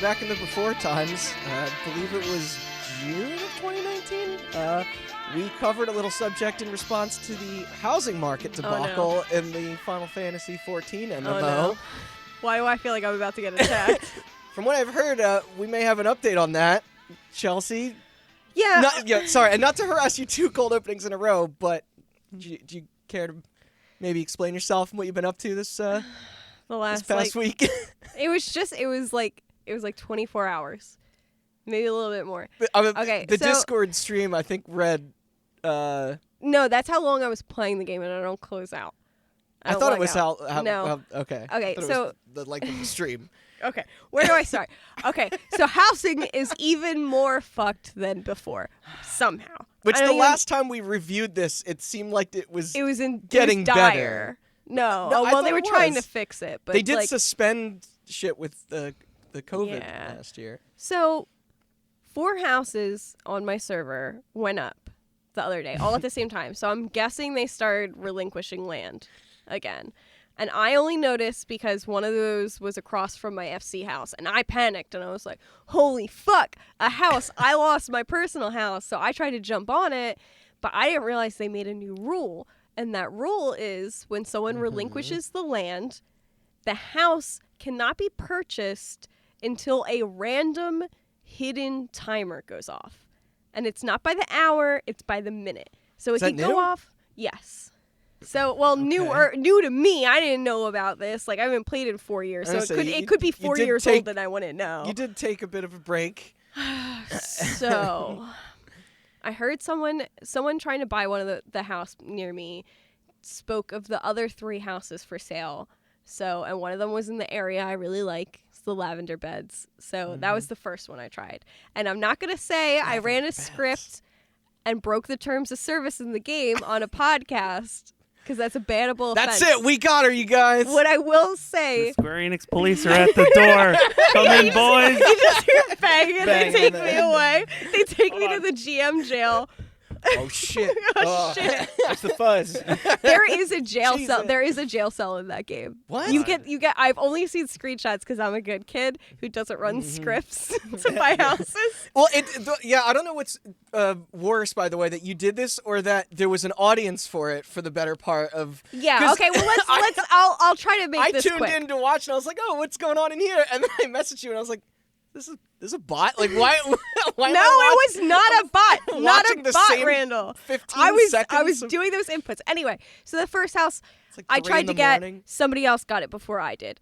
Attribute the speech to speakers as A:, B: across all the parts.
A: back in the before times. I believe it was June of 2019. We covered a little subject in response to the housing market debacle in the Final Fantasy XIV MMO.
B: Oh, no. Why do I feel like I'm about to get attacked?
A: From what I've heard, we may have an update on that. Chelsea?
B: Yeah.
A: Sorry, and not to harass you 2 cold openings in a row, but do you care to maybe explain yourself and what you've been up to this past week? It
B: was like 24 hours. Maybe a little bit more.
A: Okay. The Discord stream, I think, read...
B: No, that's how long I was playing the game, and I don't close out.
A: I thought it was
B: how
A: no. Okay.
B: Okay, so...
A: the length of the stream.
B: Okay, where do I start? Okay, so housing is even more fucked than before, somehow.
A: Which last time we reviewed this, it seemed like it was getting
B: dire.
A: better.
B: No, they were trying to fix it. But
A: they did suspend shit with the COVID last year.
B: So 4 houses on my server went up the other day, all at the same time. So I'm guessing they started relinquishing land again. And I only noticed because one of those was across from my FC house. And I panicked and I was like, holy fuck, a house. I lost my personal house. So I tried to jump on it, but I didn't realize they made a new rule. And that rule is when someone relinquishes the land, the house cannot be purchased until a random hidden timer goes off. And it's not by the hour, it's by the minute. So it can go off. Yes. So, new to me. I didn't know about this. Like, I haven't played in 4 years, so it could be 4 years old and I wouldn't know.
A: You did take a bit of a break.
B: So, I heard someone trying to buy one of the house near me spoke of the other 3 houses for sale. So, and one of them was in the area I really like. It's the lavender beds. So that was the first one I tried. And I'm not going to say I ran a script and broke the terms of service in the game on a podcast. Because that's a bannable offense.
A: That's it. We got her, you guys.
B: What I will say...
C: The Square Enix police are at the door. Come in, boys.
B: You just hear banging and they take me away. They take me to the GM jail.
A: Oh, shit.
B: Shit.
D: That's the fuzz.
B: There is a jail cell. There is a jail cell in that game.
A: What?
B: You get. I've only seen screenshots because I'm a good kid who doesn't run scripts to buy houses.
A: Well, I don't know what's worse, by the way, that you did this or that there was an audience for it for the better part of.
B: Yeah. Okay. Well, let's. I'll try to make this quick.
A: I tuned in to watch and I was like, oh, what's going on in here? And then I messaged you and I was like, This is a bot? Like, why
B: no, it was not a bot. Not a bot, Randall.
A: 15 seconds.
B: I was doing those inputs. Anyway, so the first house I tried to get, somebody else got it before I did.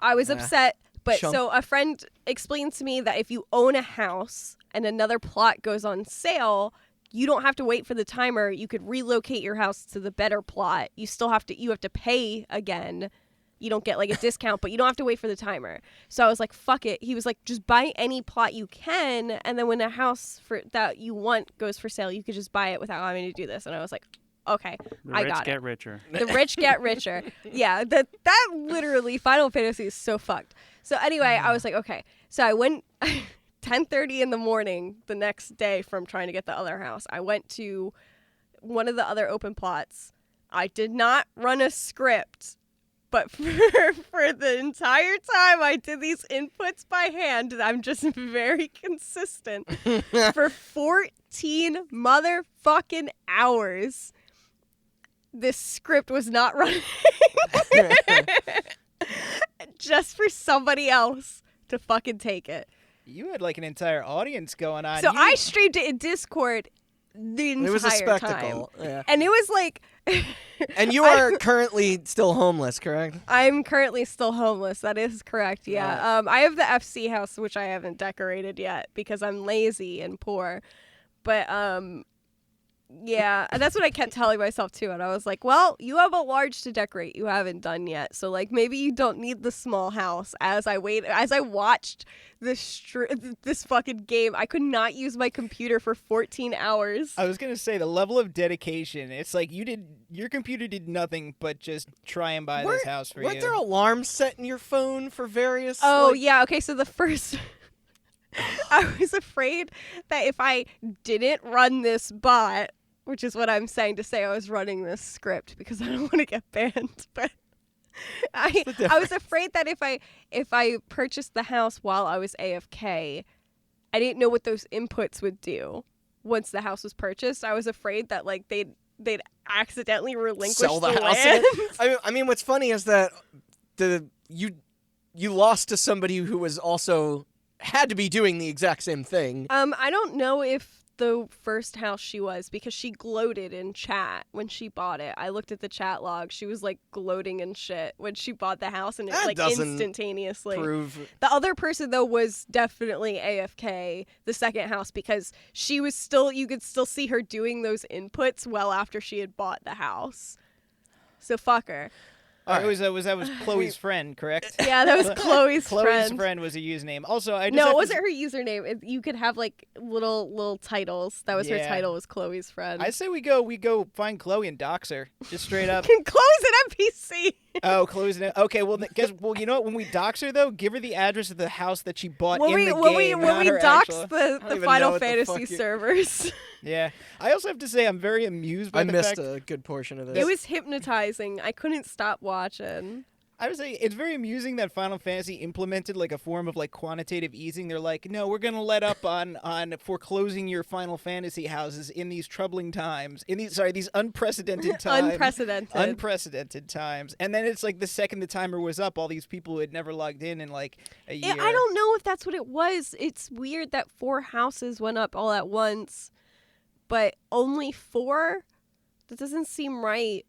B: I was upset, but so a friend explained to me that if you own a house and another plot goes on sale, you don't have to wait for the timer. You could relocate your house to the better plot. You have to pay again. You don't get like a discount, but you don't have to wait for the timer. So I was like, fuck it. He was like, just buy any plot you can. And then when a house that you want goes for sale, you could just buy it without having to do this. And I was like, okay, I got it. The rich
C: get richer.
B: The rich get richer. Yeah, that literally, Final Fantasy is so fucked. So anyway, I was like, okay. So I went 10:30 in the morning the next day from trying to get the other house. I went to one of the other open plots. I did not run a script. But for the entire time I did these inputs by hand, I'm just very consistent. For 14 motherfucking hours, this script was not running. Just for somebody else to fucking take it.
D: You had like an entire audience going on.
B: So I streamed it in Discord the entire time.
A: It was a spectacle. Yeah.
B: And it was like...
A: And you are currently still homeless, correct?
B: I'm currently still homeless. That is correct, yeah. I have the FC house, which I haven't decorated yet because I'm lazy and poor. But, yeah, and that's what I kept telling myself, too. And I was like, well, you have a large to decorate you haven't done yet. So, like, maybe you don't need the small house. As I watched this fucking game, I could not use my computer for 14 hours.
D: I was going to say, the level of dedication, it's like your computer did nothing but just try and buy this house for you.
A: Weren't there alarms set in your phone for various...
B: Oh, yeah, okay, so the first... I was afraid that if I didn't run this bot, which is what I'm saying to say I was running this script because I don't want to get banned, but I was afraid that if I purchased the house while I was AFK, I didn't know what those inputs would do once the house was purchased. I was afraid that like they'd accidentally relinquish
A: Sell the
B: the
A: house.
B: land.
A: I mean, what's funny is that you lost to somebody who was also had to be doing the exact same thing.
B: I don't know if the first house she was, because she gloated in chat when she bought it. I looked at the chat log. She was like gloating and shit when she bought the house, and it
A: That
B: like
A: doesn't
B: instantaneously.
A: Prove.
B: The other person though was definitely AFK, the second house, because she was still, you could still see her doing those inputs well after she had bought the house. So fuck her.
D: That was Chloe's friend, correct?
B: Yeah, that was Chloe's
D: friend was a username. Also, I just
B: no,
D: have
B: it
D: to
B: wasn't her username. You could have like little titles. That was her
D: Yeah.
B: title, was Chloe's friend.
D: I say we go find Chloe and dox her, just straight up.
B: Chloe's an NPC.
D: Oh, Chloe's okay. Well, you know what? When we dox her though, give her the address of the house that she bought in the game.
B: When we dox
A: I don't
B: the
A: even know
B: Final
A: what the
B: Fantasy
A: fuck you-
B: servers.
D: Yeah. I also have to say I'm very amused by
A: I
D: the
A: missed
D: fact.
A: a good portion of this.
B: It was hypnotizing. I couldn't stop watching.
D: I would say it's very amusing that Final Fantasy implemented like a form of like quantitative easing. They're like, no, we're gonna let up on foreclosing your Final Fantasy houses in these troubling times. In these unprecedented times. Unprecedented times. And then it's like the second the timer was up, all these people who had never logged in like a year.
B: I don't know if that's what it was. It's weird that 4 houses went up all at once, but only 4? That doesn't seem right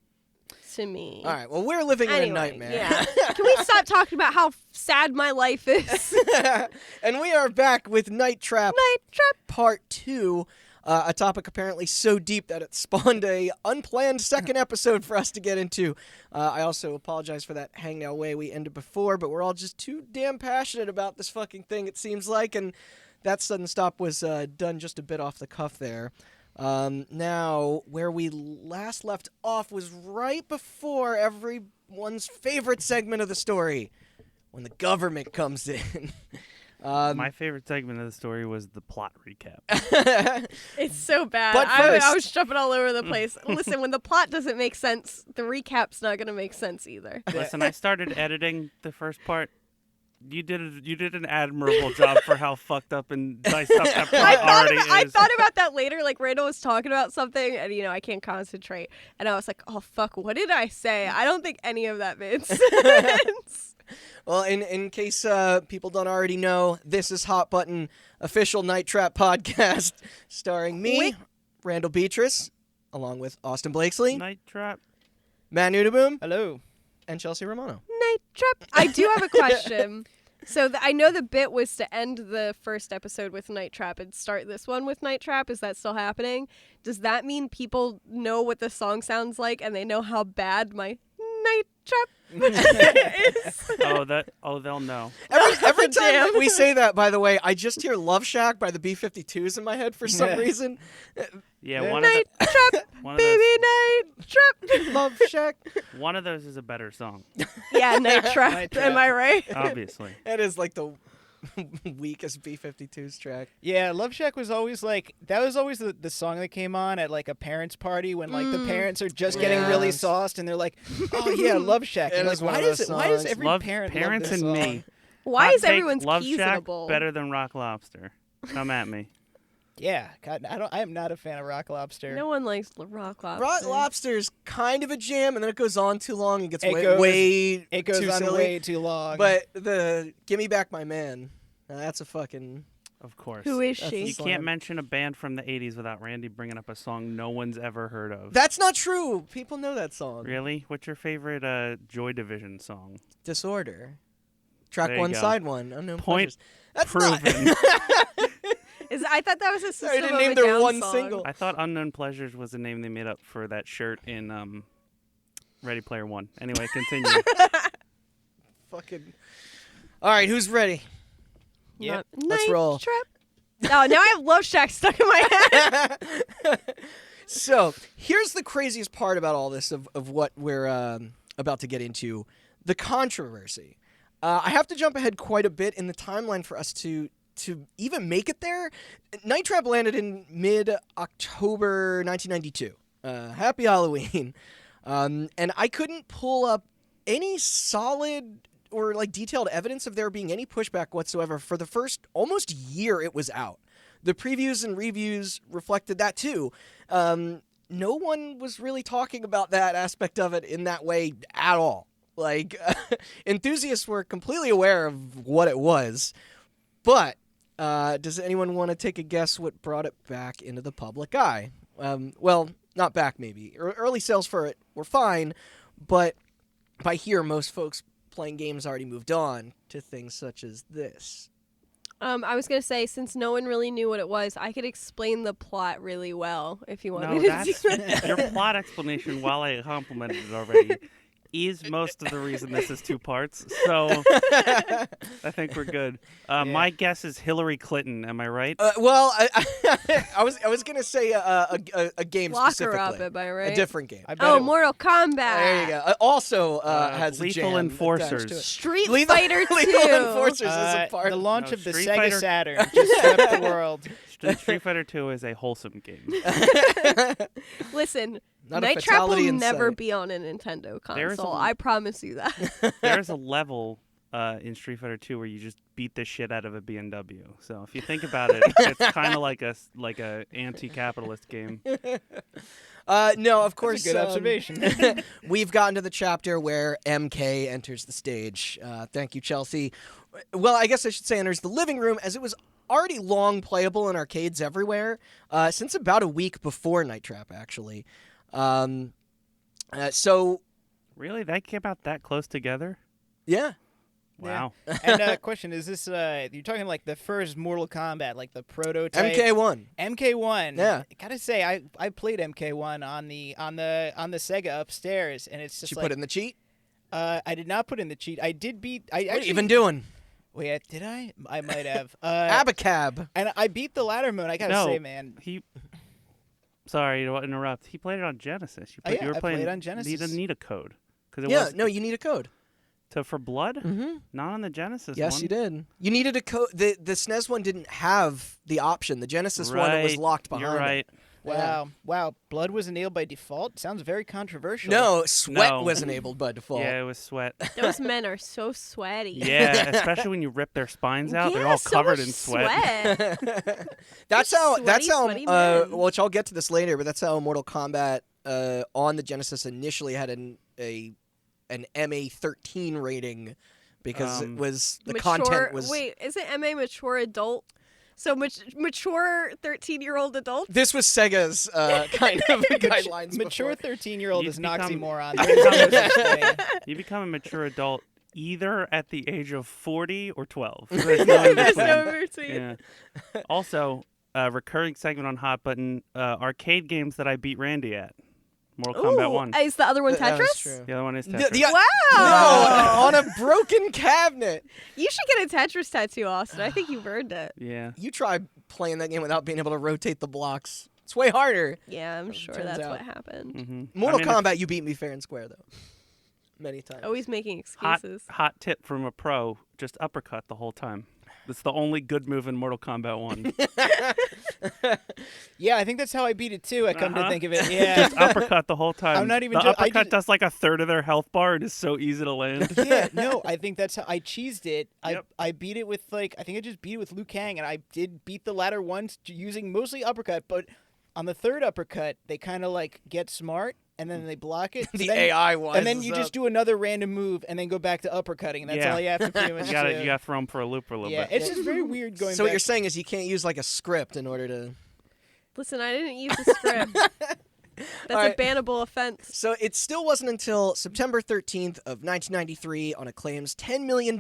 B: to me.
A: All right. Well, we're living in a
B: Anyway,
A: nightmare.
B: Yeah. Can we stop talking about how sad my life is?
A: And we are back with Night Trap
B: Night Trap.
A: Part 2. A topic apparently so deep that it spawned a unplanned second episode for us to get into. I also apologize for that hangnail way we ended before, but we're all just too damn passionate about this fucking thing, it seems like, and that sudden stop was done just a bit off the cuff there. Now, where we last left off was right before everyone's favorite segment of the story, when the government comes in.
C: My favorite segment of the story was the plot recap.
B: It's so bad.
A: But
B: I
A: first-
B: was jumping all over the place. Listen, when the plot doesn't make sense, the recap's not going to make sense either.
C: Listen, I started editing the first part. You did an admirable job for how fucked up and diced up that plot already
B: I
C: is.
B: thought about that later. Like, Randall was talking about something, and, I can't concentrate. And I was like, oh, fuck, what did I say? I don't think any of that made sense.
A: Well, in case people don't already know, this is Hot Button, official Night Trap podcast, starring me,
B: Wait.
A: Randall Beatrice, along with Austin Blakesley,
C: Night Trap.
A: Matt Nudaboom,
D: Hello.
A: and Chelsea Romano.
B: Night Trap. I do have a question. So I know the bit was to end the first episode with Night Trap and start this one with Night Trap. Is that still happening? Does that mean people know what the song sounds like and they know how bad my Night Trap is?
C: They'll know.
A: Every time
B: Damn.
A: we say that, by the way, I just hear Love Shack by the B-52s in my head for some reason.
C: Yeah, one
B: Night Trap,
C: of
B: baby, Night Trap.
A: Love Shack.
C: one of those is a better song,
B: Yeah, Night Trap.
D: Night Trap.
B: Am I right?
C: obviously.
A: That is like the weakest B-52s track.
D: Yeah, Love Shack was always like that was always the song that came on at like a parents' party when like the parents are just getting really
A: Yes.
D: sauced and they're like, "Oh yeah, Love Shack."
A: It
D: And
A: is
D: like,
A: one
D: why
A: of
D: does
A: those
D: why does
A: songs.
D: every
C: Love
D: parent
C: Parents
D: love this
C: and
D: song?
C: Me.
B: Why
C: Hot
B: is
C: take,
B: everyone's
C: Love
B: keys
C: Shack
B: in a bowl?
C: better than Rock Lobster. Come at me.
D: Yeah, God, I am not a fan of Rock Lobster.
B: No one likes Rock Lobster.
A: Rock Lobster's kind of a jam, and then it goes on too long and gets
D: It
A: way
D: goes
A: too
D: on
A: silly.
D: way too long.
A: But the "Give Me Back My Man," that's a fucking.
C: Of course.
B: Who is
A: That's
B: she?
C: You
A: song.
C: can't mention a band from the 80s without Randy bringing up a song no one's ever heard of.
A: That's not true. People know that song.
C: Really? What's your favorite Joy Division song?
A: Disorder. Track
C: There you
A: 1,
C: go.
A: side 1. Unknown
C: Point
A: Pleasures. That's
C: proven.
A: not.
B: I thought that was a
A: Sorry, I
B: System
A: didn't
B: of
A: name
B: a
A: their
B: Down
A: one
B: song.
A: single.
C: I thought Unknown Pleasures was the name they made up for that shirt in Ready Player One. Anyway, continue.
A: Fucking. All right, who's ready?
D: Yep.
A: Let's
B: Night
A: roll.
B: Trap. Oh, now I have Love Shack stuck in my head.
A: So here's the craziest part about all this of what we're about to get into, the controversy. I have to jump ahead quite a bit in the timeline for us to even make it there. Night Trap landed in mid-October 1992. Happy Halloween. And I couldn't pull up any solid or like detailed evidence of there being any pushback whatsoever for the first almost year it was out. The previews and reviews reflected that too. No one was really talking about that aspect of it in that way at all. Like, enthusiasts were completely aware of what it was, but does anyone want to take a guess what brought it back into the public eye? Well, not back maybe. Early sales for it were fine, but by here, most folks playing games already moved on to things such as this.
B: I was going to say, since no one really knew what it was, I could explain the plot really well if you wanted
C: No,
B: me to
C: that's
B: do that.
C: your plot explanation, while I complimented it already, is most of the reason this is 2 parts. So I think we're good. My guess is Hillary Clinton. Am I right?
A: Well, I was gonna say a game
B: Lock her
A: specifically,
B: up, am I right?
A: a different game.
D: I bet
B: Oh,
D: it-
B: Mortal Kombat.
A: There you go. Also has a
C: Lethal
A: jam
C: Enforcers.
A: attached to it.
B: Street
A: Lethal,
B: Fighter 2.
A: Lethal Enforcers is a part.
D: the launch
C: No,
D: of the
C: Street
D: Sega
C: Fighter-
D: Saturn just swept the world.
C: Street Fighter 2 is a wholesome game.
B: Listen,
A: Not a
B: Night Trap will
A: fatality in
B: never
A: sight.
B: be on a Nintendo
C: There's
B: console.
C: a-
B: I promise you that.
C: There's a level in Street Fighter 2 where you just beat the shit out of a BMW. So if you think about it, it's kind of like a anti-capitalist game.
A: No, of course.
D: That's a good observation.
A: We've gotten to the chapter where MK enters the stage. Thank you, Chelsea. Well, I guess I should say enters the living room, as it was already long playable in arcades everywhere since about a week before Night Trap, actually. So,
C: Really? That came out that close together?
A: yeah.
C: Wow.
D: And question, is this you're talking like the first Mortal Kombat, like the prototype?
A: MK1.
D: MK1.
A: Yeah.
D: I gotta say, I played MK1 on the Sega upstairs, and it's
A: Did
D: just
A: you
D: like
A: put in the cheat?
D: I did not put in the cheat. I did beat. I
A: What are
D: actually
A: you even doing?
D: Wait, did I? I might have.
A: Abacab.
D: And I beat the ladder mode. I gotta
C: No,
D: say, man.
C: Sorry to interrupt. He played it on Genesis.
D: Oh, yeah,
C: you were
D: I
C: playing
D: played on
C: You
D: Genesis.
C: didn't need a code. Because
A: Yeah, no, you need a code.
C: For blood?
A: Mm-hmm.
C: Not on the Genesis
A: Yes,
C: one.
A: you did. You needed a code. The SNES one didn't have the option. The Genesis one, it was
C: Right,
A: locked behind.
C: You're right.
A: It. Yeah.
D: Wow. Blood was enabled by default. Sounds very controversial.
A: No, sweat
C: No.
A: was enabled by default.
C: Yeah, it was sweat.
B: Those men are so sweaty.
C: Yeah, especially when you rip their spines out. They're
B: Yeah,
C: all
B: so
C: covered
B: much
C: in sweat.
A: That's
B: Sweaty,
A: how
B: sweaty men.
A: which I'll get to this later, but that's how Mortal Kombat on the Genesis initially had an MA13 rating because it was the content was
B: Wait, is it MA mature adult? So mature 13-year-old adult?
A: this was Sega's kind of guidelines.
D: Mature
A: before.
D: 13-year-old
C: You
D: is an
C: become-
D: oxymoron.
C: you
D: There's no
C: become-
D: such thing.
C: You become a mature adult either at the age of 40 or 12. There's no in
B: There's
C: between.
B: no routine.
C: Yeah. Also, recurring segment on Hot Button, arcade games that I beat Randy at. Mortal Kombat 1.
B: Is the other one
A: That's
B: Tetris?
A: true.
C: The other one is
A: The-
C: Tetris.
A: the-
B: Wow.
A: No, on a broken cabinet.
B: You should get a Tetris tattoo, Austin. I think you've earned it.
C: Yeah.
A: You try playing that game without being able to rotate the blocks. It's way harder.
B: Yeah, I'm
A: As it
B: sure
A: turns
B: that's
A: out.
B: what happened.
C: Mm-hmm.
A: Mortal Kombat, you beat me fair and square though, many times.
B: Always making
C: Hot,
B: excuses.
C: hot tip from a pro, just uppercut the whole time. That's the only good move in Mortal Kombat 1.
D: Yeah, I think that's how I beat it too. I come to
C: Uh-huh.
D: think of it. Yeah.
C: Just uppercut the whole time.
D: I'm not even
C: The
D: jo- I
C: uppercut
D: just-
C: does like a third of their health bar. It is so easy to land.
D: Yeah, no, I think that's how I cheesed it.
C: Yep.
D: I beat it with I think I just beat it with Liu Kang, and I did beat the ladder once using mostly uppercut, but on the third uppercut, they kind of get smart, and then they block it.
A: The
D: So then-
A: AI one.
D: And then you just do another random move, and then go back to uppercutting, and that's
C: Yeah.
D: all you have to pretty much
C: You gotta
D: do.
C: you gotta throw them for a loop for a little
D: Yeah,
C: bit.
D: it's just very weird going
A: So
D: back.
A: what you're saying is you can't use like a script in order to.
B: Listen, I didn't use the script. That's
A: All right.
B: a bannable offense.
A: So it still wasn't until September 13th of 1993 on Acclaim's $10 million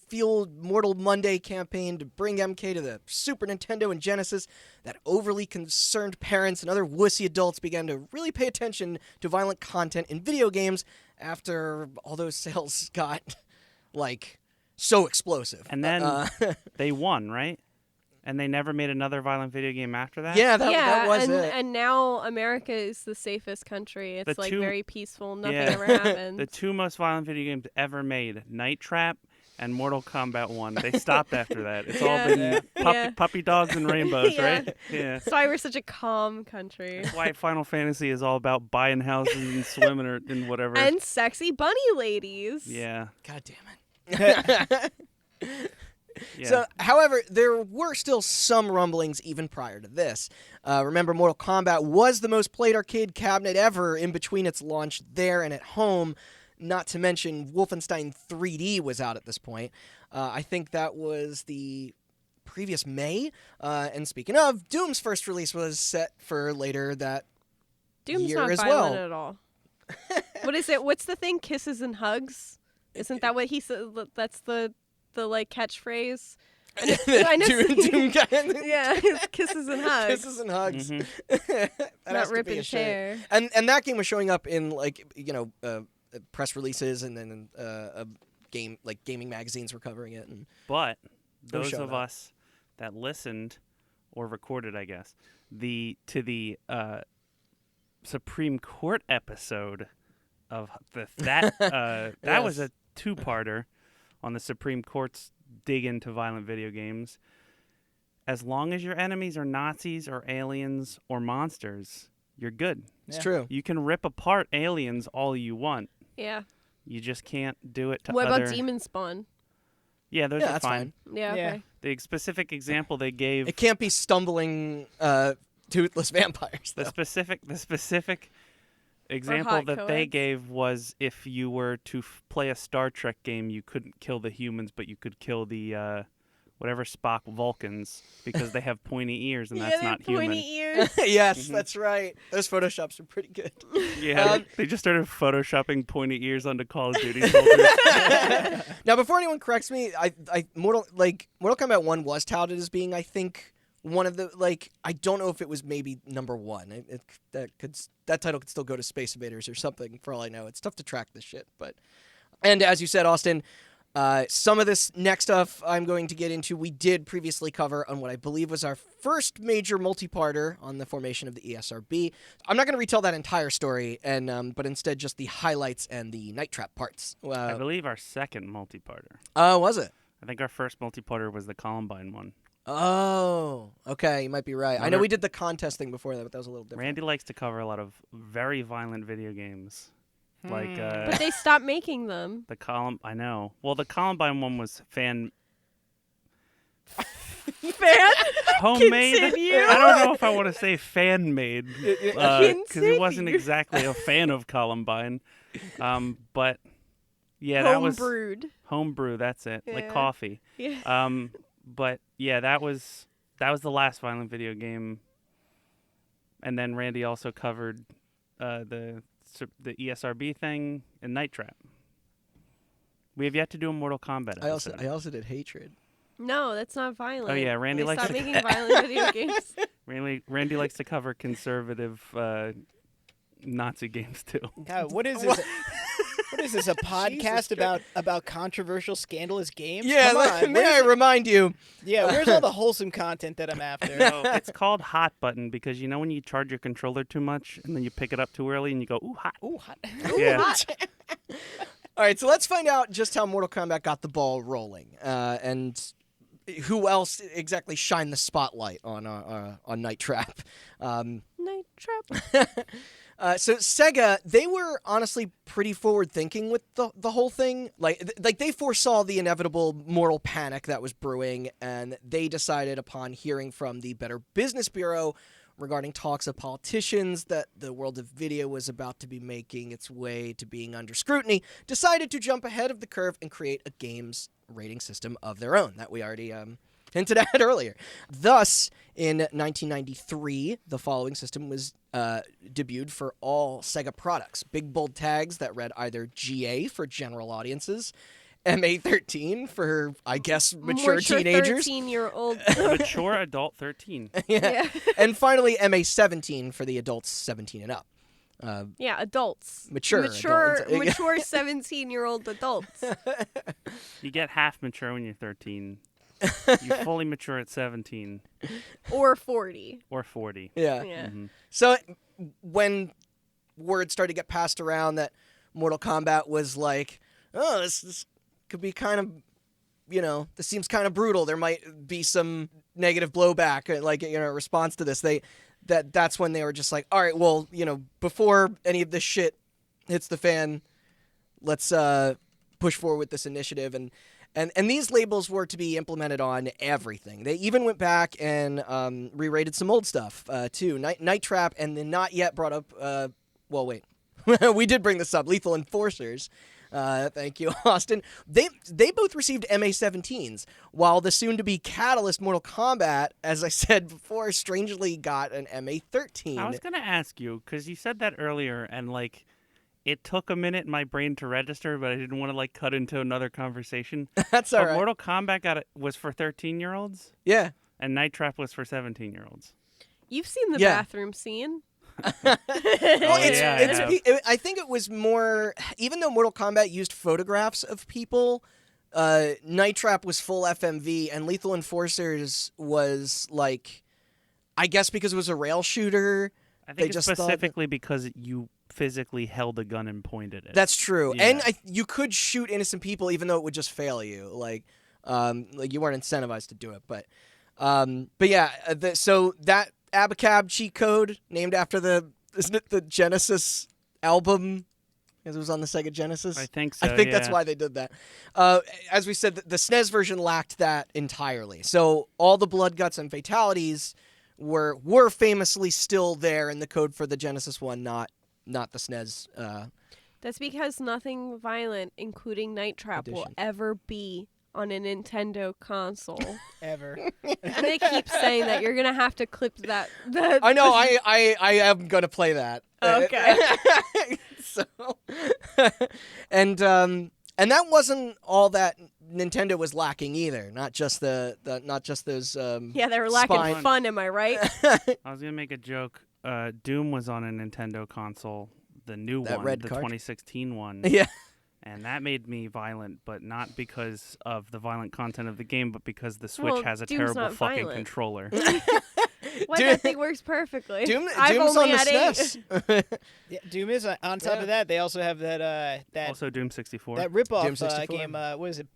A: fueled Mortal Monday campaign to bring MK to the Super Nintendo and Genesis that overly concerned parents and other wussy adults began to really pay attention to violent content in video games after all those sales got, so explosive.
C: And then they won, right? And they never made another violent video game after that?
A: yeah, that was
B: and,
A: it.
B: and now America is the safest country. It's
C: The two-
B: very peaceful. Nothing
C: Yeah.
B: ever happens.
C: The two most violent video games ever made, Night Trap and Mortal Kombat 1. They stopped after that. It's all
B: Yeah.
C: been
B: Yeah.
C: puppy dogs and rainbows,
B: Yeah.
C: right? Yeah.
B: That's why we're such a calm country.
C: That's why Final Fantasy is all about buying houses and swimming or in whatever.
B: And sexy bunny ladies.
C: Yeah.
A: God damn it.
C: Yeah.
A: So, however, there were still some rumblings even prior to this. Remember, Mortal Kombat was the most played arcade cabinet ever in between its launch there and at home. Not to mention, Wolfenstein 3D was out at this point. I think that was the previous May. And speaking of, Doom's first release was set for later that
B: Doom's
A: year
B: not
A: as
B: violent
A: well.
B: at all. What is it? What's the thing? Kisses and hugs? Isn't that what he said? That's the like catchphrase. I know.
A: Doom guy.
B: Yeah, it's kisses and hugs.
A: Kisses and hugs.
C: Mhm.
A: That has
B: Not
A: to
B: rip
A: be a
B: and
A: shame.
B: tear.
A: And that game was showing up in press releases, and then gaming magazines were covering it. And
C: But
A: No
C: those
A: showing
C: of
A: up.
C: us that listened or recorded, I guess, to the Supreme Court episode of that was
A: Yes.
C: a two-parter on the Supreme Court's dig into violent video games. As long as your enemies are Nazis or aliens or monsters, you're good.
A: it's
D: Yeah.
A: true.
C: You can rip apart aliens all you want.
B: Yeah.
C: You just can't do it to
B: What
C: other...
B: about Demon Spawn?
C: Yeah, those
A: Yeah,
C: are
A: that's
C: fine.
B: Yeah.
D: Yeah.
B: Okay.
C: The specific example they gave...
A: It can't be stumbling toothless vampires.
C: The
A: Though.
C: specific example
B: hot
C: that they
B: co-eds.
C: gave was if you were to play a Star Trek game, you couldn't kill the humans, but you could kill the whatever Spock Vulcans because they have pointy ears and
B: Yeah,
C: that's
B: they
C: not
B: have pointy
C: human.
B: ears.
A: Yes,
C: Mhm.
A: that's right. Those photoshops are pretty good.
C: Yeah,
A: Um,
C: they just started photoshopping pointy ears onto Call of Duty soldiers.
A: Now, before anyone corrects me, Mortal Kombat 1 was touted as being, I think, one of the I don't know if it was maybe number one. That title could still go to Space Invaders or something for all I know. It's tough to track this shit, and as you said, Austin, some of this next stuff I'm going to get into we did previously cover on what I believe was our first major multi-parter on the formation of the ESRB. I'm not going to retell that entire story, but instead just the highlights and the Night Trap parts.
C: I believe our second multi-parter.
A: Was it?
C: I think our first multi-parter was the Columbine one.
A: Oh, okay, you might be right. I know
C: Remember-
A: we did the contest thing before that, but that was a little different.
C: Randy likes to cover a lot of very violent video games. Like
B: But they stopped making them.
C: I know. Well, the Columbine one was
B: Fan?
C: homemade.
B: Continue.
C: I don't know if I want to say fan made because he wasn't
B: Continue.
C: exactly a fan of Columbine. But yeah, that was
B: brewed.
C: homebrew. That's it, like
B: Yeah.
C: coffee.
B: Yeah.
C: But yeah, that was the last violent video game. And then Randy also covered the ESRB thing and Night Trap. We have yet to do a Mortal Kombat episode.
A: I also did Hatred.
B: No, that's not violent.
C: Oh, yeah, Randy
B: They
C: likes
B: stopped
C: to-
B: making violent video games.
C: Randy likes to cover conservative Nazi games too.
D: God, what is this? What is this? A podcast about controversial, scandalous games?
A: Yeah,
D: Come on.
A: may I remind you?
D: Yeah, where's all the wholesome content that I'm after?
C: No, it's called hot button because you know when you charge your controller too much and then you pick it up too early and you go, ooh, hot.
D: Ooh, hot.
C: Yeah.
B: Hot.
A: All right, so let's find out just how Mortal Kombat got the ball rolling, and who else exactly shined the spotlight on Night Trap.
B: Night Trap.
A: So Sega, they were honestly pretty forward-thinking with the whole thing. Like they foresaw the inevitable mortal panic that was brewing, and they decided upon hearing from the Better Business Bureau regarding talks of politicians that the world of video was about to be making its way to being under scrutiny, decided to jump ahead of the curve and create a games rating system of their own that we already hinted at earlier. Thus, in 1993, the following system was debuted for all Sega products. Big bold tags that read either GA for general audiences, MA13 for, I guess, mature teenagers.
B: 13-year-old.
C: Mature adult 13.
A: Yeah. And finally, MA17 for the adults 17 and up.
B: Yeah, adults.
A: Mature adults.
B: Mature 17-year-old adults.
C: You get half mature when you're 13. You fully mature at 17
B: Or 40.
C: or 40.
A: Yeah.
B: Yeah.
C: Mhm.
A: So when word started to get passed around that Mortal Kombat was like, oh, this could be kind of this seems kind of brutal. There might be some negative blowback, response to this. That's when they were just like, all right, well, before any of this shit hits the fan, let's push forward with this initiative. And these labels were to be implemented on everything. They even went back and re-rated some old stuff, too. Night Trap and the not yet brought up, well, wait. We did bring this up, Lethal Enforcers. Thank you, Austin. They both received MA-17s, while the soon-to-be Catalyst Mortal Kombat, as I said before, strangely got an MA-13.
C: I was going to ask you, because you said that earlier, and, it took a minute in my brain to register, but I didn't want to, cut into another conversation.
A: That's all right.
C: Mortal Kombat was for 13-year-olds?
A: Yeah.
C: And Night Trap was for 17-year-olds.
B: You've seen the bathroom scene.
A: I think it was more, even though Mortal Kombat used photographs of people, Night Trap was full FMV, and Lethal Enforcers was I guess because it was a rail shooter.
C: I think it's specifically because you physically held a gun and pointed it.
A: That's true.
C: Yeah.
A: And you could shoot innocent people even though it would just fail you. You weren't incentivized to do it. But yeah, so that Abacab cheat code named after isn't it the Genesis album? Because it was on the Sega Genesis.
C: I think so.
A: I think that's why they did that. As we said, the SNES version lacked that entirely. So all the blood, guts, and fatalities were famously still there in the code for the Genesis one, not the SNES.
B: That's because nothing violent, including Night Trap, will
A: edition.
B: ever be on a Nintendo console.
D: Ever.
B: And they keep saying that you're gonna have to clip that.
A: I know. I am gonna play that.
B: Okay.
A: So, and that wasn't all that Nintendo was lacking either. Not just those.
B: Yeah, they were lacking
A: spine.
B: fun. Am I right?
C: I was going to make a joke. Doom was on a Nintendo console, the new
A: That
C: one,
A: red
C: the
A: card?
C: 2016 one.
A: Yeah.
C: And that made me violent, but not because of the violent content of the game, but because the Switch
B: Well,
C: has a
B: Doom's
C: terrible
B: not
C: fucking
B: violent.
C: controller.
B: What?
A: Dude.
B: That thing works perfectly.
A: Doom's
B: I've
A: on
B: only
A: the
B: had
A: SNES.
D: Yeah, Doom is on top
A: Yeah.
D: of that. They also have that
C: Also Doom 64.
D: that ripoff
A: Doom 64.
D: game. What is it?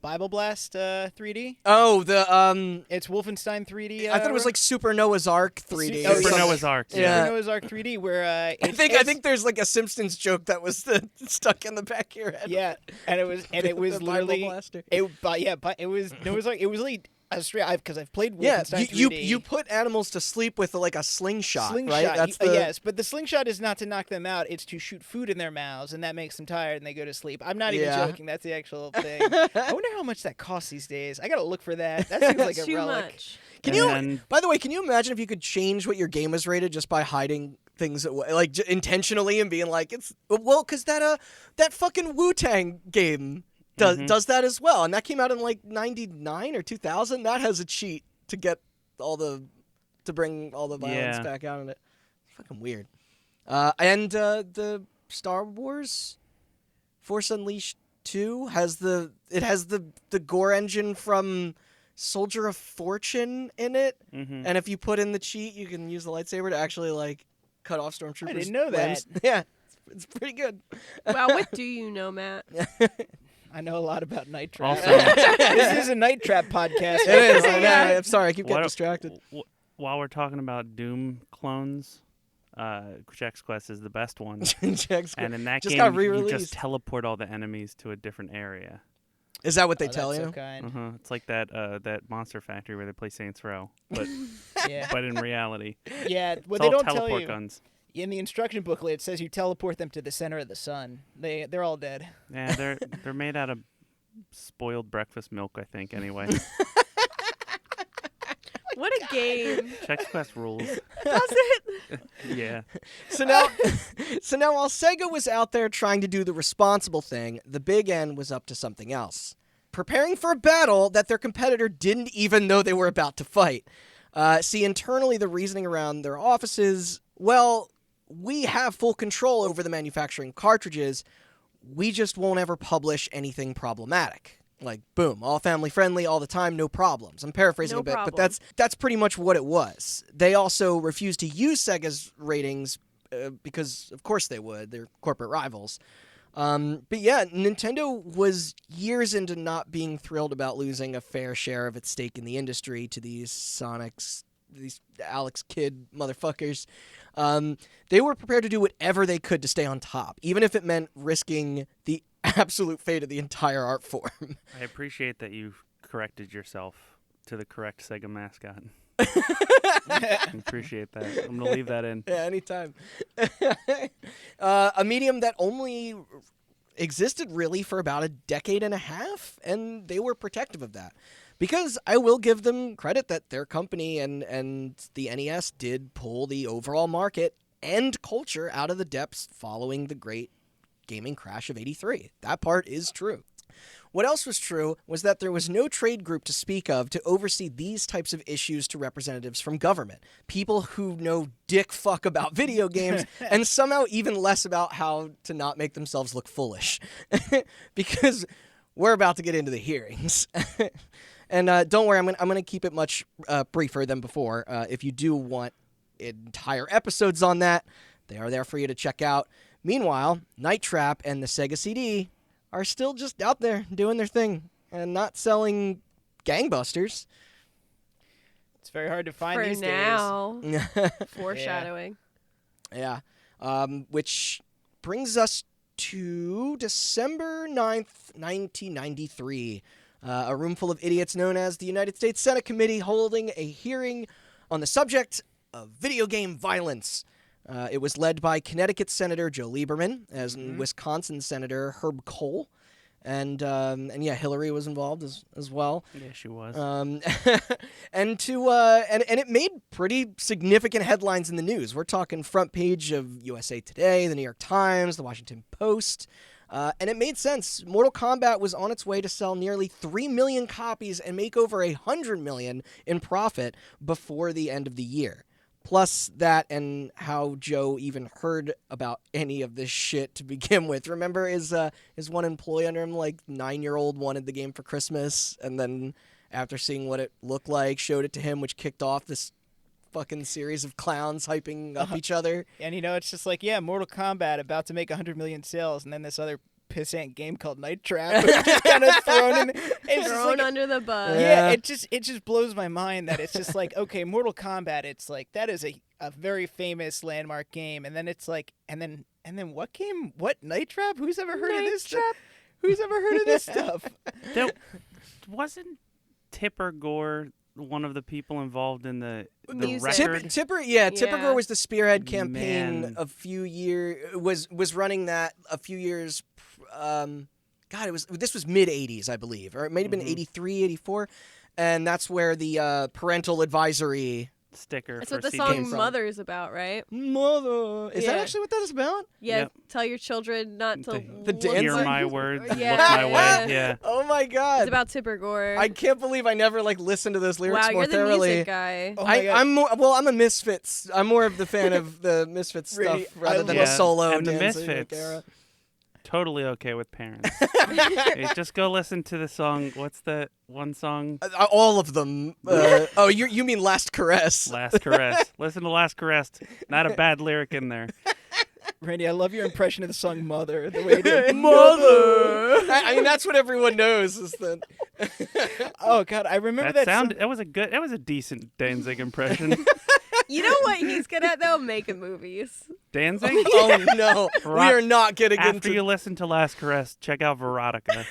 D: Bible Blast 3D.
A: Oh, the
D: It's Wolfenstein 3D.
A: I thought it was like Super Noah's Ark 3D.
D: Oh,
A: or
D: yeah.
A: something.
C: Noah's Ark.
A: Yeah.
D: Super Noah's Ark 3D, where
A: I
D: it's,
A: think there's a Simpsons joke that was stuck in the back of your head.
D: yeah, and it was
A: The
D: literally
A: Bible Blaster.
D: it was really straight because I've played
A: Yeah,
D: Wolfenstein
A: you
D: 3D.
A: you put animals to sleep with a slingshot, right?
D: Slingshot,
A: That's
D: yes, but the slingshot is not to knock them out; it's to shoot food in their mouths, and that makes them tired and they go to sleep. I'm not even
A: Yeah.
D: joking; that's the actual thing. I wonder how much that costs these days. I gotta look for that. That seems like a
B: Too
D: relic.
B: much.
A: Can you?
C: And
A: By the way, can you imagine if you could change what your game was rated just by hiding things away, intentionally and being like, it's because that fucking Wu-Tang game does that as well, and that came out in 99 or 2000. That has a cheat to get to bring all the violence
C: Yeah.
A: back out of it. Fucking weird. And the Star Wars Force Unleashed 2 has the gore engine from Soldier of Fortune in it, and if you put in the cheat, you can use the lightsaber to actually cut off stormtroopers.
D: I didn't know that.
A: limbs. Yeah, it's pretty good.
B: Wow, what do you know, Matt?
D: I know a lot about Night Trap.
C: Also-
D: This is a Night Trap podcast.
A: It is. I know.
B: Yeah.
A: I'm sorry, I keep getting
C: What-
A: distracted.
C: while we're talking about Doom clones, Chex Quest is the best one.
A: Jack's
C: And in that
A: just
C: game,
A: got
C: you
A: re-released.
C: just teleport all the enemies to a different area.
A: Is that what they
D: Oh,
A: tell
D: that's
A: you?
D: so kind.
C: It's like that Monster Factory where they play Saints Row, but
D: Yeah,
C: but in reality,
D: yeah.
C: it's
D: What they
C: all
D: don't tell
C: teleport
D: you
C: guns.
D: in the instruction booklet, it says you teleport them to the center of the sun. They're all dead.
C: Yeah, they're made out of spoiled breakfast milk, I think. Anyway,
B: What a game.
C: Chex Quest rules.
B: Does it?
C: Yeah.
A: So now while Sega was out there trying to do the responsible thing, the Big N was up to something else. Preparing for a battle that their competitor didn't even know they were about to fight. See, internally, the reasoning around their offices, well, we have full control over the manufacturing cartridges. We just won't ever publish anything problematic. Boom, all family friendly all the time, no problems. I'm paraphrasing
B: No
A: a bit,
B: problem.
A: but that's pretty much what it was. They also refused to use Sega's ratings because, of course, they would. They're corporate rivals. But yeah, Nintendo was years into not being thrilled about losing a fair share of its stake in the industry to these these Alex Kidd motherfuckers. They were prepared to do whatever they could to stay on top, even if it meant risking the absolute fate of the entire art form.
C: I appreciate that you corrected yourself to the correct Sega mascot. I appreciate that. I'm going to leave that in.
A: Yeah, anytime. A medium that only existed really for about a decade and a half, and they were protective of that. Because I will give them credit that their company and the NES did pull the overall market and culture out of the depths following the great gaming crash of '83. That part is true. What else was true was that there was no trade group to speak of to oversee these types of issues to representatives from government. People who know dick fuck about video games and somehow even less about how to not make themselves look foolish. Because we're about to get into the hearings. And don't worry, I'm gonna keep it much briefer than before. If you do want entire episodes on that, they are there for you to check out. Meanwhile, Night Trap and the Sega CD are still just out there doing their thing and not selling gangbusters.
D: It's very hard to find
B: For
D: these
B: now.
D: days.
B: Foreshadowing.
A: Yeah. Which brings us to December 9th, 1993. A room full of idiots known as the United States Senate Committee holding a hearing on the subject of video game violence. It was led by Connecticut Senator Joe Lieberman, as Wisconsin Senator Herb Kohl, and yeah, Hillary was involved as well.
C: Yeah, she was.
A: And it made pretty significant headlines in the news. We're talking front page of USA Today, the New York Times, the Washington Post. And it made sense. Mortal Kombat was on its way to sell nearly 3 million copies and make over $100 million in profit before the end of the year. Plus that and how Joe even heard about any of this shit to begin with. Remember his one employee under him, like 9-year-old, wanted the game for Christmas, and then after seeing what it looked like, showed it to him, which kicked off this fucking series of clowns hyping up each other.
D: And it's just like, yeah, Mortal Kombat about to make 100 million sales, and then this other pissant game called Night Trap was just kind of thrown in. It's just like,
B: Thrown under the bus.
D: yeah, it just blows my mind that it's just like, okay, Mortal Kombat, it's like that is a very famous landmark game, and then it's like, and then what game? What Night Trap? Who's ever heard of this stuff? Who's ever heard of this stuff?
C: Wasn't Tipper Gore one of the people involved in the
B: Music.
C: record?
A: Tipper Gore was the spearhead campaign
C: Man.
A: a few years, was running that a few years, this was mid-'80s, I believe, or it might have been 83, 84, and that's where the parental advisory
C: sticker
B: That's
C: for
B: what the
C: CD.
B: song
A: from.
B: Mother is about, right?
A: Mother. Is that
B: Yeah.
A: actually what that is about?
B: Yeah,
C: Yep.
B: tell your children not to
A: The
B: look
A: dance
C: Hear
B: like-
C: my words,
B: Yeah.
C: look my way. Yeah.
A: Oh my god.
B: It's about Tipper Gore.
A: I can't believe I never listened to those lyrics
B: wow,
A: more
B: you're the
A: thoroughly.
B: music guy.
D: Oh my God.
A: I'm a Misfits. I'm more of the fan of the Misfits
D: Really,
A: stuff rather than
C: Yeah,
A: the solo
C: and the
A: dancing
C: Misfits.
A: era.
C: Totally okay with parents. Hey, just go listen to the song. What's that one song?
A: All of them. You mean Last Caress?
C: Last Caress. Listen to Last Caress. Not a bad lyric in there.
D: Randy, I love your impression of the song Mother. The way that
A: Mother. I mean, that's what everyone knows. Is that?
D: oh god, I remember that
C: sound.
D: song.
C: That was a decent Danzig impression.
B: You know what he's good at though? Making movies.
C: Danzig.
A: Oh no, we are not getting
C: After
A: into.
C: you listen to Last Caress, check out Veronica.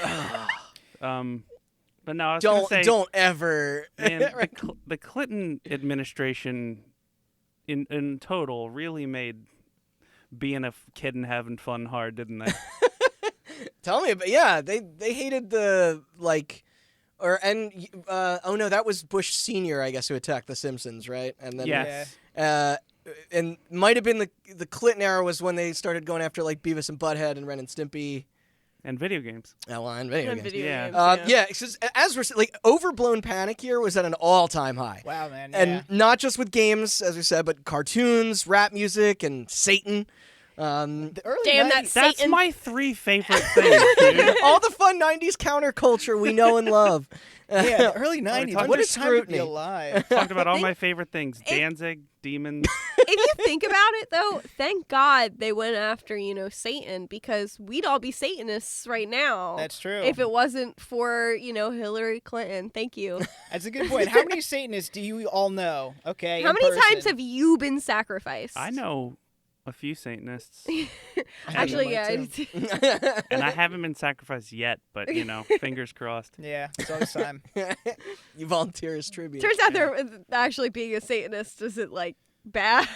C: But no, I was gonna say,
A: Don't ever.
C: man, the Clinton administration, in total, really made being a kid and having fun hard, didn't they?
A: Tell me, but yeah, they hated the oh no, that was Bush Senior, I guess, who attacked the Simpsons, right? And then
C: Yes.
A: and might have been the Clinton era was when they started going after Beavis and Butthead and Ren and Stimpy.
C: And video games.
A: Oh, well, and video
B: And
A: games.
B: video
C: Yeah.
B: games,
A: Yeah, it's just, as we're Overblown Panic here was at an all-time high.
D: Wow, man.
A: And
D: Yeah.
A: not just with games, as we said, but cartoons, rap music, and Satan.
D: The early
B: Damn,
D: 90s,
B: that's
C: That's
B: Satan.
C: my 3 favorite things, dude.
A: All the fun 90s counterculture we know and love.
D: yeah, the early 90s.
C: talking
D: What
A: about
D: a time to be
A: scrutiny.
D: alive.
C: Talked about all my favorite things: Danzig, demons.
B: If you think about it, though, thank God they went after, Satan, because we'd all be Satanists right now.
D: That's true.
B: If it wasn't for, Hillary Clinton. Thank you.
D: That's a good point. How many Satanists do you all know? Okay.
B: How
D: in
B: many
D: person?
B: times have you been sacrificed?
C: I know a few Satanists,
B: Actually, yeah.
A: mine
C: and I haven't been sacrificed yet. But fingers crossed.
D: Yeah, it's always time.
A: You volunteer as tribute.
B: Turns out they're actually being a Satanist isn't, bad.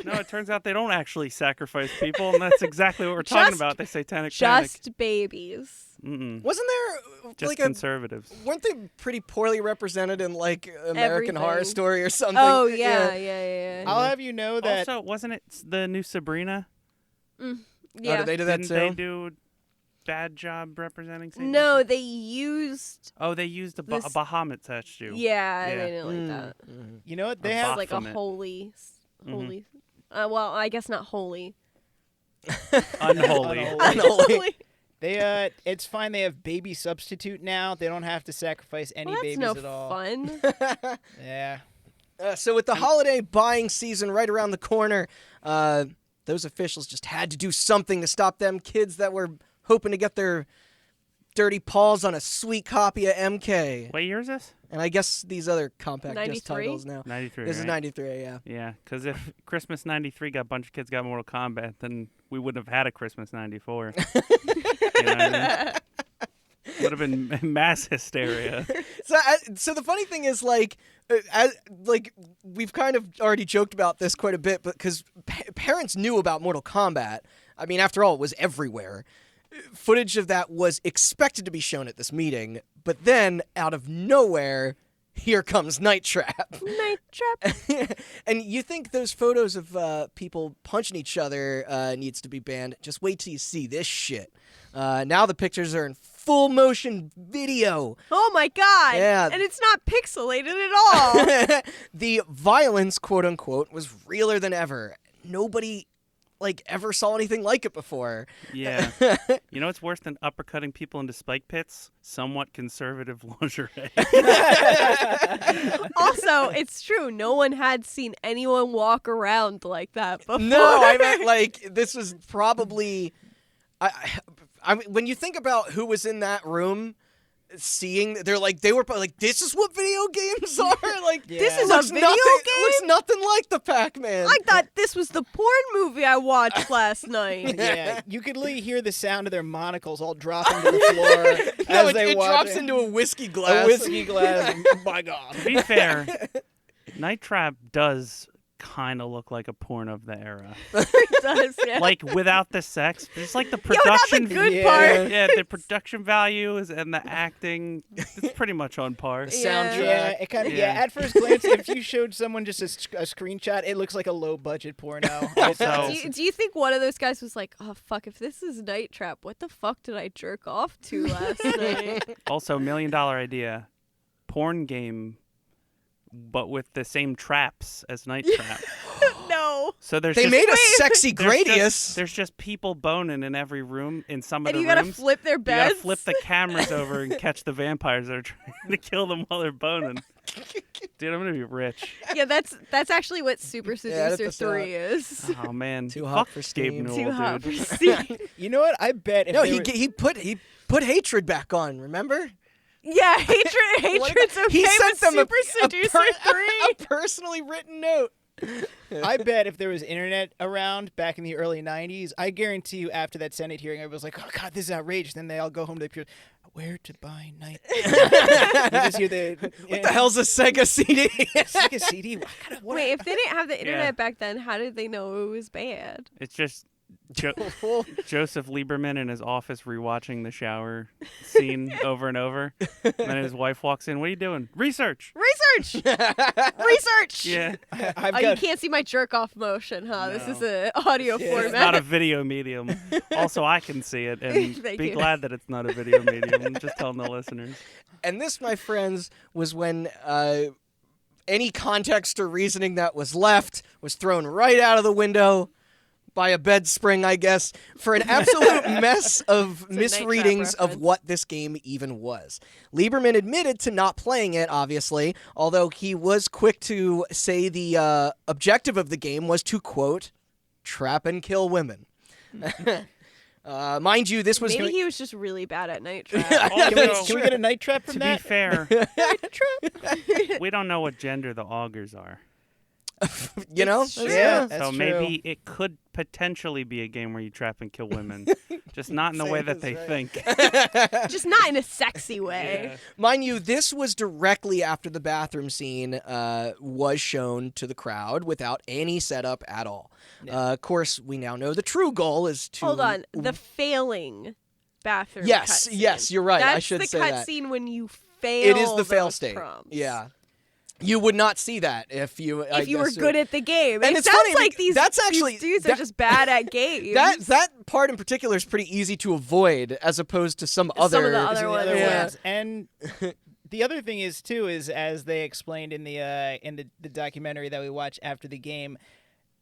C: No, it turns out they don't actually sacrifice people, and that's exactly what we're talking
B: Just-
C: about. The satanic panic.
B: Just babies.
C: Mm-mm.
A: Wasn't there
C: Just
A: a
C: conservatives.
A: weren't they pretty poorly represented in American Horror
B: Everything.
A: Story or something?
B: Oh, yeah.
D: I'll have you know that
C: Also, wasn't it the new Sabrina?
A: Oh,
B: Yeah.
A: did they do that
C: Didn't
A: too?
C: they do a bad job representing Satan?
B: No, they used.
C: Oh, they used a
B: This-
C: Bahamut statue.
B: Yeah,
C: Yeah.
B: they didn't like that.
D: you know what they
C: A
D: have.
B: It's like a
C: Baphomet.
B: holy.
C: Mhm.
B: Well, I guess not holy.
C: Unholy.
D: Unholy.
A: Unholy.
D: They it's fine. They have baby substitute now. They don't have to sacrifice any
B: Well, that's
D: babies
B: no
D: at all.
B: fun.
D: Yeah.
A: So with the holiday buying season right around the corner, those officials just had to do something to stop them kids that were hoping to get their dirty paws on a sweet copy of MK.
C: What year is this?
A: And I guess these other compact disc
B: 93?
A: titles now.
C: 93.
A: This is
C: right?
A: 93, yeah.
C: Yeah, because if Christmas '93 got a bunch of kids got Mortal Kombat, then we wouldn't have had a Christmas '94. You know what I mean? Would have been mass hysteria.
A: So the funny thing is, we've kind of already joked about this quite a bit, but because parents knew about Mortal Kombat. I mean, after all, it was everywhere. Footage of that was expected to be shown at this meeting, but then, out of nowhere, here comes Night Trap.
B: Night Trap.
A: And you think those photos of people punching each other needs to be banned. Just wait till you see this shit. Now the pictures are in full motion video.
B: Oh my god.
A: Yeah.
B: And it's not pixelated at all.
A: The violence, quote unquote, was realer than ever. Nobody ever saw anything like it before.
C: Yeah. You know what's worse than uppercutting people into spike pits? Somewhat conservative lingerie.
B: Also, it's true. No one had seen anyone walk around like that before.
A: No, I meant this was probably. I mean, when you think about who was in that room, they were probably this is what video games are.
B: This is
A: looks
B: a video
A: It looks nothing like the Pac-Man.
B: I thought this was the porn movie I watched last night.
D: Yeah, you could literally hear the sound of their monocles all dropping to the floor
A: no,
D: as they
A: it
D: watch
A: drops
D: it.
A: into a whiskey glass.
D: A whiskey glass. By God.
C: To be fair, Night Trap does kind of look like a porn of the era.
B: It does, yeah.
C: Without the sex, just the
B: Yeah, without
C: production.
B: the good
D: Yeah.
B: part.
C: Yeah, the production values and the acting, it's pretty much on par.
A: Soundtrack.
D: Yeah, it kind of. Yeah.
C: Yeah.
D: At first glance, if you showed someone just a screenshot, it looks like a low budget porno.
C: Also,
B: Do you think one of those guys was like, oh, fuck, if this is Night Trap, what the fuck did I jerk off to last night?
C: $1 million idea, porn game, but with the same traps as Night Trap.
B: No.
C: So there's
A: They
C: just,
A: made a sexy
C: there's
A: Gradius.
C: There's just people boning in every room in some of
B: And
C: the
B: you gotta
C: rooms.
B: flip their
C: You
B: beds.
C: gotta flip the cameras over and catch the vampires that are trying to kill them while they're boning. Dude, I'm gonna be rich.
B: Yeah, that's actually what Super
A: Yeah,
B: Seducer
A: that's
B: 3 is.
C: Oh man,
A: Too hot
C: Fuck
A: for
C: Gabe
A: steam.
C: Newell,
B: Too hot for
C: dude.
B: steam.
D: You know what? I bet if
A: No,
D: they
A: he
D: were-
A: put hatred back on. Remember?
B: Yeah, hatred's okay
A: He sent
B: with
A: them
B: Super Seducer 3.
A: a personally written note.
D: I bet if there was internet around back in the early 90s, I guarantee you after that Senate hearing, everybody was like, oh, God, this is outrageous. Then they all go home to the computer. Where to buy night? You just hear the...
A: What the hell's a Sega CD?
D: It's like a CD. What?
B: Wait, if they didn't have the internet
C: Yeah.
B: back then, how did they know it was bad?
C: It's just Joseph Lieberman in his office rewatching the shower scene over and over. And then his wife walks in. What are you doing? Research.
B: Research! Research!
C: Yeah.
D: I've
B: Oh, you
D: got...
B: can't see my jerk off motion, huh? This
C: No.
B: is an audio
D: Yeah.
B: format.
C: It's not a video medium. Also, I can see it, and
B: Thank
C: be
B: you.
C: glad that it's not a video medium. I'm just telling the listeners.
A: And this, my friends, was when any context or reasoning that was left was thrown right out of the window. by a bed spring, I guess, for an absolute mess of
B: It's a Night Trap
A: misreadings of
B: reference.
A: what this game even was. Lieberman admitted to not playing it, obviously, although he was quick to say the objective of the game was to, quote, trap and kill women. Mind you, this was
B: Maybe he was just really bad at Night Trap.
D: Can we get a night trap from
C: To
D: that?
C: be fair, we don't know what gender the augurs are.
A: you know?
B: It's true.
D: Yeah,
C: So
D: that's
C: maybe it could potentially be a game where you trap and kill women, just not in the way that they think.
B: Just not in a sexy way.
C: Yeah.
A: Mind you, this was directly after the bathroom scene was shown to the crowd without any setup at all. Of course, we now know the true goal is to...
B: Hold on. The failing bathroom
A: Yes,
B: cutscene.
A: yes, you're right.
B: That's
A: I should
B: the
A: say that.
B: cutscene when you fail
A: It is the fail
B: those
A: state.
B: prompts.
A: Yeah. You would not see that if you...
B: If you were good at the game.
A: And
B: It
A: it's
B: sounds
A: funny,
B: like
A: because that's
B: these
A: actually-
B: dudes are
A: that-
B: just bad at games.
A: That part in particular is pretty easy to avoid as opposed to some other...
B: Some of the other
D: Some of
B: ones.
D: the other
A: Yeah.
D: ones. And the other thing is too is as they explained in the documentary that we watched after the game,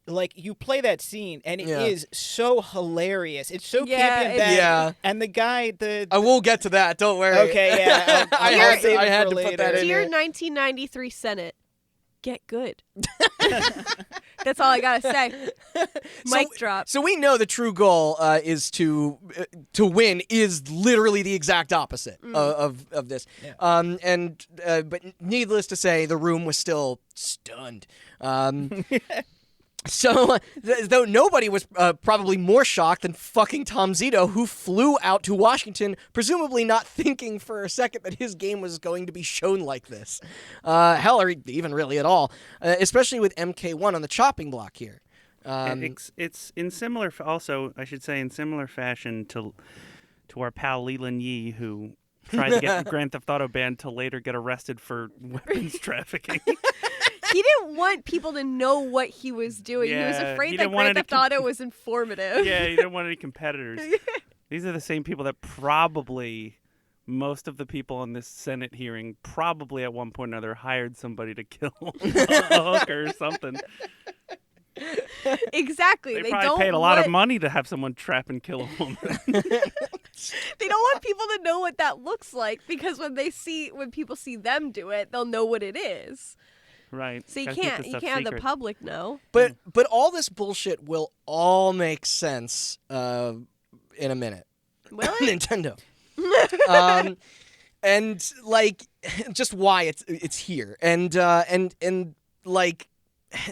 D: like you play that scene and it is
A: Yeah.
D: so hilarious. It's so
B: Yeah,
D: campy and
B: it's-
D: bad.
A: Yeah.
D: And the guy,
A: I will get to that, don't worry.
D: okay, yeah,
A: I
D: I'll
A: had to-
D: save
A: I
D: it
A: had
D: for
A: to put
D: later.
A: that in.
B: Dear
A: it.
B: 1993 Senate, get good. That's all I gotta say. Mic drop.
A: So we know the true goal is to win is literally the exact opposite of this.
D: Yeah.
A: But needless to say, the room was still stunned. So, though nobody was probably more shocked than fucking Tom Zito, who flew out to Washington, presumably not thinking for a second that his game was going to be shown like this. Hell, or even really at all. Especially with MK1 on the chopping block here.
C: It's in similar, also I should say, in similar fashion to our pal Leland Yee, who tried to get Grand Theft Auto banned to later get arrested for weapons trafficking.
B: He didn't want people to know what he was doing. He was
C: Yeah,
B: afraid
C: he
B: that
C: didn't want
B: Grand
C: any
B: Theft Auto was informative.
C: Yeah, he didn't want any competitors. These are the same people that probably, most of the people in this Senate hearing, probably at one point or another hired somebody to kill a hooker or something.
B: Exactly.
C: They
B: don't
C: probably paid a lot of
B: want-
C: money to have someone trap and kill a woman.
B: They don't want people to know what that looks like because when people see them do it, they'll know what it is.
C: Right.
B: So you
C: Gotta keep
B: can't
C: this
B: you
C: stuff
B: can't have the
C: secret.
B: public know.
A: But all this bullshit will all make sense in a minute.
B: Will it?
A: Nintendo. And like just why it's here. And like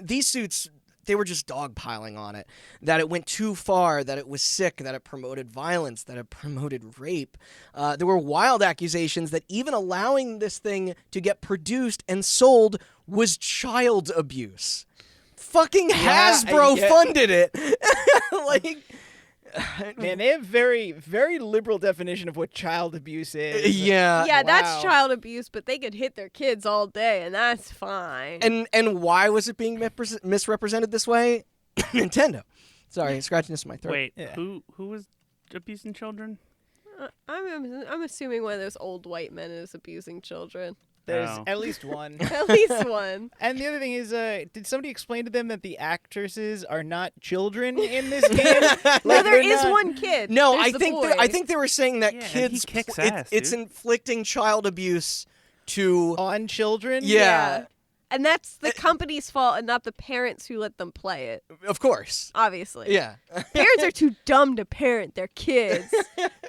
A: these suits, they were just dogpiling on it. That it went too far, that it was sick, that it promoted violence, that it promoted rape. There were wild accusations that even allowing this thing to get produced and sold was child abuse. Fucking Hasbro
D: yeah.
A: funded it. Like,
D: Man, they have very, very liberal definition of what child abuse is.
A: yeah.
B: Yeah, that's
D: wow.
B: child abuse, but they could hit their kids all day, and that's fine.
A: And why was it being misrepresented this way? Nintendo. Sorry, scratching this in my throat.
C: Wait,
D: Yeah.
C: who was abusing children?
B: I'm assuming one of those old white men is abusing children.
D: There's
C: Oh.
D: at least one.
B: At least one.
D: And the other thing is, did somebody explain to them that the actresses are not children in this game?
B: No, there
D: they're
B: is
D: not-
B: one kid.
A: No,
B: There's
A: I
B: the
A: think
B: boy.
A: I think they were saying that
C: Yeah, and
A: kids
C: he kicks
A: it's
C: ass, dude.
A: inflicting child abuse to
D: on children.
A: yeah,
B: And that's the company's fault and not the parents who let them play it,
A: of course.
B: obviously.
A: Yeah.
B: Parents are too dumb to parent their kids.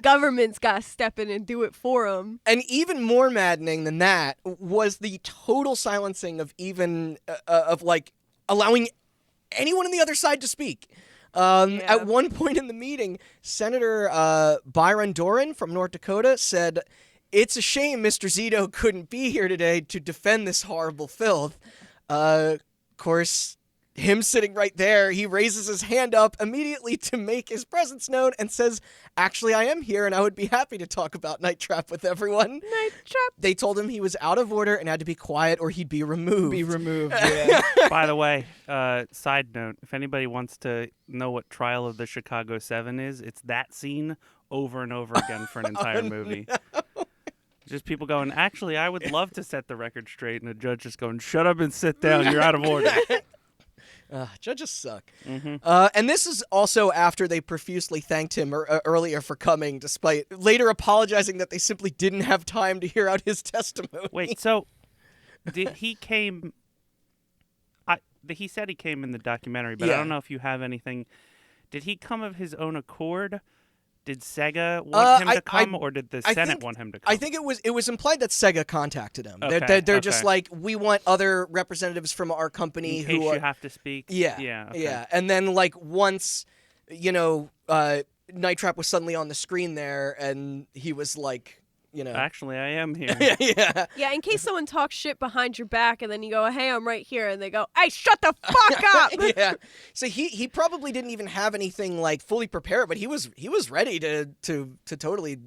B: Government's got to step in and do it for them.
A: And even more maddening than that was the total silencing of even of like allowing anyone on the other side to speak.
B: Yeah.
A: At one point in the meeting, Senator Byron Doran from North Dakota said, "It's a shame Mr. Zito couldn't be here today to defend this horrible filth." Of course, him sitting right there, he raises his hand up immediately to make his presence known and says, "Actually, I am here and I would be happy to talk about Night Trap with everyone."
B: Night Trap.
A: They told him he was out of order and had to be quiet or he'd be removed.
D: Be removed. Yeah.
C: By the way, side note, if anybody wants to know what Trial of the Chicago 7 is, it's that scene over and over again for an entire movie. Just people going, actually, I would love to set the record straight, and the judge just going, shut up and sit down, you're out of order.
A: Judges suck.
C: Mm-hmm.
A: And this is also after they profusely thanked him earlier for coming, despite later apologizing that they simply didn't have time to hear out his testimony.
C: Wait, so he came? He said he came in the documentary, but I
A: Yeah.
C: don't know if you have anything. Did he come of his own accord? Did Sega want him to come, or did the Senate want him to come?
A: I think it was implied that Sega contacted him.
C: Okay,
A: They're just
C: okay.
A: like, we want other representatives from our company
C: in
A: who
C: case
A: are
C: you have to speak.
A: yeah
C: Okay.
A: yeah. And then like once Night Trap was suddenly on the screen there, and he was like,
C: Actually, I am here.
A: yeah.
B: Yeah, in case someone talks shit behind your back and then you go, hey, I'm right here. And they go, hey, shut the fuck up.
A: Yeah. So he probably didn't even have anything like fully prepared, but he was ready to totally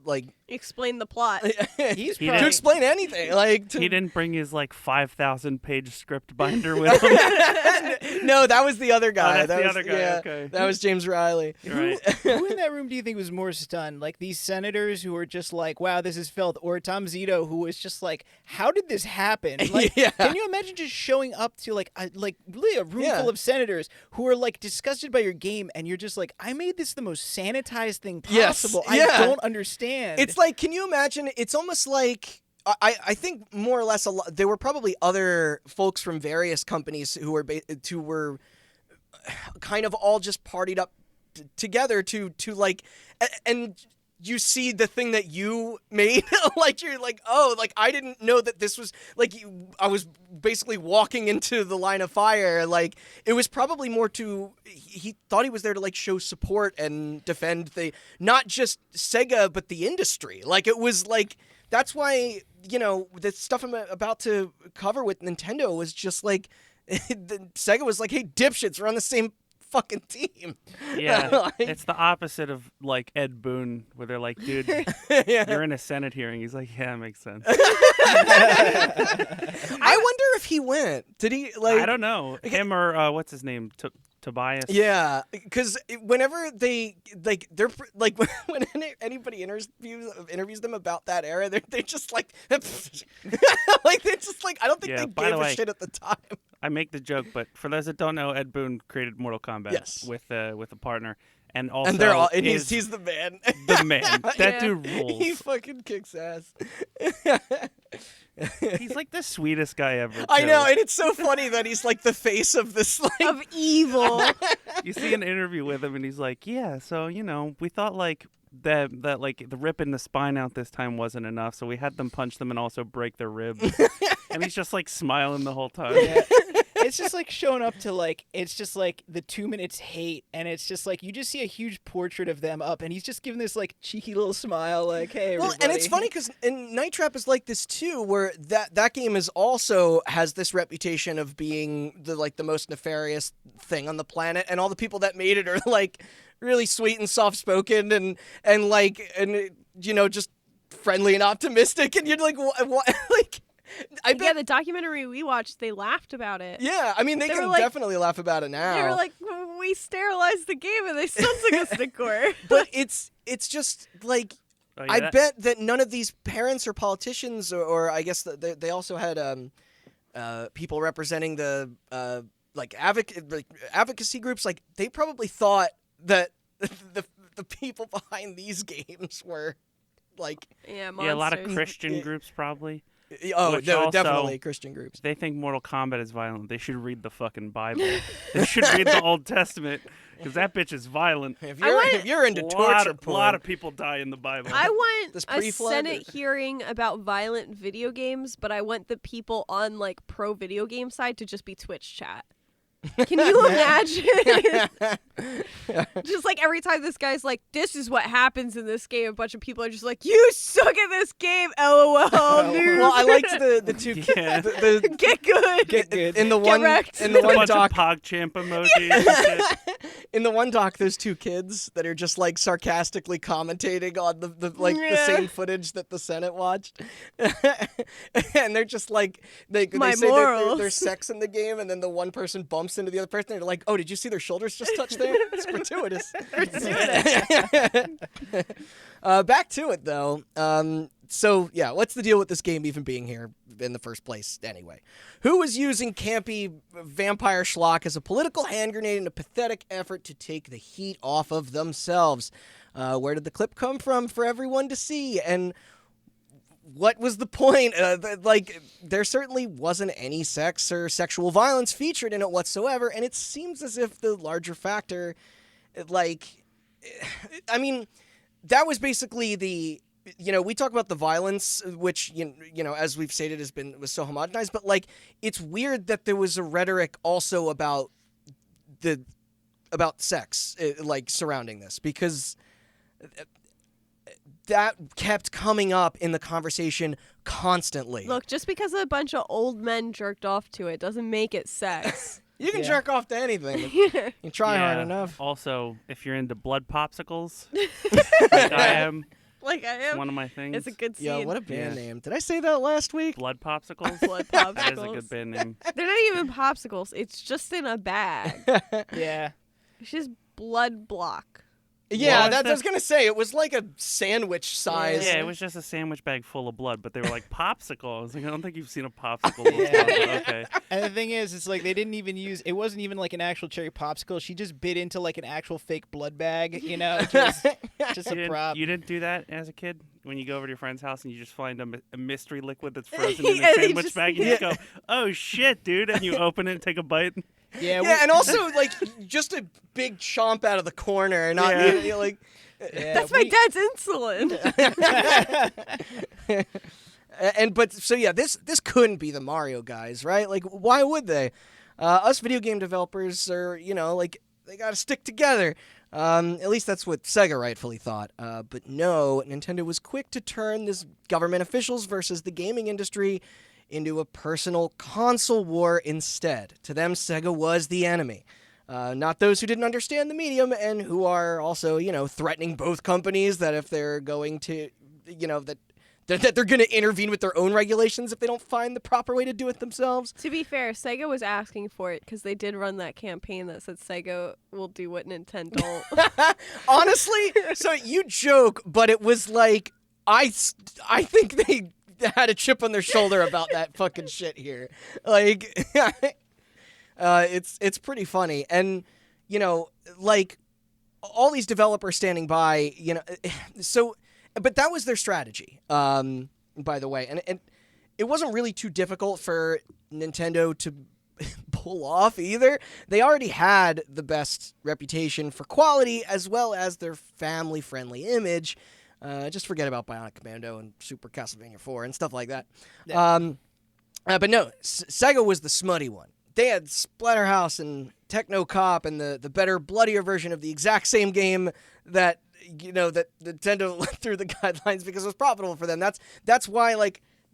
A: like
B: Explain the plot.
D: He's
C: He
A: to
D: probably,
A: explain anything. Like
C: He didn't bring his 5,000-page script binder with him.
A: No, that was the other guy.
C: that's
A: that
C: the
A: was,
C: other guy,
A: yeah,
C: okay.
A: That was James Riley.
C: Right.
D: who in that room do you think was more stunned? Like these senators who were just like, wow, this is filth, or Tom Zito who was just like, how did this happen? Like,
A: Yeah.
D: can you imagine just showing up to really a room
A: Yeah.
D: full of senators who are like disgusted by your game, and you're just like, I made this the most sanitized thing
A: Yes,
D: possible.
A: yeah.
D: I don't understand.
A: It's like, can you imagine? It's almost like I think more or less there were probably other folks from various companies who were kind of all just partied up together to like, and you see the thing that you made, like you're like, oh, like I didn't know that this was like I was basically walking into the line of fire. Like it was probably more he thought he was there to like show support and defend not just Sega but the industry. Like it was like, that's why the stuff I'm about to cover with Nintendo was just like Sega was like, hey dipshits, we're on the same fucking team.
C: Yeah,
A: Like-
C: it's the opposite of like Ed Boon, where they're like, dude,
A: Yeah.
C: you're in a Senate hearing. He's like, yeah, it makes sense.
A: I wonder if he went. Did he like?
C: I don't know. Him or what's his name? Tobias?
A: Yeah, because whenever they're like when anybody interviews them about that era, they're just like, like they're just like, I don't think
C: Yeah,
A: they
C: by
A: gave
C: the
A: a
C: way-
A: shit at the time.
C: I make the joke, but for those that don't know, Ed Boon created Mortal Kombat
A: Yes.
C: with a partner, and also
A: And they're all, and
C: is
A: he's the man.
C: the man. That
B: Yeah.
C: dude rules.
A: He fucking kicks ass.
C: He's like the sweetest guy ever.
A: I
C: too.
A: know, and it's so funny that he's like the face of this like.
B: Of evil.
C: You see an interview with him, and he's like, "Yeah, so we thought like that like the ripping the spine out this time wasn't enough, so we had them punch them and also break their ribs." And he's just like smiling the whole time.
D: Yeah. It's just like showing up to like, it's just like the 2 minutes hate, and it's just like you just see a huge portrait of them up, and he's just giving this like cheeky little smile, like, hey,
A: Well,
D: everybody.
A: and it's funny because Night Trap is like this too, where that game is also has this reputation of being the most nefarious thing on the planet, and all the people that made it are like really sweet and soft spoken and just friendly and optimistic, and you're like, what? Like, I bet.
B: Yeah, the documentary we watched, they laughed about it.
A: Yeah, I mean, they
B: They were
A: can
B: like-
A: definitely laugh about it now.
B: They were like, we sterilized the game and they still took us to court.
A: but it's just like.
C: Oh, yeah,
A: I
C: that-
A: bet that none of these parents or politicians, or I guess they also had people representing the advocacy groups. Like they probably thought that the people behind these games were like,
B: Yeah, monsters.
C: Yeah, a lot of Christian groups probably.
A: oh
C: Which
A: no,
C: also-
A: definitely Christian groups.
C: They think Mortal Kombat is violent. They should read the fucking Bible. They should read the Old Testament because that bitch is violent.
A: If
B: I
A: you're
B: want-
A: if you're into
C: A
A: torture porn,
C: lot of people die in the Bible.
B: I want
A: This
B: a
A: pre-flood?
B: Senate hearing about violent video games, but I want the people on like pro video game side to just be Twitch chat. Can you imagine? Just like every time this guy's like, this is what happens in this game, a bunch of people are just like, you suck at this game, LOL, noob.
A: well, I liked the two
C: Yeah.
A: the
B: Get good.
D: Get good.
A: in the one
B: wrecked.
A: in the
C: a
A: one
C: bunch
A: doc
C: of PogChamp emojis. and shit.
A: in the one doc, there's two kids that are just like sarcastically commentating on the
B: Yeah.
A: same footage that the Senate watched, and they're just like they
B: My
A: say that
B: morals.
A: there's sex in the game, and then the one person bumps into the other person, and they're like, "Oh, did you see their shoulders just touch there? It's gratuitous." Back to it though. So, yeah, what's the deal with this game even being here in the first place anyway? Who is using campy vampire schlock as a political hand grenade in a pathetic effort to take the heat off of themselves? Where did the clip come from for everyone to see? And what was the point? There certainly wasn't any sex or sexual violence featured in it whatsoever, and it seems as if the larger factor, that was basically the... we talk about the violence, which, as we've stated, was so homogenized, but, it's weird that there was a rhetoric also about sex, surrounding this, because that kept coming up in the conversation constantly.
B: Look, just because a bunch of old men jerked off to it doesn't make it sex.
A: You can jerk off to anything. You try hard enough.
C: Also, if you're into blood popsicles, like I am,
B: like I am,
C: one of my things.
B: It's a good scene.
A: Yo, what a band name. Did I say that last week?
C: Blood popsicles?
B: Blood popsicles.
C: That is a good band name.
B: They're not even popsicles. It's just in a bag.
D: Yeah.
B: It's just blood block.
A: Yeah, I was going to say, it was like a sandwich size.
C: Yeah, it was just a sandwich bag full of blood, but they were like popsicle. I was like, I don't think you've seen a popsicle before. Okay.
D: And the thing is, it's like they didn't even use, it wasn't even like an actual cherry popsicle. She just bit into like an actual fake blood bag, just a prop.
C: You didn't do that as a kid? When you go over to your friend's house and you just find a mystery liquid that's frozen in a sandwich bag, and you just go, oh shit, dude, and you open it and take a bite.
D: Yeah,
A: and also just a big chomp out of the corner, and not
B: that's my dad's insulin.
A: This couldn't be the Mario guys, right? Like, why would they? Us video game developers are, they got to stick together. At least that's what Sega rightfully thought. But no, Nintendo was quick to turn this government officials versus the gaming industry into a personal console war instead. To them, Sega was the enemy. Not those who didn't understand the medium and who are also, threatening both companies that if they're going to, that they're going to intervene with their own regulations if they don't find the proper way to do it themselves.
B: To be fair, Sega was asking for it because they did run that campaign that said Sega will do what Nintendo.
A: Honestly, so you joke, but it was like, I think they had a chip on their shoulder about that fucking shit here. It's pretty funny. And, all these developers standing by, but that was their strategy, by the way. And it wasn't really too difficult for Nintendo to pull off either. They already had the best reputation for quality as well as their family-friendly image. Just forget about Bionic Commando and Super Castlevania 4 and stuff like that. Yeah. But no, Sega was the smutty one. They had Splatterhouse and Techno Cop and the better, bloodier version of the exact same game that that Nintendo let through the guidelines because it was profitable for them. That's why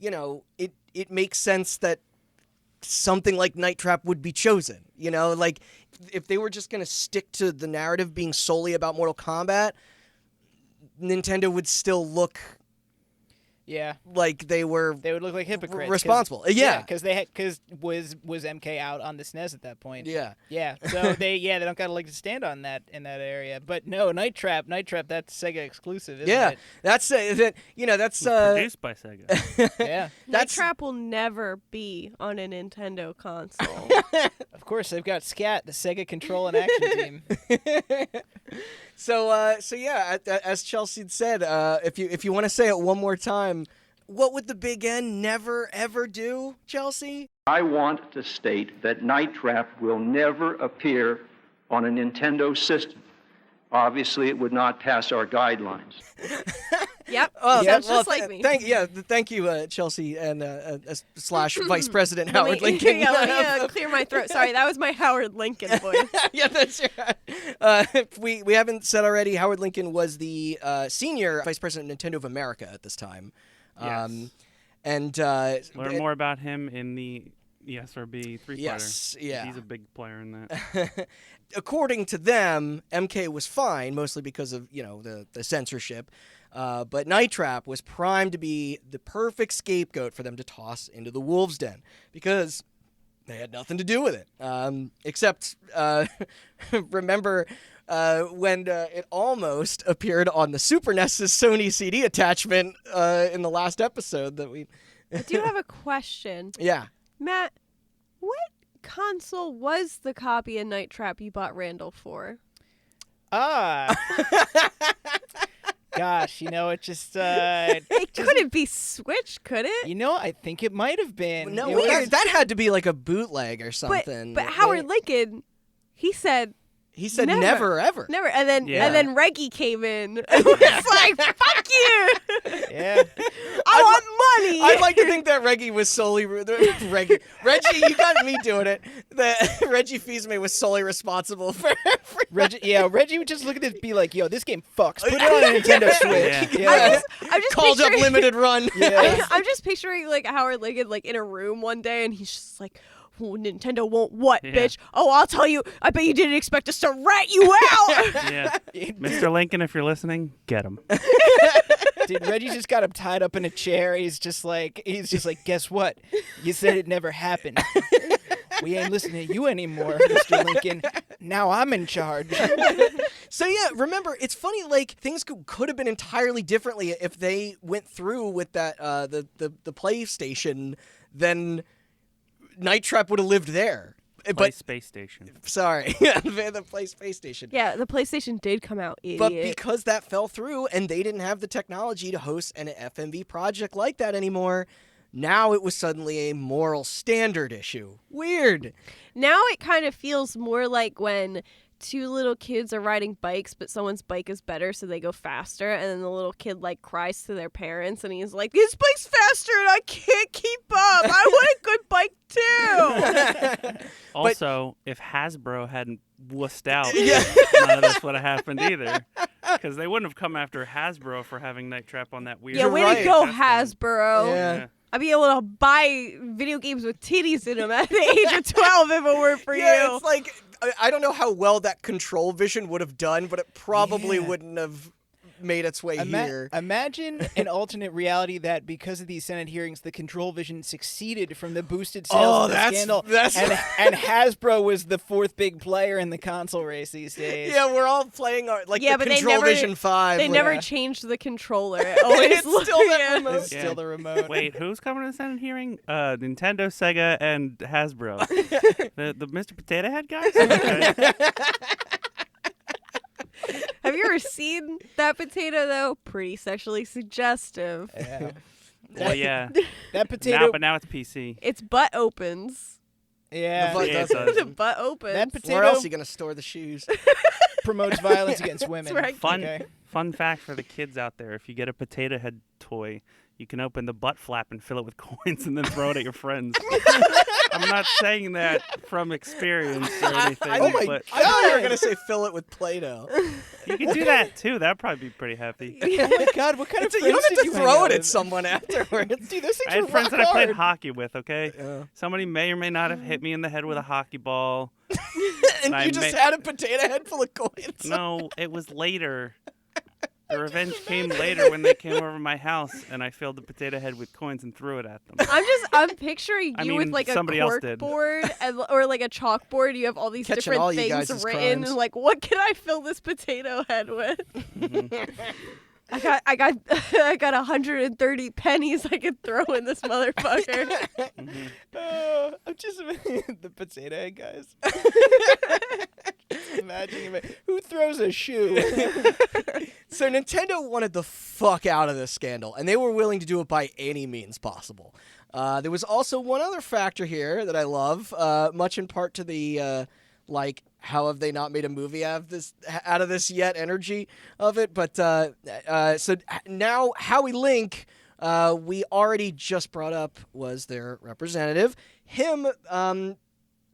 A: it makes sense that something like Night Trap would be chosen. If they were just going to stick to the narrative being solely about Mortal Kombat, Nintendo would still look like they would
D: look like hypocrites.
A: Responsible.
D: Because was MK out on the SNES at that point. Yeah. So they don't got a leg to stand on that in that area. But no, Night Trap, that's Sega exclusive, isn't it?
A: That's
C: produced by Sega.
D: Yeah.
B: Night Trap will never be on a Nintendo console.
D: Of course, they've got SCAT, the Sega Control and Action Team.
A: So as Chelsea said, if you want to say it one more time, what would the Big N never ever do, Chelsea?
E: I want to state that Night Trap will never appear on a Nintendo system. Obviously, it would not pass our guidelines.
B: Yep. Sounds just like me.
A: Thank you, Chelsea, and slash Vice President Howard Lincoln.
B: Let me clear my throat. Sorry, that was my Howard Lincoln voice.
A: Yeah, that's right. We haven't said already, Howard Lincoln was the senior Vice President of Nintendo of America at this time.
C: Yes. Learn more about him in the ESRB 3-parter.
A: Yes, yeah.
C: He's a big player in that.
A: According to them, MK was fine, mostly because of the censorship. But Night Trap was primed to be the perfect scapegoat for them to toss into the wolves' den. Because They had nothing to do with it. Except, remember when it almost appeared on the Super NES's Sony CD attachment in the last episode that we...
B: I do have a question.
A: Yeah.
B: Matt, what console was the copy of Night Trap you bought Randall for?
D: Gosh, it just...
B: It couldn't be Switch, could it?
D: I think it might have been.
A: No,
D: It was-
A: that had to be like a bootleg or
B: But,
A: something.
B: but Howard Lincoln, he said
A: He said
B: never.
A: never ever.
B: never, and
C: Yeah.
B: then Reggie came in and was like, "Fuck you!
D: Yeah.
B: I want money."
A: I'd like to think that Reggie was solely Reggie, you got me doing it. That Reggie Fils-Aimé was solely responsible for
D: Reggie would just look at this and be like, yo, this game fucks. Put it on a Nintendo Switch.
C: Yeah.
B: I'm just
A: called up
B: picturing-
A: limited run.
D: Yeah.
B: I'm just picturing like Howard Lincoln like in a room one day, and he's just like, "Oh, Nintendo won't what,
C: Yeah.
B: bitch? Oh, I'll tell you. I bet you didn't expect us to rat you out."
C: Yeah. Mr. Lincoln, if you're listening, get him.
D: Dude, Reggie just got him tied up in a chair. He's just like, guess what? You said it never happened. We ain't listening to you anymore, Mr. Lincoln. Now I'm in charge.
A: So yeah, remember, it's funny. Like things could have been entirely differently if they went through with that the PlayStation. Then Night Trap would have lived there.
C: Play
A: But
C: Space Station.
A: sorry, the Play Space Station.
B: Yeah, the PlayStation did come out, idiot.
A: But because that fell through and they didn't have the technology to host an FMV project like that anymore, now it was suddenly a moral standard issue. Weird.
B: Now it kind of feels more like when two little kids are riding bikes, but someone's bike is better, so they go faster, and then the little kid like cries to their parents, and he's like, "This bike's faster, and I can't keep up. I want a good bike too."
C: Also, if Hasbro hadn't wussed out,
A: Yeah.
C: none of this would have happened either. Because they wouldn't have come after Hasbro for having Night Trap on that weird.
B: Yeah, way
A: right.
B: to go,
C: testing.
B: Hasbro.
A: Yeah.
B: I'd be able to buy video games with titties in them at the age of 12 if it weren't for
A: Yeah,
B: you.
A: it's like I don't know how well that control vision would have done, but it probably
D: Yeah.
A: wouldn't have made its way here.
D: Imagine an alternate reality that because of these Senate hearings, the control vision succeeded from the boosted sales of the scandal, and Hasbro was the fourth big player in the console race these days.
A: Yeah, we're all playing our
B: Yeah,
A: the
B: but they
A: Control
B: never-
A: Vision 5.
B: They
A: with-
B: never changed the controller. It always
A: It's still that remote.
D: It's still the remote.
C: Wait, who's coming to the Senate hearing? Nintendo, Sega, and Hasbro. the Mr. Potato Head guys? Okay.
B: Have you ever seen that potato though? Pretty sexually suggestive.
D: Yeah.
C: Well, yeah.
D: That potato.
C: But now it's PC.
B: Its butt opens.
D: Yeah.
A: The butt
C: Yeah,
A: does
C: it does.
B: The butt opens.
D: That potato
A: Where else are you gonna store the shoes?
D: promotes violence against women.
B: where I
C: Fun,
D: Okay.
C: fun fact for the kids out there: if you get a Potato Head toy, you can open the butt flap and fill it with coins, and then throw it at your friends. I'm not saying that from experience or anything,
A: Oh my
C: but
A: I thought you were gonna say fill it with Play-Doh.
C: you can do that too. That'd probably be pretty happy.
D: Oh my God! What kind of
A: You
D: friends
A: don't have
D: did
A: to
D: you hang
A: throw
D: out
A: it at
D: with?
A: someone afterwards.
D: Dude, those things
C: I had
D: were
C: friends
D: rock
C: that I played
D: hard.
C: hockey with. Okay,
A: Yeah.
C: somebody may or may not have hit me in the head with a hockey ball.
A: And
C: I
A: you just
C: may-
A: had a potato head full of coins.
C: No, it was later. The revenge came later when they came over to my house, and I filled the potato head with coins and threw it at them.
B: I'm picturing
C: I
B: you
C: mean,
B: with like a
C: somebody else
B: cork
C: did.
B: board or like a chalkboard. You have all these
A: Catching
B: different
A: all you
B: things
A: guys'
B: written.
A: crimes.
B: And like, what can I fill this potato head with?
C: Mhm.
B: I got I got 130 pennies I could throw in this motherfucker.
C: Mhm.
D: I'm just the potato head guys. Just imagining who throws a shoe.
A: So Nintendo wanted the fuck out of this scandal, and they were willing to do it by any means possible. There was also one other factor here that I love, much in part to the like, how have they not made a movie out of this yet energy of it? But so now Howie Link, we already just brought up, was their representative. Him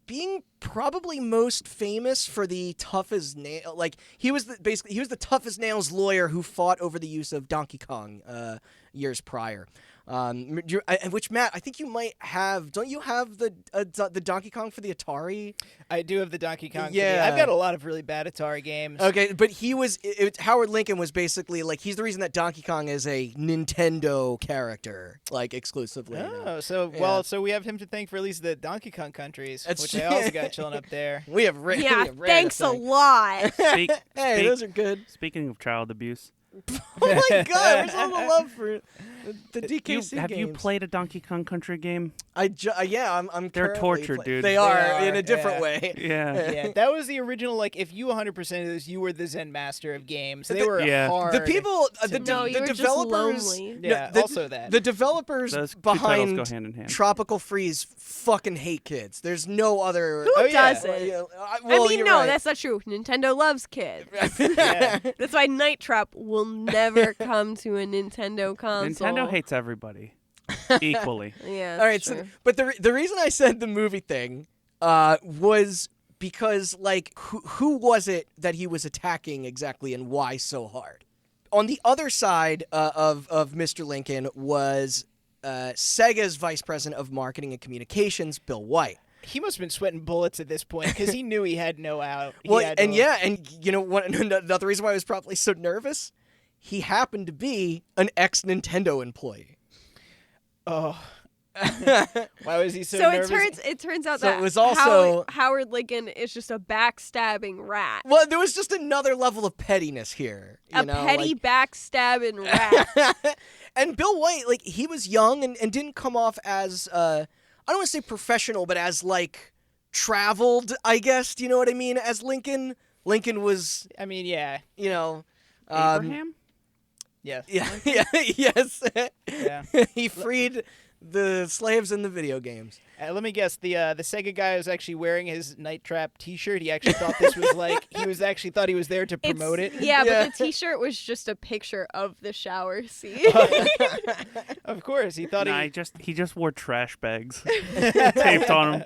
A: being probably most famous for the tough as nail, like he was the tough as nails lawyer who fought over the use of Donkey Kong years prior. Which, Matt, I think you might have. Don't you have the Donkey Kong for the Atari?
D: I do have the Donkey Kong.
A: Yeah.
D: I've got a lot of really bad Atari games.
A: Okay, but Howard Lincoln was basically like he's the reason that Donkey Kong is a Nintendo character, like exclusively.
D: Oh, so we have him to thank for at least the Donkey Kong countries,
A: That's
D: which
A: true.
D: I also got chilling up there.
A: We have
B: Yeah, thanks a lot.
A: Hey, those are good.
C: Speaking of child abuse,
A: Oh my God, where's all the love for the DKC
C: have you
A: games?
C: played a Donkey Kong Country game?
A: Yeah, I'm.
C: They're
A: currently
C: torture, dude.
A: They are in a different
D: yeah.
A: way.
C: Yeah.
D: Yeah, that was the original. Like, if you 100% of this, you were the Zen master of games. They were
C: Yeah.
D: hard.
A: The people, the
B: No, you were just
A: developers.
B: lonely.
D: Yeah,
A: the,
D: also that.
A: The developers
C: Those two titles
A: behind
C: go hand in hand.
A: Tropical Freeze fucking hate kids. There's no other.
B: Who
D: Oh, yeah.
B: doesn't?
A: I
B: I mean,
A: you're
B: no,
A: right.
B: that's not true. Nintendo loves kids.
D: Yeah.
B: That's why Night Trap will never come to a Nintendo console.
C: Nintendo hates everybody equally.
B: Yeah.
A: All right,
B: true.
A: so but the reason I said the movie thing was because like who was it that he was attacking exactly and why so hard? On the other side of Mr. Lincoln was Sega's vice president of marketing and communications, Bill White.
D: He must have been sweating bullets at this point because he knew he had no out.
A: Well, and you know what? Another reason why I was probably so nervous, he happened to be an ex-Nintendo employee.
D: Oh. Why was he so
B: So
D: nervous?
B: it turns out
A: So
B: that
A: it was also-
B: Howard Lincoln is just a backstabbing rat.
A: Well, there was just another level of pettiness here. You
B: A
A: know,
B: petty
A: like-
B: backstabbing rat.
A: And Bill White, like, he was young and didn't come off as, I don't want to say professional, but as, like, traveled, I guess. Do you know what I mean? As Lincoln. Lincoln was,
D: I mean, yeah.
A: you know.
C: Abraham?
D: Yeah.
A: Yeah, yes.
D: Yeah.
A: He freed the slaves in the video games.
D: Let me guess. The Sega guy was actually wearing his Night Trap T-shirt. He actually thought this was like he thought he was there to promote it.
B: Yeah,
A: Yeah.
B: but the T-shirt was just a picture of the shower scene.
D: Of course, he thought
C: Nah,
D: he.
C: he just wore trash bags taped on him.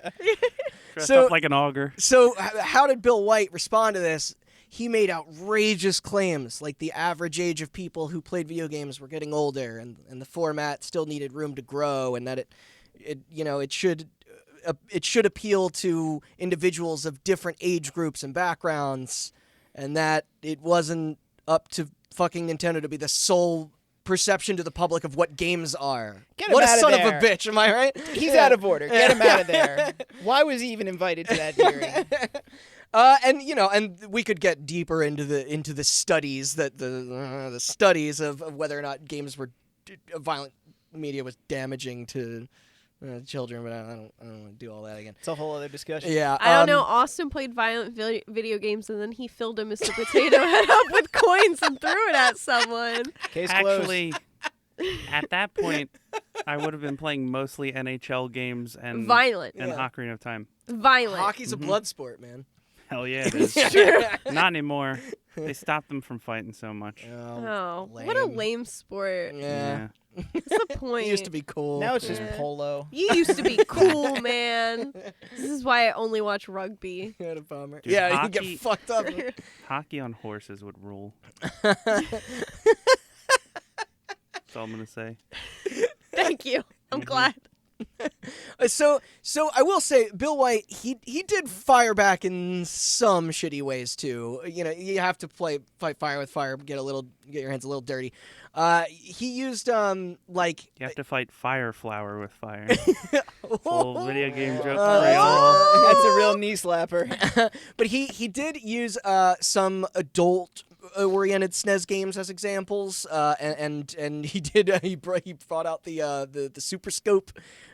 C: Dressed
A: So-
C: up like an augur.
A: So how did Bill White respond to this? He made outrageous claims, like the average age of people who played video games were getting older, and the format still needed room to grow, and that it should appeal to individuals of different age groups and backgrounds, and that it wasn't up to fucking Nintendo to be the sole perception to the public of what games are.
D: Get him
A: What a
D: out of
A: son of a
D: there.
A: bitch, am I right?
D: He's out of order. Get him out of there. Why was he even invited to that hearing?
A: And we could get deeper into the studies that the studies of whether or not games were violent media was damaging to children, but I don't want to do all that again.
D: It's a whole other discussion.
A: Yeah,
B: I don't know. Austin played violent video games, and then he filled a Mr. Potato Head up with coins and threw it at someone.
D: Case closed.
C: Actually, at that point, I would have been playing mostly NHL games and
B: Violent.
C: and
A: Yeah.
C: Ocarina of Time.
B: Violent.
A: Hockey's a blood sport, man.
C: Hell yeah, it is. Not anymore. They stopped them from fighting so much.
B: Oh, what a lame sport.
A: Yeah,
B: What's the point?
A: it used to be cool.
D: Now it's just
B: Yeah.
D: polo.
B: You used to be cool, man. This is why I only watch rugby.
A: What a bummer.
C: Dude,
A: Yeah, you
C: hockey-
A: get fucked up.
C: Hockey on horses would rule. That's all I'm gonna say.
B: Thank you. I'm glad.
A: So I will say, Bill White, he did fire back in some shitty ways too. You know, you have to fight fire with fire, get your hands a little dirty. He used like
C: You have to fight fire flower with fire. Full video game joke.
A: Oh.
C: for y'all.
D: That's a real knee slapper.
A: But he did use some adult oriented SNES games as examples, and he did he brought out the Super Scope,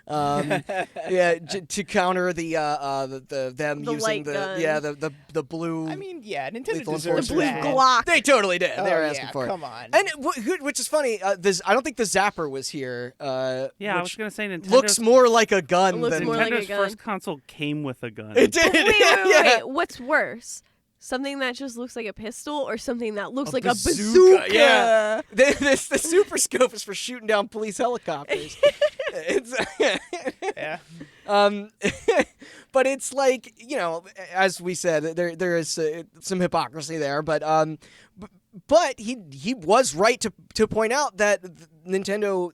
A: to counter them
B: The
A: using
B: light
A: the
B: gun.
A: the blue.
D: I mean, yeah, Nintendo
A: Lethal
D: deserves
B: The blue
A: Enforcement.
D: that.
B: Glock.
A: They totally did.
D: Oh,
A: They were
D: yeah,
A: asking for it.
D: come on.
A: And which is funny. I don't think the Zapper was here.
C: Yeah, I was
A: which
C: gonna say Nintendo.
A: looks more like a gun
B: Looks
A: than
B: more like a
C: Nintendo's
B: gun.
C: first console came with a gun.
A: it did.
B: Wait,
A: Yeah.
B: What's worse? Something that just looks like a pistol or something that looks like
A: bazooka,
B: a bazooka?
A: yeah. The Super Scope is for shooting down police helicopters. It's
D: Yeah.
A: but it's like, you know, as we said, there is some hypocrisy there, but he was right to point out that Nintendo,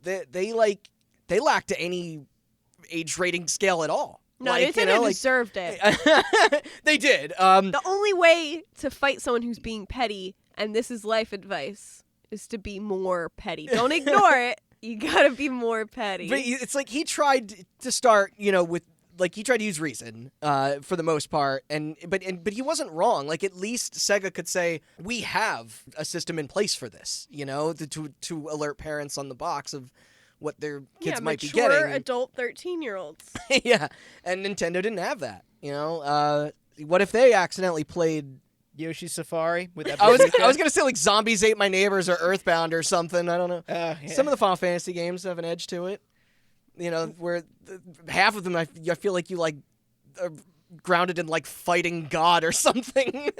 A: they lacked any age rating scale at all.
B: No,
A: Like,
B: Nintendo deserved it.
A: They did.
B: The only way to fight someone who's being petty, and this is life advice, is to be more petty. Don't ignore it. You gotta be more petty.
A: But it's like he tried to start, with like he tried to use reason for the most part, but he wasn't wrong. Like at least Sega could say we have a system in place for this, to alert parents on the box of what their kids might be getting.
B: Mature adult 13-year-olds.
A: Yeah, and Nintendo didn't have that. What if they accidentally played
D: Yoshi's Safari with that.
A: I was gonna say like Zombies Ate My Neighbors or Earthbound or something. I don't know.
D: Yeah.
A: Some of the Final Fantasy games have an edge to it. Where half of them I feel like you are grounded in like fighting God or something.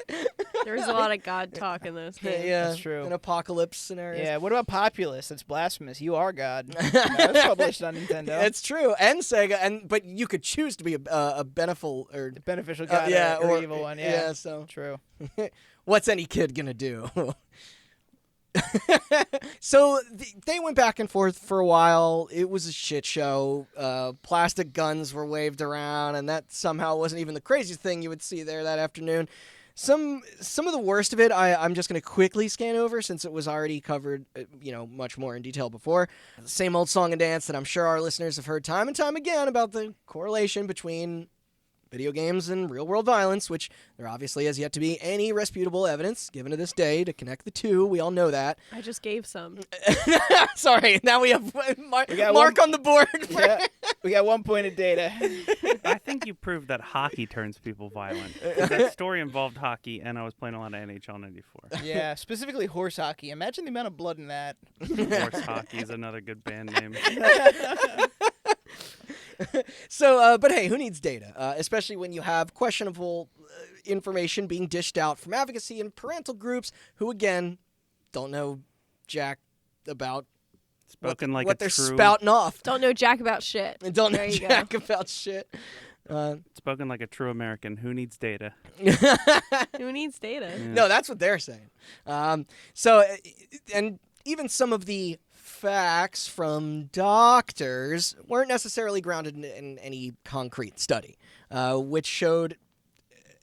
B: There's a lot of God talk in those games.
A: Yeah,
D: That's true.
A: An apocalypse scenario.
D: Yeah, what about Populous? That's blasphemous. You are God. That was published on Nintendo.
A: It's true, and Sega, but you could choose to be a beneficial or
D: Beneficial God or evil one. Yeah,
A: so
D: true.
A: what's any kid gonna do? So they went back and forth for a while. It was a shit show. Plastic guns were waved around, and that somehow wasn't even the craziest thing you would see there that afternoon. Some of the worst of it, I'm just going to quickly scan over since it was already covered, much more in detail before. The same old song and dance that I'm sure our listeners have heard time and time again about the correlation between video games and real-world violence, which there obviously has yet to be any reputable evidence given to this day to connect the two. We all know that.
B: I just gave some.
A: Sorry, now we have Mark on the board.
D: Yeah, we got 1 point of data.
C: I think you proved that hockey turns people violent. 'Cause that story involved hockey, and I was playing a lot of NHL 94.
D: Yeah, specifically horse hockey. Imagine the amount of blood in that.
C: Horse hockey is another good band name.
A: So, but hey, who needs data? Especially when you have questionable information being dished out from advocacy and parental groups who, again, don't know jack about what they're spouting off.
B: Don't know jack about shit.
A: And don't
B: There
A: know
B: you
A: jack about shit.
C: Spoken like a true American. Who needs data?
B: Who needs data?
C: Yeah.
A: No, that's what they're saying. So, and even some of the facts from doctors weren't necessarily grounded in any concrete study, which showed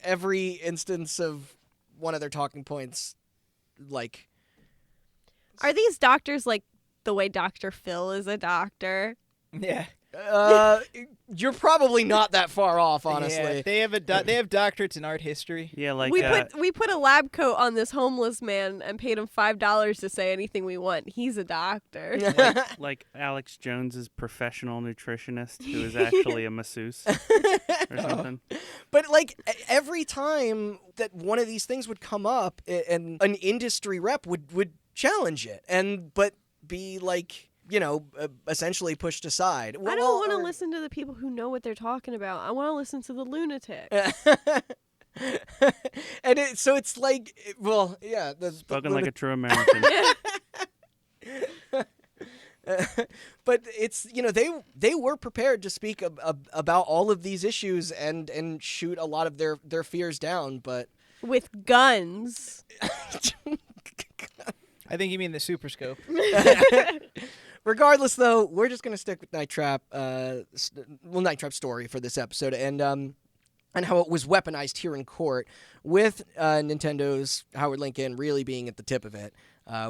A: every instance of one of their talking points, like...
B: Are these doctors like the way Dr. Phil is a doctor?
D: Yeah.
A: You're probably not that far off, honestly.
D: Yeah, they have they have doctorates in art history.
C: Yeah, like
B: we put a lab coat on this homeless man and paid him $5 to say anything we want. He's a doctor.
C: like Alex Jones's professional nutritionist who is actually a masseuse or something.
A: But like every time that one of these things would come up, and an industry rep would challenge it, but be like, essentially pushed aside.
B: I don't want to listen to the people who know what they're talking about. I want to listen to the lunatic.
A: And so it's like, well, yeah.
C: Spoken like a true American.
A: But it's, they were prepared to speak about all of these issues and shoot a lot of their fears down, but...
B: With guns.
D: I think you mean the Super Scope.
A: Regardless, though, we're just going to stick with Night Trap's story for this episode, and how it was weaponized here in court, with Nintendo's Howard Lincoln really being at the tip of it,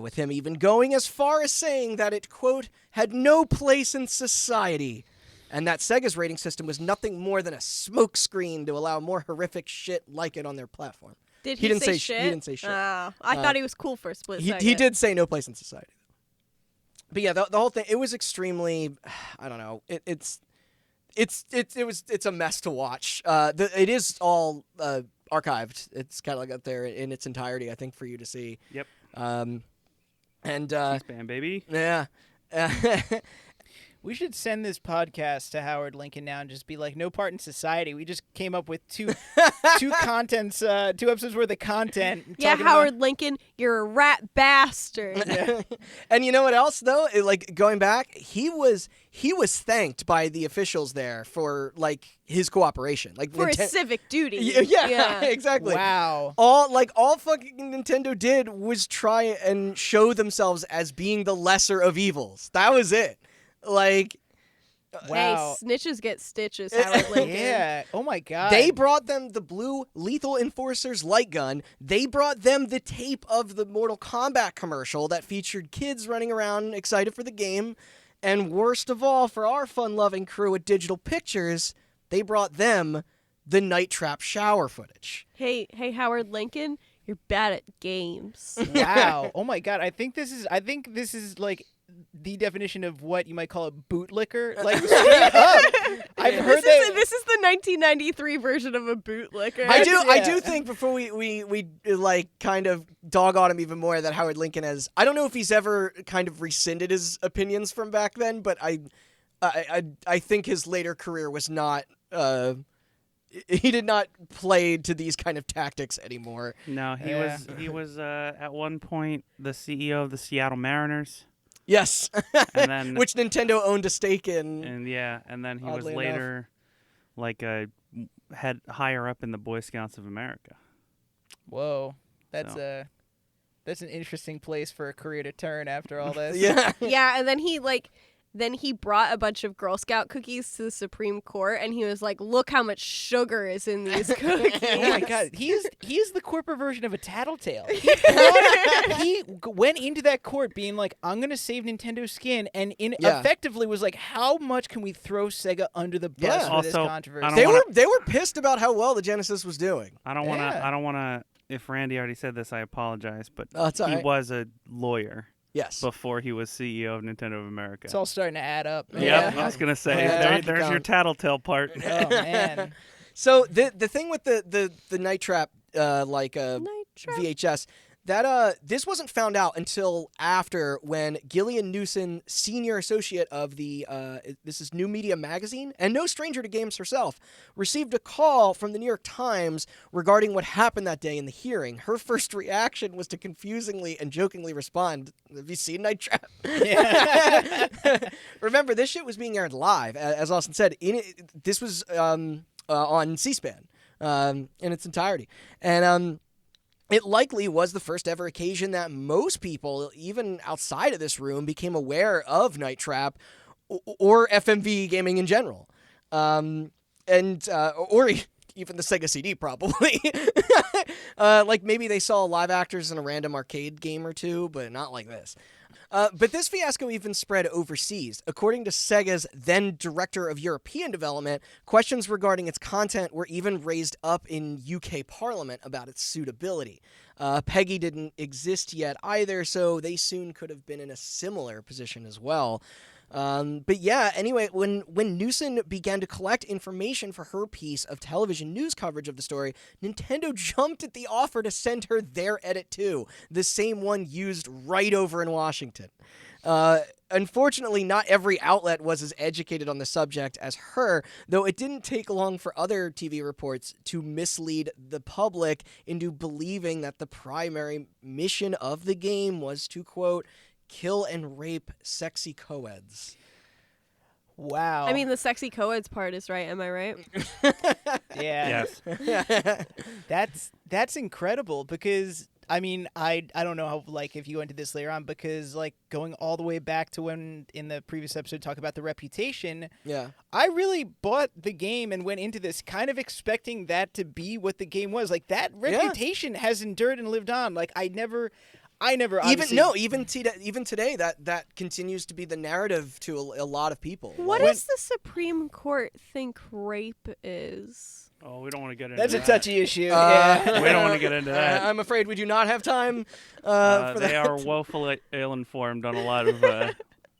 A: with him even going as far as saying that it, quote, had no place in society, and that Sega's rating system was nothing more than a smokescreen to allow more horrific shit like it on their platform.
B: Did he say shit?
A: He didn't say shit.
B: Oh, I thought he was cool for a split second.
A: He did say no place in society. But yeah, the whole thing, it was extremely, I don't know, it's a mess to watch. It is all archived. It's kind of like up there in its entirety, I think, for you to see.
C: Yep.
A: And
C: C-SPAN, baby.
A: yeah.
D: We should send this podcast to Howard Lincoln now and just be like, no part in society. We just came up with two episodes worth of content.
B: Yeah,
D: talking
B: Howard Lincoln, you're a rat bastard.
A: And you know what else though? Like going back, he was thanked by the officials there for like his cooperation, like
B: For his civic duty.
A: Yeah, exactly.
D: Wow.
A: All fucking Nintendo did was try and show themselves as being the lesser of evils. That was it. Like,
D: Wow.
B: Hey, snitches get stitches, Howard Lincoln.
D: Yeah. Oh my God.
A: they brought them the blue Lethal Enforcer's light gun. They brought them the tape of the Mortal Kombat commercial that featured kids running around excited for the game. And worst of all, for our fun-loving crew at Digital Pictures, they brought them the Night Trap shower footage.
B: Hey, Howard Lincoln, you're bad at games.
D: Wow. Oh my God. I think this is like the definition of what you might call a bootlicker. Like straight up. I've heard that.
B: This is the 1993 version of a bootlicker.
A: I do think before we like kind of dog on him even more that Howard Lincoln has. I don't know if he's ever kind of rescinded his opinions from back then, but I think his later career was not. He did not play to these kind of tactics anymore.
C: No,
D: Yeah.
C: he was at one point the CEO of the Seattle Mariners.
A: Yes,
C: And then
A: which Nintendo owned a stake in.
C: and then he was
A: Oddly enough.
C: later like a head higher up in the Boy Scouts of America.
D: Whoa. That's
C: So.
D: that's an interesting place for a career to turn after all this.
A: Yeah.
B: Yeah, and then he brought a bunch of Girl Scout cookies to the Supreme Court, and he was like, "Look how much sugar is in these cookies."
D: Oh my God, he is the corporate version of a tattletale. He went into that court being like, "I'm gonna save Nintendo's skin," and
A: Yeah.
D: effectively was like, "How much can we throw Sega under the bus
A: Yeah.
D: for this
C: Also,
D: controversy?"
C: I don't
A: They
C: wanna-
A: were pissed about how well the Genesis was doing.
C: I don't want to.
D: Yeah.
C: I don't want to. If Randy already said this, I apologize. But
A: Oh, it's all
C: he
A: right.
C: was a lawyer
A: Yes.
C: before he was CEO of Nintendo of America.
D: It's all starting to add up.
C: Yep, I was gonna say
A: Yeah.
C: there's your
A: Donkey
C: tattletale part.
D: Oh man.
A: So the thing with the Night Trap
B: Night Trap.
A: VHS that this wasn't found out until after when Gillian Newson, senior associate of the this is New Media Magazine and no stranger to games herself, received a call from the New York Times regarding what happened that day in the hearing. Her first reaction was to confusingly and jokingly respond, "Have you seen Night Trap?" Remember, this shit was being aired live, as Austin said. This was on C-SPAN in its entirety, and it likely was the first ever occasion that most people, even outside of this room, became aware of Night Trap or FMV gaming in general, or even the Sega CD, probably. Like maybe they saw live actors in a random arcade game or two, but not like this. But this fiasco even spread overseas. According to Sega's then Director of European Development, questions regarding its content were even raised up in UK Parliament about its suitability. PEGI didn't exist yet either, so they soon could have been in a similar position as well. But yeah, anyway, when Newson began to collect information for her piece of television news coverage of the story, Nintendo jumped at the offer to send her their edit too, the same one used right over in Washington. Unfortunately, not every outlet was as educated on the subject as her, though it didn't take long for other TV reports to mislead the public into believing that the primary mission of the game was to, quote, kill and rape sexy co-eds.
D: Wow.
B: I mean, the sexy co-eds part is right. Am I right?
D: yeah.
C: Yes.
D: That's incredible because I mean, I don't know how, like, if you go into this later on, because, like, going all the way back to when, in the previous episode, talk about the reputation,
A: Yeah.
D: I really bought the game and went into this kind of expecting that to be what the game was. Like, that reputation has endured and lived on. Like, I never
A: Even today that continues to be the narrative to a lot of people.
B: What does the Supreme Court think rape is?
C: Oh, we don't want to get into
D: That's a
C: that.
D: touchy issue. Yeah.
C: We don't want to get into that.
A: I'm afraid we do not have time for
C: They
A: that.
C: are woefully ill-informed on a lot of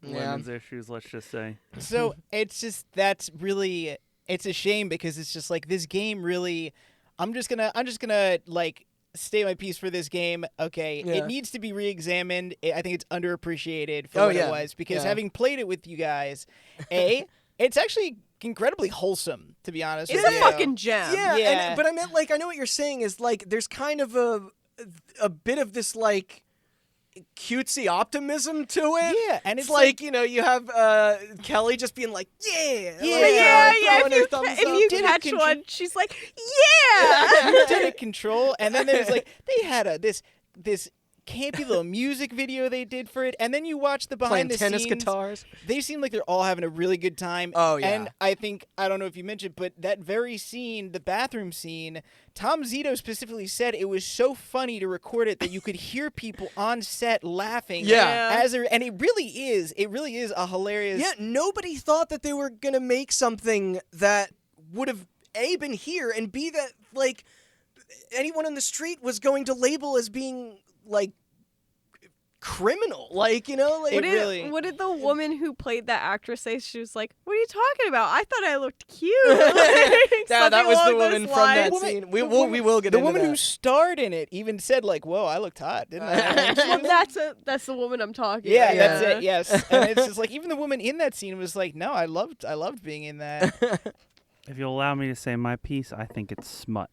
C: women's issues, let's just say.
D: So it's just it's a shame because it's just like this game really. I'm just gonna like state my piece for this game. Okay,
A: Yeah.
D: it needs to be re-examined. I think it's underappreciated for
A: Oh,
D: what
A: yeah.
D: it was because
A: Yeah.
D: having played it with you guys, it's actually incredibly wholesome, to be honest.
B: It's
D: with
B: a
D: you.
B: fucking gem.
A: Yeah,
D: Yeah.
A: but I meant like I know what you're saying is like there's kind of a bit of this like cutesy optimism to it.
D: Yeah, and
A: It's
D: it's
A: like, you know, you have Kelly just being like, yeah,
D: Yeah.
A: like,
B: Yeah.
A: throwing her thumbs
B: If
A: up.
B: you
D: Did it
B: catch
D: control-
B: one, she's like, yeah.
D: Lieutenant Control, and then there's like they had this campy little music video they did for it, and then you watch the
A: playing
D: behind the
A: tennis
D: scenes.
A: guitars.
D: They seem like they're all having a really good time.
A: Oh, yeah.
D: And I think, I don't know if you mentioned, but that very scene, the bathroom scene, Tom Zito specifically said it was so funny to record it that you could hear people on set laughing.
A: Yeah.
D: And it really is a hilarious.
A: Yeah, nobody thought that they were gonna make something that would have A, been here, and B, that like anyone on the street was going to label as being like criminal, like, you know, like
B: What did the woman who played that actress say? She was like, "What are you talking about? I thought I looked cute."
A: Yeah, that
B: Something
A: was the
B: along
A: woman
B: those
A: from that
B: lines.
A: scene. We will get
D: the
A: into
D: woman
A: that.
D: who starred in it even said like, "Whoa, I looked hot, didn't I?"
B: Well, that's the woman I'm talking
D: Yeah,
B: about.
D: that's it. Yes, and it's just like even the woman in that scene was like, "No, I loved being in that."
C: If you'll allow me to say my piece, I think it's smut.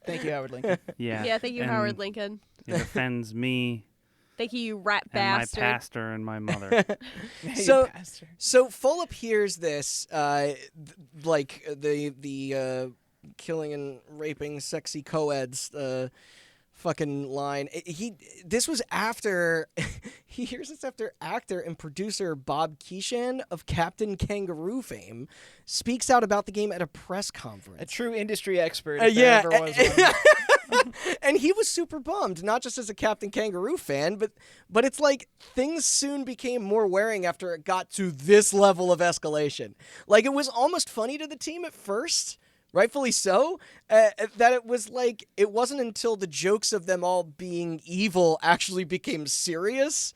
D: Thank you, Howard Lincoln.
C: Yeah.
B: Yeah, thank you,
C: and
B: Howard Lincoln.
C: It offends me
B: Thank you, you rat
C: and my
B: bastard.
C: pastor and my mother.
A: So-
D: You bastard.
A: So Fulop hears this, like the killing and raping sexy co-eds fucking line. This was after he hears this after actor and producer Bob Keeshan of Captain Kangaroo fame speaks out about the game at a press conference.
D: A true industry expert. If
A: Yeah,
D: there ever was one.
A: and he was super bummed, not just as a Captain Kangaroo fan, but it's like things soon became more wearing after it got to this level of escalation. Like it was almost funny to the team at first, rightfully so, that it was like it wasn't until the jokes of them all being evil actually became serious.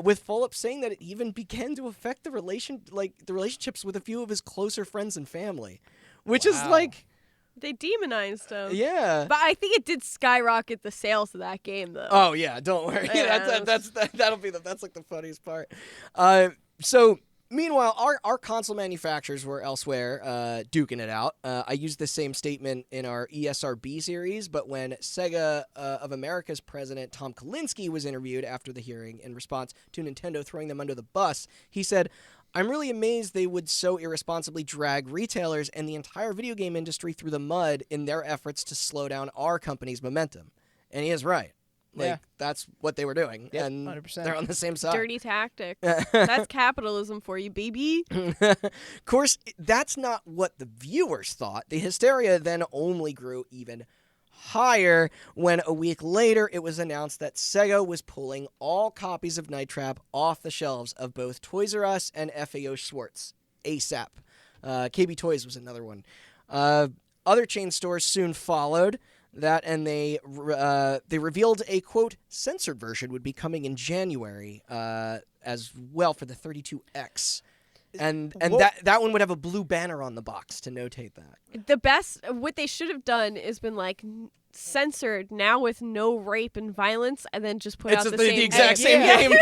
A: With Fulop saying that it even began to affect the relationships with a few of his closer friends and family, which is
D: Wow.
A: like.
B: They demonized him.
A: Yeah.
B: But I think it did skyrocket the sales of that game, though.
A: Oh yeah, don't worry.
B: Yeah.
A: That'll be that's like the funniest part. So meanwhile, our console manufacturers were elsewhere duking it out. I used the same statement in our ESRB series, but when Sega of America's president Tom Kalinske was interviewed after the hearing in response to Nintendo throwing them under the bus, he said, "I'm really amazed they would so irresponsibly drag retailers and the entire video game industry through the mud in their efforts to slow down our company's momentum." And he is right. Like,
D: Yeah.
A: that's what they were doing.
D: Yep,
A: and
D: 100%.
A: they're on the same side.
B: Dirty tactic. That's capitalism for you, baby.
A: Of course, that's not what the viewers thought. The hysteria then only grew even higher when a week later it was announced that Sega was pulling all copies of Night Trap off the shelves of both Toys R Us and FAO Schwartz ASAP. KB Toys was another one. Other chain stores soon followed that, and they revealed a, quote, censored version would be coming in January as well for the 32X. And that one would have a blue banner on the box to notate that.
B: What they should have done is been like censored now with no rape and violence, and then just put out the same
A: exact
B: game.
A: same
D: Yeah.
A: game.
D: The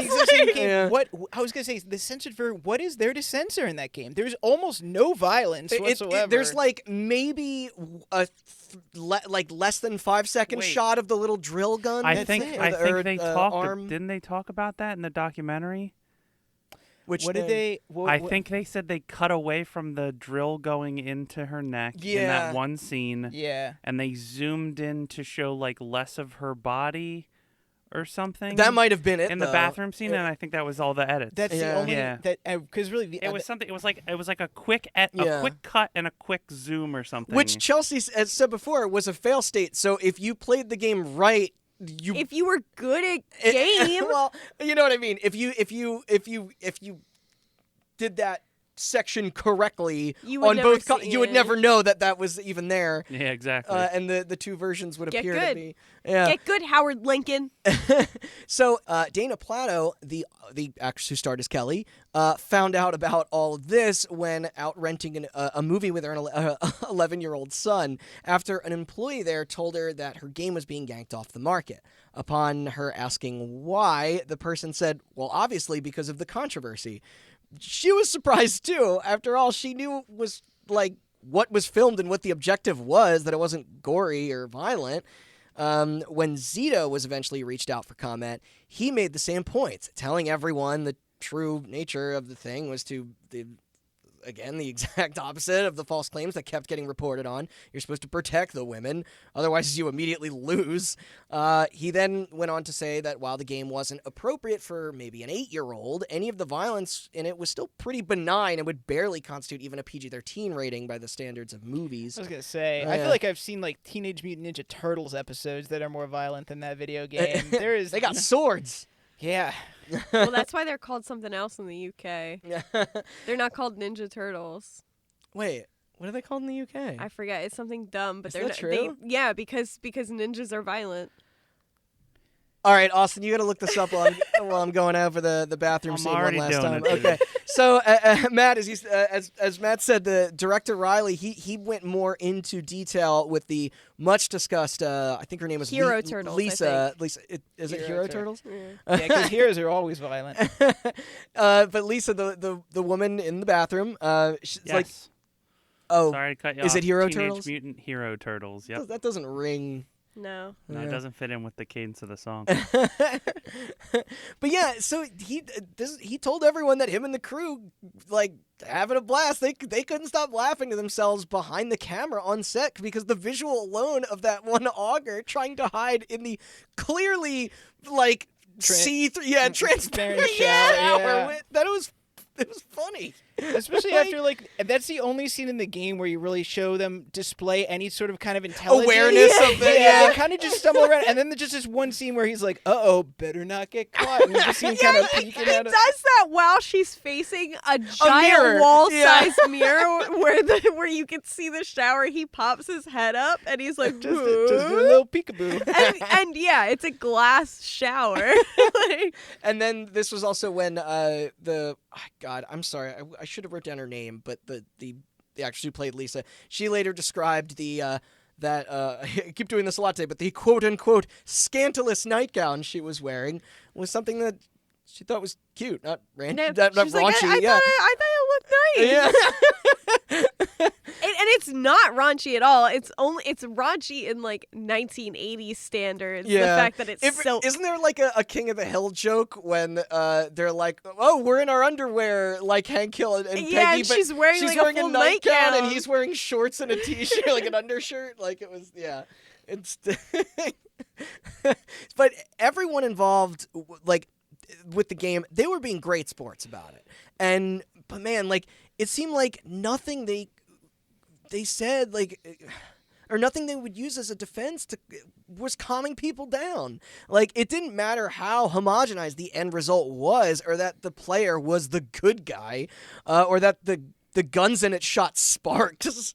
D: exact same game.
A: Yeah.
D: What I was gonna say is the censored version. What is there to censor in that game? There's almost no violence whatsoever.
A: There's like maybe a less than 5-second
C: Wait.
A: shot of the little drill gun.
C: I
A: That's
C: think
A: it.
C: I
A: Or,
C: think they
A: arm.
C: didn't they talk about that in the documentary?
A: Which
D: what did they?
C: I think they said they cut away from the drill going into her neck in
A: Yeah.
C: that one scene,
D: Yeah.
C: and they zoomed in to show like less of her body or something.
A: that might have been it
C: in the
A: though.
C: bathroom scene, and I think that was all the edits.
D: That's the
A: Yeah.
D: only
C: Yeah.
D: that because really the,
C: it was something. It was like a quick
A: Yeah.
C: a quick cut and a quick zoom or something.
A: Which Chelsea has said before was a fail state. So if you played the game right, you
B: If you were good at game,
A: well, you know what I mean. If you did that section correctly
B: You would
A: on
B: never
A: both,
B: see
A: you would
B: it.
A: never know that was even there.
C: Yeah, exactly.
A: And the two versions would
B: Get
A: appear
B: good.
A: to be. Yeah.
B: Get good, Howard Lincoln.
A: So Dana Plato, the actress who starred as Kelly, found out about all of this when out renting a movie with her 11-year-old son after an employee there told her that her game was being yanked off the market. Upon her asking why, the person said, well, obviously because of the controversy. She was surprised too. After all, she knew was like what was filmed and what the objective was, that it wasn't gory or violent. When Zito was eventually reached out for comment, he made the same points, telling everyone the true nature of the thing was the exact opposite of the false claims that kept getting reported on. You're supposed to protect the women, otherwise you immediately lose. He then went on to say that while the game wasn't appropriate for maybe an 8-year-old, any of the violence in it was still pretty benign and would barely constitute even a PG-13 rating by the standards of movies.
D: I was gonna say, I feel like I've seen like Teenage Mutant Ninja Turtles episodes that are more violent than that video game.
A: They got swords.
D: Yeah.
B: Well, that's why they're called something else in the UK. They're not called Ninja Turtles.
A: Wait, what are they called in the UK?
B: I forget. It's something dumb, but
A: Is
B: they're
A: that
B: not.
A: true?
B: Yeah, because ninjas are violent.
A: All right, Austin, you got to look this up while I'm going over the bathroom
C: I'm
A: scene one
C: already
A: last
C: doing
A: time.
C: it, dude.
A: Okay, so Matt, as Matt said, the director Riley he went more into detail with the much discussed. I think her name was
B: Hero Turtles, I
A: Lisa.
B: think.
A: Lisa, is it
D: Hero
A: Hero Turtles?
D: Yeah, because heroes are always violent.
A: But Lisa, the woman in the bathroom, she's
C: Yes.
A: like, oh,
C: Sorry to cut you
A: is
C: off.
A: it Hero
C: Teenage
A: Turtles?
C: Mutant Hero Turtles. Yep.
A: that doesn't ring.
B: No.
C: No, it doesn't fit in with the cadence of the song.
A: But yeah, so he told everyone that him and the crew like having a blast. They couldn't stop laughing to themselves behind the camera on set because the visual alone of that one auger trying to hide in the clearly like transparent
D: transparent
A: shower.
D: yeah.
A: That it was funny.
D: Especially after, like, that's the only scene in the game where you really show them display any sort of kind of intelligence.
A: Awareness of the-
D: Yeah, they kind of just stumble around. And then there's just this one scene where he's like, uh-oh, better not get caught. And you just see him kind of peeking
B: He
D: at
B: does
D: it.
B: that while she's facing a
A: mirror.
B: giant wall-sized
A: Yeah.
B: mirror where you can see the shower. He pops his head up and he's like,
D: Just do a little peekaboo.
B: and yeah, it's a glass shower. Like,
A: And then this was also when God, I'm sorry, I should have wrote down her name, but the actress who played Lisa, she later described I keep doing this a lot today, but the quote unquote scandalous nightgown she was wearing was something that she thought was cute, not
B: she's
A: not
B: like,
A: raunchy.
B: I thought it looked nice.
A: Yeah.
B: And it's not raunchy at all. It's raunchy in like 1980s standards. The fact that it's silk.
A: Isn't there like a King of the Hill joke when they're like, oh, we're in our underwear like Hank Hill and Peggy,
B: Yeah, and
A: but
B: she's wearing, like, a full
A: nightgown and
B: nightgown.
A: he's wearing shorts and a t-shirt, like an undershirt. Like it was, yeah. It's, but everyone involved, like with the game, they were being great sports about it. But man, like it seemed like nothing they said, like, or nothing they would use as a defense was calming people down. Like, it didn't matter how homogenized the end result was, or that the player was the good guy, or that the guns in it shot sparks.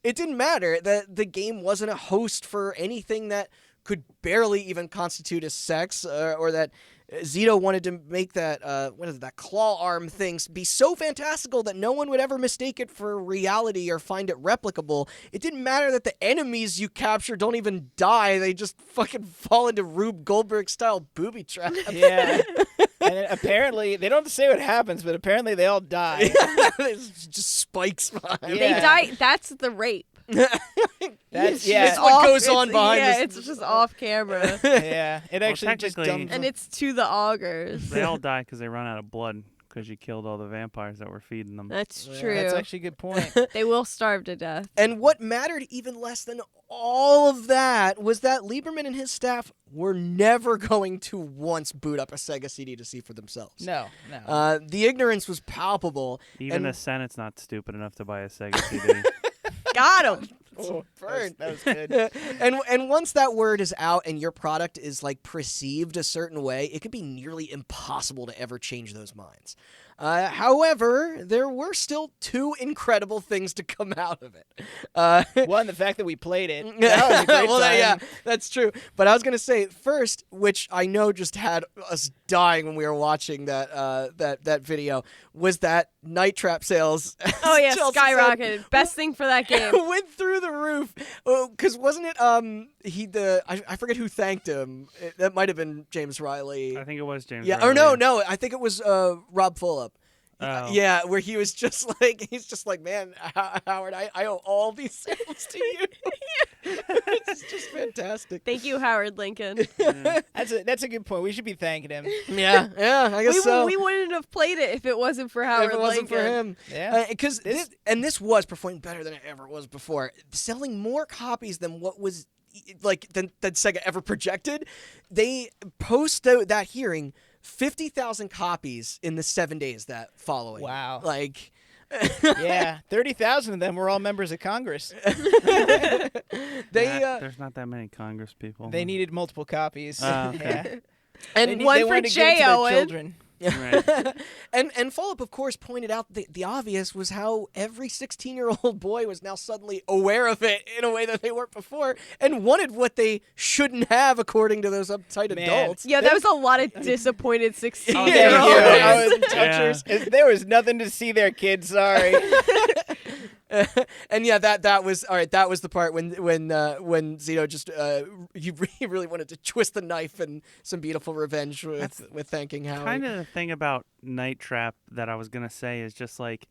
A: It didn't matter that the game wasn't a host for anything that could barely even constitute as sex, or that Zito wanted to make that that claw arm thing be so fantastical that no one would ever mistake it for reality or find it replicable. It didn't matter that the enemies you capture don't even die; they just fucking fall into Rube Goldberg style booby traps.
D: Yeah. And then apparently, they don't say what happens, but apparently they all die.
A: It's just spikes behind.
D: Yeah.
B: They die. That's the rape.
D: That's,
A: It's what goes on behind
B: Yeah,
A: this-
B: it's just off camera.
D: yeah. It actually just
C: technically-
D: dumbs
B: And it's to the augers.
C: They all die because they run out of blood because you killed all the vampires that were feeding them.
B: That's
A: Yeah,
B: true.
D: That's actually a good point.
B: They will starve to death.
A: And what mattered even less than all of that was that Lieberman and his staff were never going to once boot up a Sega CD to see for themselves.
D: No, no.
A: The ignorance was palpable.
C: Even
A: and-
C: the Senate's not stupid enough to buy a Sega CD.
B: Got him.
D: Oh,
A: burn.
D: that was good.
A: and once that word is out and your product is like perceived a certain way, it could be nearly impossible to ever change those minds. However, there were still two incredible things to come out of it.
D: One, the fact that we played it. That was a great
A: well,
D: time.
A: yeah, that's true. But I was gonna say first, which I know just had us dying when we were watching that video, was that Night Trap sales.
B: Oh yeah,
A: Chelsea said,
B: skyrocketed. Best thing for that game.
A: went through the roof. Because wasn't it I forget who thanked him. That might have been James Riley.
C: I think it was James.
A: Yeah,
C: Riley.
A: or no, I think it was Rob Fulop.
C: Oh.
A: Yeah, where he was just like, man, Howard, I owe all these sales to you. It's just fantastic.
B: Thank you, Howard Lincoln.
D: That's a good point. We should be thanking him.
A: Yeah, I guess so.
B: We wouldn't have played it if it wasn't for Howard
A: if it wasn't
B: Lincoln.
A: for him.
D: Yeah.
A: Because this was performing better than it ever was before. Selling more copies than what was than Sega ever projected. They post that hearing 50,000 copies in the 7 days that following.
D: Wow.
A: Like,
D: Yeah, 30,000 of them were all members of Congress.
C: There's not that many Congress people.
D: They needed multiple copies.
C: Oh, okay.
D: Yeah.
A: and
B: one
D: they
B: for
D: wanted to give it
B: Jay
D: to their
B: Owen.
D: children.
C: Right.
A: and Fulop, of course, pointed out the obvious was how every 16-year-old boy was now suddenly aware of it in a way that they weren't before and wanted what they shouldn't have according to those uptight
D: Man.
A: adults.
B: Yeah, that was a lot of disappointed 16
C: Oh,
B: year
D: Thank
C: Yeah.
D: you.
B: olds.
D: I was
C: Yeah.
D: touchers. There was nothing to see there, kids. Sorry.
A: And yeah, that was all right. That was the part when Zeno just he really wanted to twist the knife and some beautiful revenge with thanking Howard.
C: Kind of the thing about Night Trap that I was gonna say is just like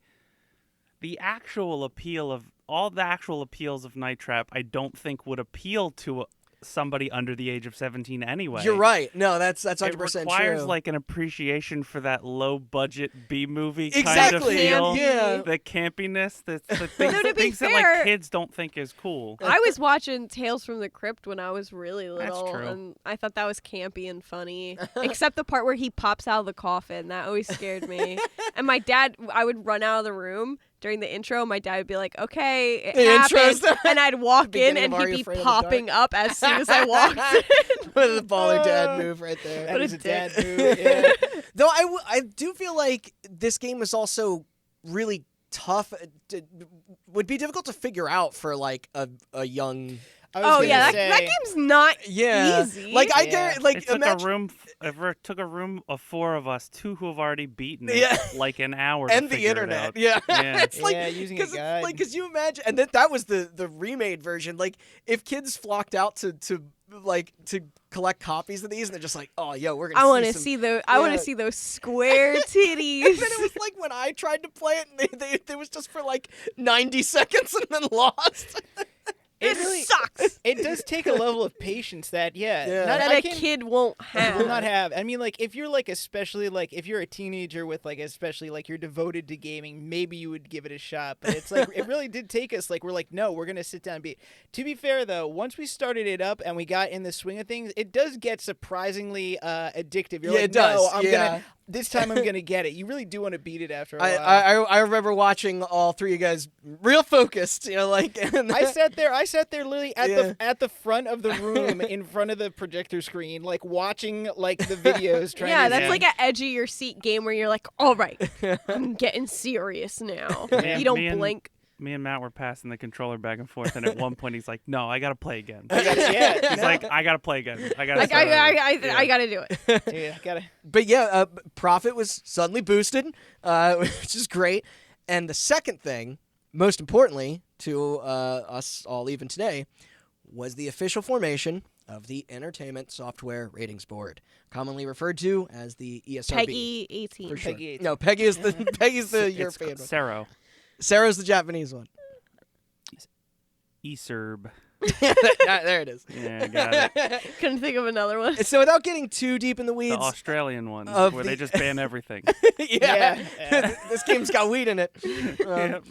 C: the actual appeal of all the actual appeals of Night Trap. I don't think would appeal to somebody under the age of 17 anyway.
A: You're right. No, that's 100%
C: It requires
A: true.
C: like an appreciation for that low budget B movie kind
A: Exactly.
C: of feel.
A: Yeah.
C: The campiness, the things,
B: No, to be
C: things that
B: fair-
C: like kids don't think is cool.
B: I was watching Tales from the Crypt when I was really
C: That's
B: little,
C: true.
B: and I thought that was campy and funny. Except the part where he pops out of the coffin. That always scared me. And my dad, I would run out of the room during the intro. My dad would be like, "Okay, it
A: The intro's
B: happened," and I'd walk in,
A: beginning
B: and
A: of Are
B: he'd
A: You
B: be
A: Afraid of the
B: popping up as soon as I walked in.
A: the baller dad move right there.
D: That
B: What a
D: is a
B: dick.
D: dad move. Yeah.
A: Though I do feel like this game was also really tough. Would be difficult to figure out for like a young.
D: I was
B: Oh
D: gonna
B: yeah,
D: say,
B: that game's not easy.
A: Like I
D: Yeah.
A: get like
C: It took
A: imagine
C: it took a room of 4 of us, 2 who have already beaten it,
A: Yeah.
C: like an hour
A: and
C: to
A: the
C: figure
A: internet.
C: it out.
A: Yeah.
C: Yeah.
A: It's like
D: Yeah, using a
A: because
D: guide.
A: like because you imagine and that was the remade version. Like if kids flocked out to collect copies of these and they're just like, oh yo, we're gonna.
B: I want to
A: some...
B: see those. I want
A: Yeah.
B: to see those square
A: And
B: titties.
A: then it was like when I tried to play it, and it was just for like 90 seconds and then lost.
B: It sucks.
D: It does take a level of patience that
A: Yeah.
B: That
D: I
B: a
D: can't-
B: kid won't have.
D: will not have. I mean, like, if you're like, especially like, if you're a teenager with like, especially like, you're devoted to gaming, maybe you would give it a shot. But it's like, it really did take us. Like, we're like, no, we're gonna sit down and beat. To be fair, though, once we started it up and we got in the swing of things, it does get surprisingly addictive. You're
A: Yeah,
D: like,
A: it does.
D: no, I'm
A: Yeah.
D: gonna. This time I'm gonna get it. You really do want to beat it after a while.
A: I remember watching all three of you guys real focused, like. And
D: I sat there literally at
A: Yeah.
D: at the front of the room in front of the projector screen, like watching like the videos. Trying
B: Yeah,
D: to
B: that's
C: Yeah.
B: like an edge of your seat game where you're like, all right, I'm getting serious now.
C: Yeah,
B: You don't
C: me and-
B: blink.
C: Me and Matt were passing the controller back and forth, and at one point he's like, "No, I gotta play again."
D: yeah,
C: He's like, "I gotta play again. I gotta."
B: Like,
C: start over."
B: I gotta do it.
D: yeah, gotta.
A: But yeah, profit was suddenly boosted, which is great. And the second thing, most importantly to us all even today, was the official formation of the Entertainment Software Ratings Board, commonly referred to as the ESRB.
B: Peggy 18.
A: For sure.
D: Peggy 18.
A: No, Peggy is the
C: It's
A: European one.
C: Sero.
A: Sarah's the Japanese one.
C: ESRB.
A: There it is.
C: Yeah, got it.
B: Couldn't think of another one.
A: So without getting too deep in the
C: The
A: weeds,
C: Australian one,
A: of
C: where
A: the-
C: they just ban everything.
A: yeah,
D: Yeah.
A: this game's got weed in it.
C: Yep.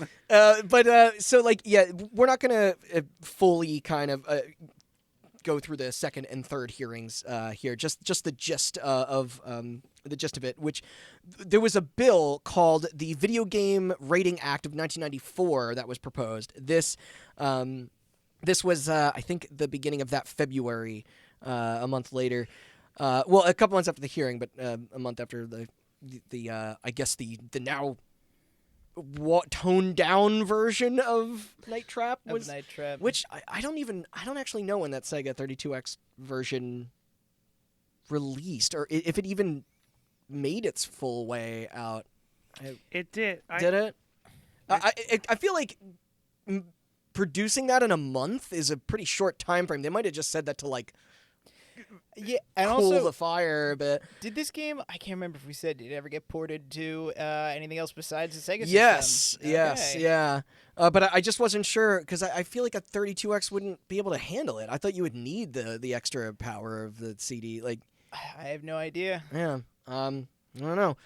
A: So like, yeah, we're not gonna fully kind of go through the second and third hearings here. Just the gist of it. Which there was a bill called the Video Game Rating Act of 1994 that was proposed. This was I think the beginning of that February, a month later. Well, a couple months after the hearing, but a month after the I guess the now toned down version of Night Trap was
D: Night Trap.
A: which I don't actually know when that Sega 32X version released or if it even made its full way out.
C: It did.
A: Did it? I feel like producing that in a month is a pretty short time frame. They might have just said that to like
D: and
A: cool
D: also
A: the fire a bit.
D: did this game? I can't remember if we said did it ever get ported to anything else besides the Sega
A: Yes,
D: system.
A: yes,
D: Okay.
A: yeah. But I just wasn't sure because I feel like a 32X wouldn't be able to handle it. I thought you would need the extra power of the CD. Like,
D: I have no idea.
A: yeah, I don't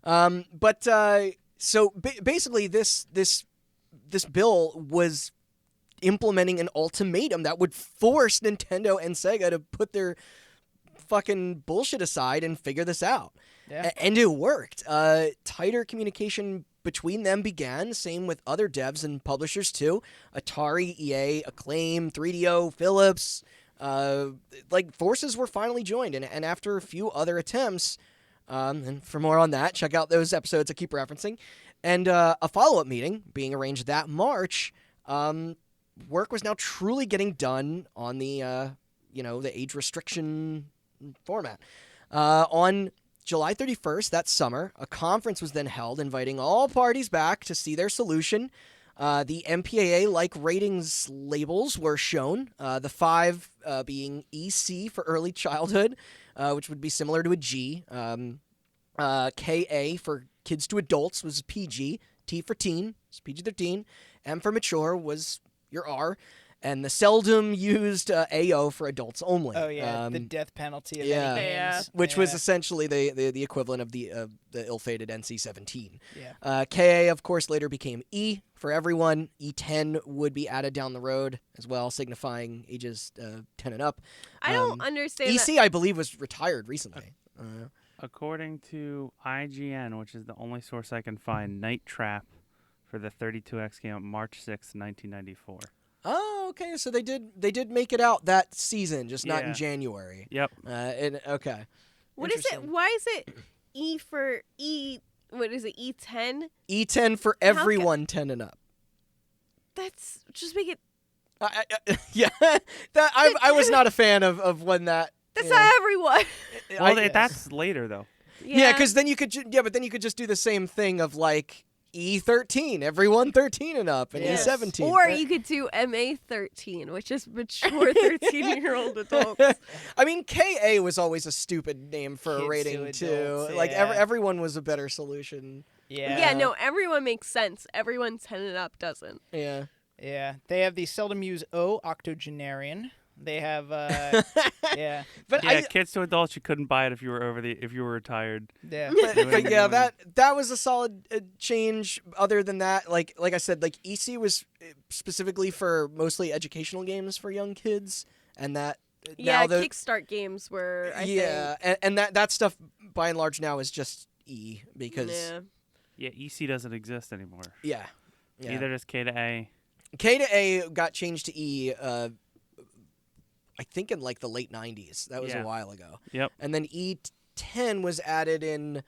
A: know. So basically, this bill was implementing an ultimatum that would force Nintendo and Sega to put their fucking bullshit aside and figure this out.
D: Yeah.
A: And it worked. Tighter communication between them began, same with other devs and publishers too. Atari, EA, Acclaim, 3DO, Philips. Forces were finally joined. And after a few other attempts, and for more on that, check out those episodes I keep referencing. And a follow-up meeting being arranged that March, work was now truly getting done on the age restriction format. On July 31st, that summer, a conference was then held inviting all parties back to see their solution. The MPAA-like ratings labels were shown, the 5 being EC for early childhood, which would be similar to a G. KA for kids to adults was PG. T for teen was PG-13. M for mature was your R. And the seldom used AO for adults only.
D: Oh yeah, the death penalty of
A: yeah.
D: any
B: Yeah.
D: games.
A: Which was essentially the equivalent of the ill-fated NC-17.
D: Yeah.
A: KA, of course, later became E for everyone. E10 would be added down the road as well, signifying ages 10 and up.
B: I don't understand
A: EC, I believe, was retired recently.
C: According to IGN, which is the only source I can find, Night Trap for the 32X came out March 6, 1994.
A: Oh, okay. So they did make it out that season, just not in
C: Yeah.
A: January.
C: Yep.
A: Okay.
B: What is it?
A: Interesting.
B: Why is it E for E? What is it? E10?
A: E10 for everyone 10 and up.
B: That's just make it.
A: Yeah, I was not a fan of when that.
B: That's
A: yeah.
B: not everyone.
C: Well, that's later though.
A: Yeah, because then you could but then you could just do the same thing of like E13, everyone 13 and up, and
D: Yes.
A: E17.
B: Or you could do MA13, which is mature 13-year-old adults.
A: I mean, KA was always a stupid name for
D: Kids
A: a
D: to
A: rating too.
D: adults,
A: Like
D: yeah.
A: everyone was a better solution.
D: Yeah.
B: Yeah, no, everyone makes sense. Everyone 10 and up doesn't.
A: Yeah.
D: Yeah. They have the seldom used O, octogenarian. They have yeah.
A: But
C: Yeah, kids to adults, you couldn't buy it if you were retired.
D: Yeah.
A: But yeah, that was a solid change. Other than that, like I said, like EC was specifically for mostly educational games for young kids, and that
B: Yeah,
A: now the
B: Kickstart games were, I
A: yeah, and that stuff by and large now is just E because
B: think. Yeah.
C: Yeah, EC doesn't exist anymore.
A: yeah.
C: Either just K to A.
A: K to A got changed to E. I think in like the late 90s. That was
C: Yeah.
A: a while ago.
C: Yep.
A: And then E10 was added in,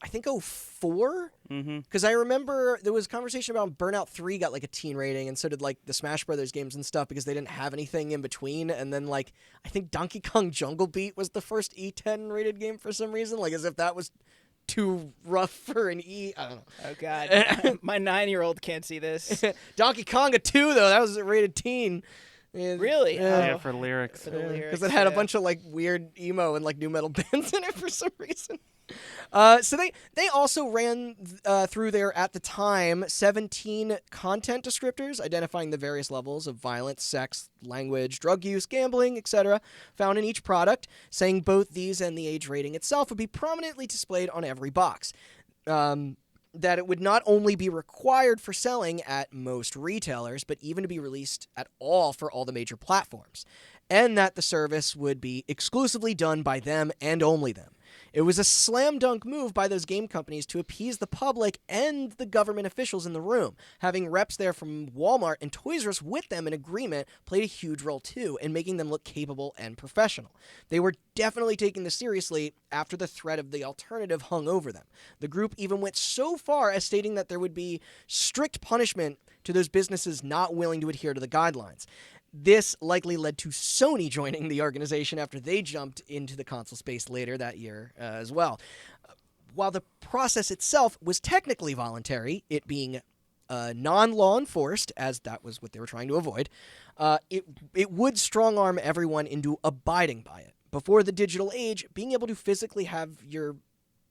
A: I think, 04?
C: Mm-hmm.
A: Because I remember there was conversation about Burnout 3 got like a teen rating, and so did like the Smash Brothers games and stuff because they didn't have anything in between. And then like I think Donkey Kong Jungle Beat was the first E10 rated game for some reason, like as if that was too rough for an E. I don't know.
D: Oh God, my 9-year-old can't see this.
A: Donkey Konga 2 though, that was a rated teen.
D: Really?
A: Yeah.
C: Yeah, for lyrics.
D: For the lyrics,
A: Because it had a
D: yeah.
A: bunch of like weird emo and like new metal bands in it for some reason. So they also ran through there at the time 17 content descriptors identifying the various levels of violence, sex, language, drug use, gambling, etc. found in each product, saying both these and the age rating itself would be prominently displayed on every box. That it would not only be required for selling at most retailers, but even to be released at all for all the major platforms, and that the service would be exclusively done by them and only them. It was a slam dunk move by those game companies to appease the public and the government officials in the room. Having reps there from Walmart and Toys R Us with them in agreement played a huge role too in making them look capable and professional. They were definitely taking this seriously after the threat of the alternative hung over them. The group even went so far as stating that there would be strict punishment to those businesses not willing to adhere to the guidelines. This likely led to Sony joining the organization after they jumped into the console space later that year as well. While the process itself was technically voluntary, it being non-law enforced, as that was what they were trying to avoid, it would strong-arm everyone into abiding by it. Before the digital age, being able to physically have your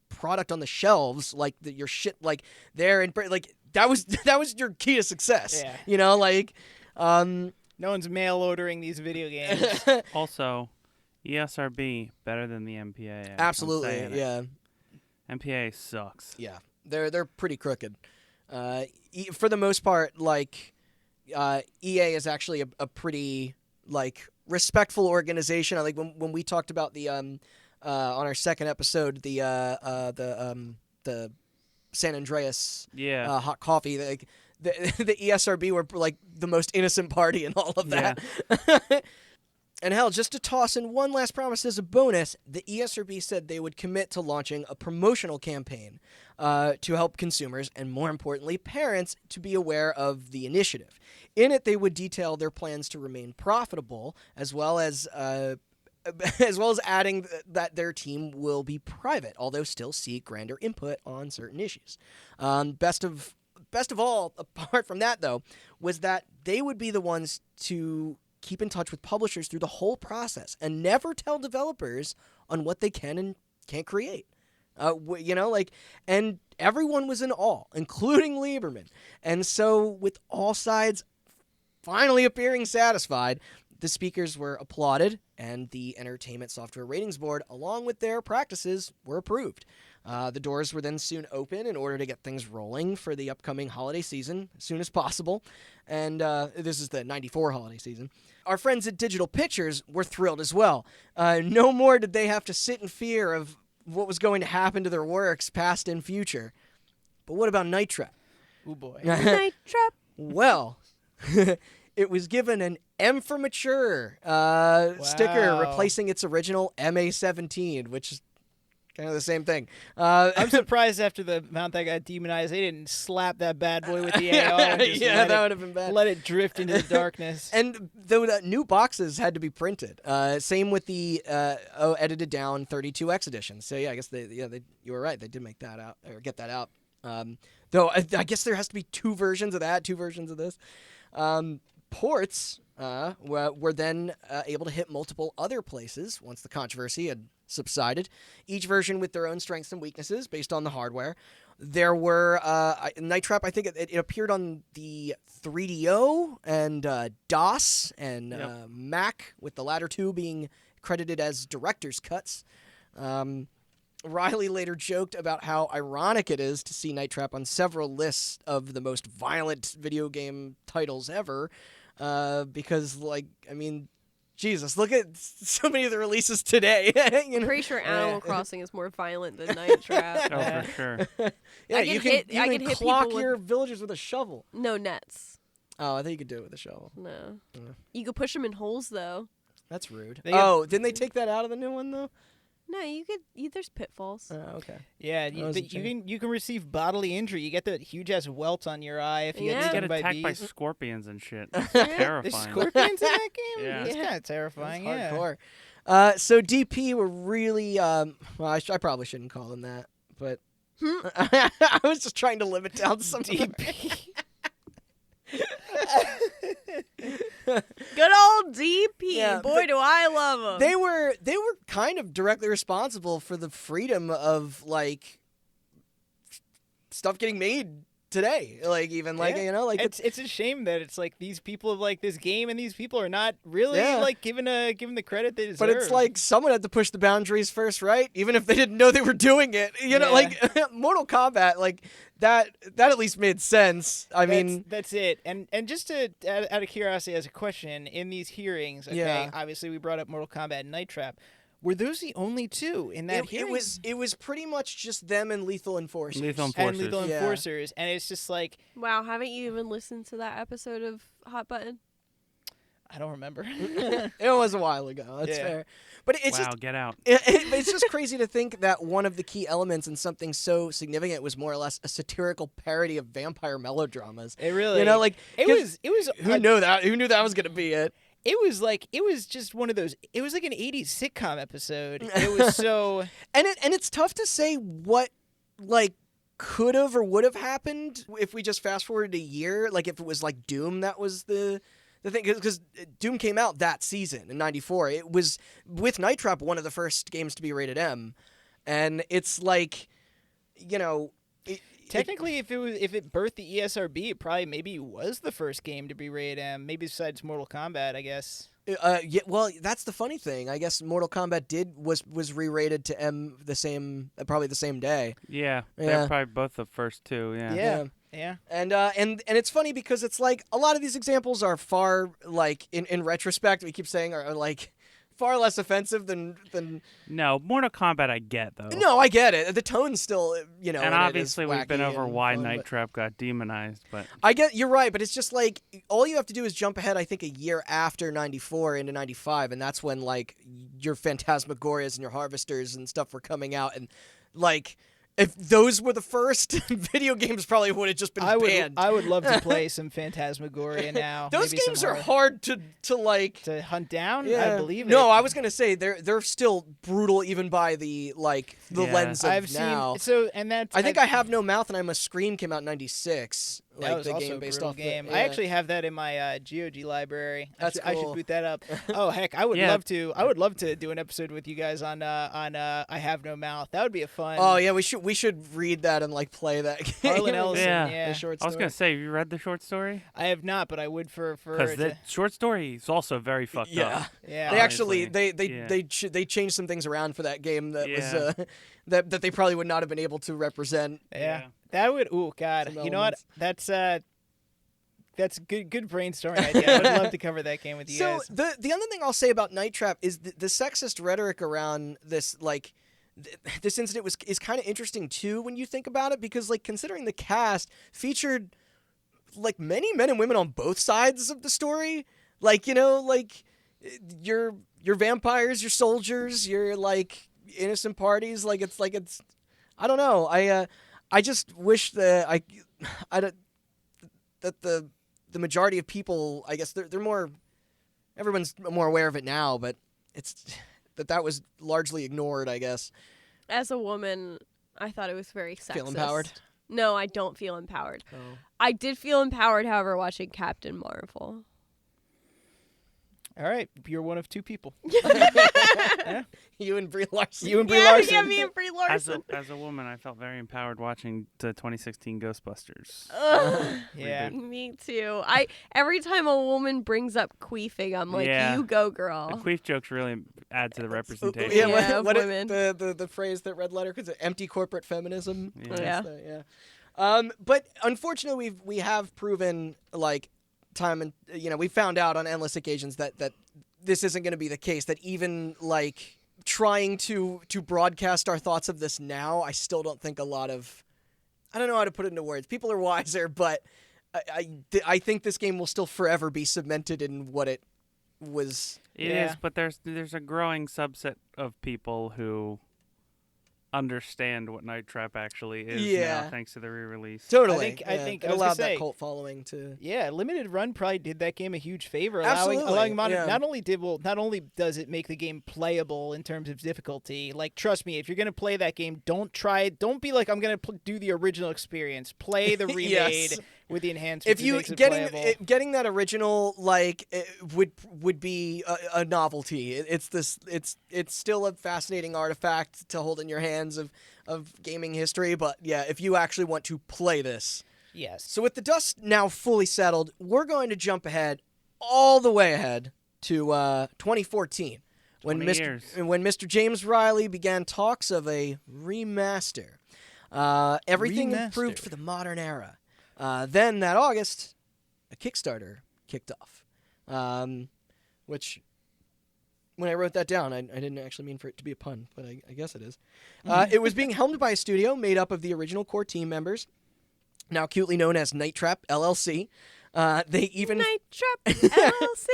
A: product on the shelves, like your shit, like there and like that was your key to success.
D: Yeah.
A: You know, like.
D: No one's mail ordering these video games.
C: Also, ESRB better than the MPAA. I'm
A: Absolutely,
C: saying it.
A: yeah.
C: MPAA sucks.
A: Yeah, they're pretty crooked. For the most part, like EA is actually a pretty like respectful organization. Like when we talked about the on our second episode, the San Andreas hot coffee, like the ESRB were like the most innocent party in all of that. Yeah. And hell, just to toss in one last promise as a bonus, the ESRB said they would commit to launching a promotional campaign to help consumers, and more importantly, parents, to be aware of the initiative. In it, they would detail their plans to remain profitable, as well as adding that their team will be private, although still seek grander input on certain issues. Best of all, apart from that, though, was that they would be the ones to keep in touch with publishers through the whole process and never tell developers on what they can and can't create. And everyone was in awe, including Lieberman. And so, with all sides finally appearing satisfied, the speakers were applauded, and the Entertainment Software Ratings Board, along with their practices, were approved. The doors were then soon open in order to get things rolling for the upcoming holiday season as soon as possible. And this is the 94 holiday season. Our friends at Digital Pictures were thrilled as well. No more did they have to sit in fear of what was going to happen to their works, past and future. But what about Night Trap?
D: Oh boy.
B: Night Trap.
A: Well, it was given an M for Mature sticker, replacing its original MA-17, which is kind of the same thing.
D: I'm surprised after the amount that got demonized, they didn't slap that bad boy with the AR. And just
A: that would have been bad.
D: Let it drift into the darkness.
A: And the new boxes had to be printed. Same with the edited down 32X edition. So yeah, I guess you were right. They did make that out or get that out. Though I guess there has to be two versions of that, two versions of this. Ports were then able to hit multiple other places once the controversy had subsided, each version with their own strengths and weaknesses based on the hardware. There were Night Trap, I think it appeared on the 3DO and DOS and Mac, with the latter two being credited as director's cuts. Riley later joked about how ironic it is to see Night Trap on several lists of the most violent video game titles ever, because, like, I mean, Jesus, look at so many of the releases today.
B: I'm pretty sure Animal Crossing is more violent than Night Trap.
C: Oh, for sure.
A: Yeah,
B: I
A: you
B: can
A: can
B: hit
A: clock
B: people
A: your villagers with a shovel.
B: No nets.
A: Oh, I think you could do it with a shovel.
B: No. You could push them in holes, though.
A: That's rude.
D: They
A: didn't they take that out of the new one, though?
B: No, you could. There's pitfalls.
A: Oh, okay.
D: Yeah,
A: was a shame.
D: you can receive bodily injury. You get that huge ass welt on your eye if you
B: Yeah.
D: get
C: You
D: stung
C: get
D: by
C: attacked by
D: bees.
C: scorpions and shit.
D: There's
C: Terrifying.
D: scorpions in that game.
C: Yeah.
D: That's kind of terrifying.
A: That's
D: Yeah.
A: hardcore. So DP were really, well, I probably shouldn't call them that, but I was just trying to limit down some
D: DP.
B: Good old DP.
A: Yeah,
B: Boy, do I love him.
A: They were kind of directly responsible for the freedom of, like, stuff getting made today. Like, even like,
D: Yeah.
A: you know, like
D: it's a shame that it's like these people of like this game and these people are not really like given the credit they deserve.
A: But it's like someone had to push the boundaries first, right? Even if they didn't know they were doing it. You know, like Mortal Kombat, like that at least made sense. I mean,
D: that's it. And just to out of curiosity, as a question in these hearings, okay,
A: Yeah.
D: obviously we brought up Mortal Kombat and Night Trap. Were those the only two in that
A: It
D: hearing?
A: it was pretty much just them and Lethal Enforcers.
C: Lethal
D: And
C: Enforcers.
D: Lethal
A: Yeah.
D: Enforcers, and it's just like
B: Wow, haven't you even listened to that episode of Hot Button?
D: I don't remember.
A: It was a while ago. That's
D: Yeah.
A: fair. But it's
C: Wow,
A: just
C: get out.
A: it's just crazy to think that one of the key elements in something so significant was more or less a satirical parody of vampire melodramas.
D: It really,
A: You know, like
D: it
A: 'cause
D: was.
A: who knew that? Who knew that was gonna be it?
D: It was just one of those. It was like an '80s sitcom episode. It was so.
A: And it's tough to say what like could have or would have happened if we just fast forwarded a year. Like if it was like Doom that was the thing, because Doom came out that season in '94. It was with Night Trap one of the first games to be rated M, and it's like, you know.
D: Technically, if it birthed the ESRB, it probably maybe was the first game to be rated M. Maybe besides Mortal Kombat, I guess.
A: Yeah, well, that's the funny thing. I guess Mortal Kombat was re-rated to M probably the same day.
C: Yeah,
A: Yeah.
C: they're probably both the first two. Yeah.
D: Yeah.
A: And it's funny because it's like a lot of these examples are far, like in retrospect, we keep saying are like far less offensive than.
C: No, Mortal Kombat I get though.
A: No, I get it. The tone's still, you know.
C: And
A: in it is
C: obviously we've been
A: wacky
C: over
A: and
C: why
A: fun,
C: Night
A: but-
C: Trap got demonized, but
A: I get you're right, but it's just like all you have to do is jump ahead. I think a year after '94 into '95, and that's when like your Phantasmagorias and your Harvesters and stuff were coming out, and like if those were the first, video games probably would have just been banned.
D: I would love to play some Phantasmagoria now.
A: Those
D: Maybe some
A: games are
D: hard
A: hard to like.
D: to hunt down.
A: Yeah.
D: I believe it.
A: No, I was gonna say they're still brutal even by the
C: Yeah.
A: lens of
D: I've
A: now.
D: seen so, and that's
A: I think I Have No Mouth and I Must Scream came out in '96.
D: That
A: Like
D: was
A: the
D: also
A: game
D: a
A: based
D: brutal
A: off.
D: game.
A: The,
D: I actually have that in my GOG library.
A: That's
D: I should
A: cool.
D: boot that up. Oh heck, I would
C: Yeah.
D: love to. I would love to do an episode with you guys on I Have No Mouth. That would be a fun.
A: Oh yeah, we should read that and like play that game.
D: Harlan Ellison.
C: Yeah.
D: Yeah,
A: The short
C: I was
A: story.
C: gonna say, have you read the short story?
D: I have not, but I would for
C: Because the short story is also very fucked
A: Yeah.
C: up.
D: yeah.
A: They actually
C: Honestly,
A: they changed some things around for that game that
C: Yeah.
A: was that they probably would not have been able to represent.
D: Yeah. That would. Oh God.
A: Some
D: You know what?
A: elements.
D: That's good brainstorming idea. I would love to cover that game with you
A: So
D: guys.
A: the other thing I'll say about Night Trap is the sexist rhetoric around this this incident is kind of interesting too when you think about it, because like considering the cast featured like many men and women on both sides of the story, like, you know, like your vampires, your soldiers, your like innocent parties, like it's I don't know. I just wish that that the majority of people, I guess they're more, everyone's more aware of it now, but it's that was largely ignored, I guess.
B: As a woman, I thought it was very sexist.
A: Feel empowered?
B: No, I don't feel empowered.
A: Oh.
B: I did feel empowered, however, watching Captain Marvel.
D: All right, you're one of two people.
A: You and Brie Larson.
D: You and Brie
B: Yeah,
D: Larson.
B: yeah, me and Brie
C: As
B: Larson.
C: a woman, I felt very empowered watching the 2016 Ghostbusters.
B: Ugh.
D: Yeah.
B: Me too. Every time a woman brings up queefing, I'm like,
C: Yeah.
B: you go,
C: The
B: girl.
C: queef jokes really add to the representation.
A: Yeah,
B: Yeah, of
A: what
B: women.
A: the phrase that Red Letter, because empty corporate feminism.
C: Yeah.
A: That's
B: Yeah.
A: yeah. But unfortunately, we have proven like time and we found out on endless occasions that this isn't going to be the case. That even like trying to broadcast our thoughts of this now, I still don't think a lot of, I don't know how to put it into words. People are wiser, but I think this game will still forever be cemented in what it was.
C: It is, but there's a growing subset of people who understand what Night Trap actually is
A: Yeah.
C: now, thanks to the re-release.
A: Totally.
D: I think
A: it
D: I was
A: allowed
D: gonna
A: that
D: say-
A: cult following to.
D: Yeah, Limited Run probably did that game a huge favor,
A: Absolutely,
D: allowing
A: yeah.
D: not only does it make the game playable in terms of difficulty. Like, trust me, if you're gonna play that game, don't be like, I'm gonna do the original experience. Play the remade
A: Yes.
D: with the enhancements.
A: If you
D: it makes it playable.
A: getting that original like it would be a novelty. It's still a fascinating artifact to hold in your hands of gaming history. But yeah, if you actually want to play this,
D: Yes.
A: so with the dust now fully settled, we're going to jump ahead, all the way ahead to 2014, when
C: 20 years.
A: when Mr. James Riley began talks of a remaster. Everything improved
D: Remaster.
A: for the modern era. Then that August, a Kickstarter kicked off, which when I wrote that down. I didn't actually mean for it to be a pun, but I guess it is. It was being helmed by a studio made up of the original core team members, now cutely known as Night Trap LLC. They even
B: Night Trap LLC.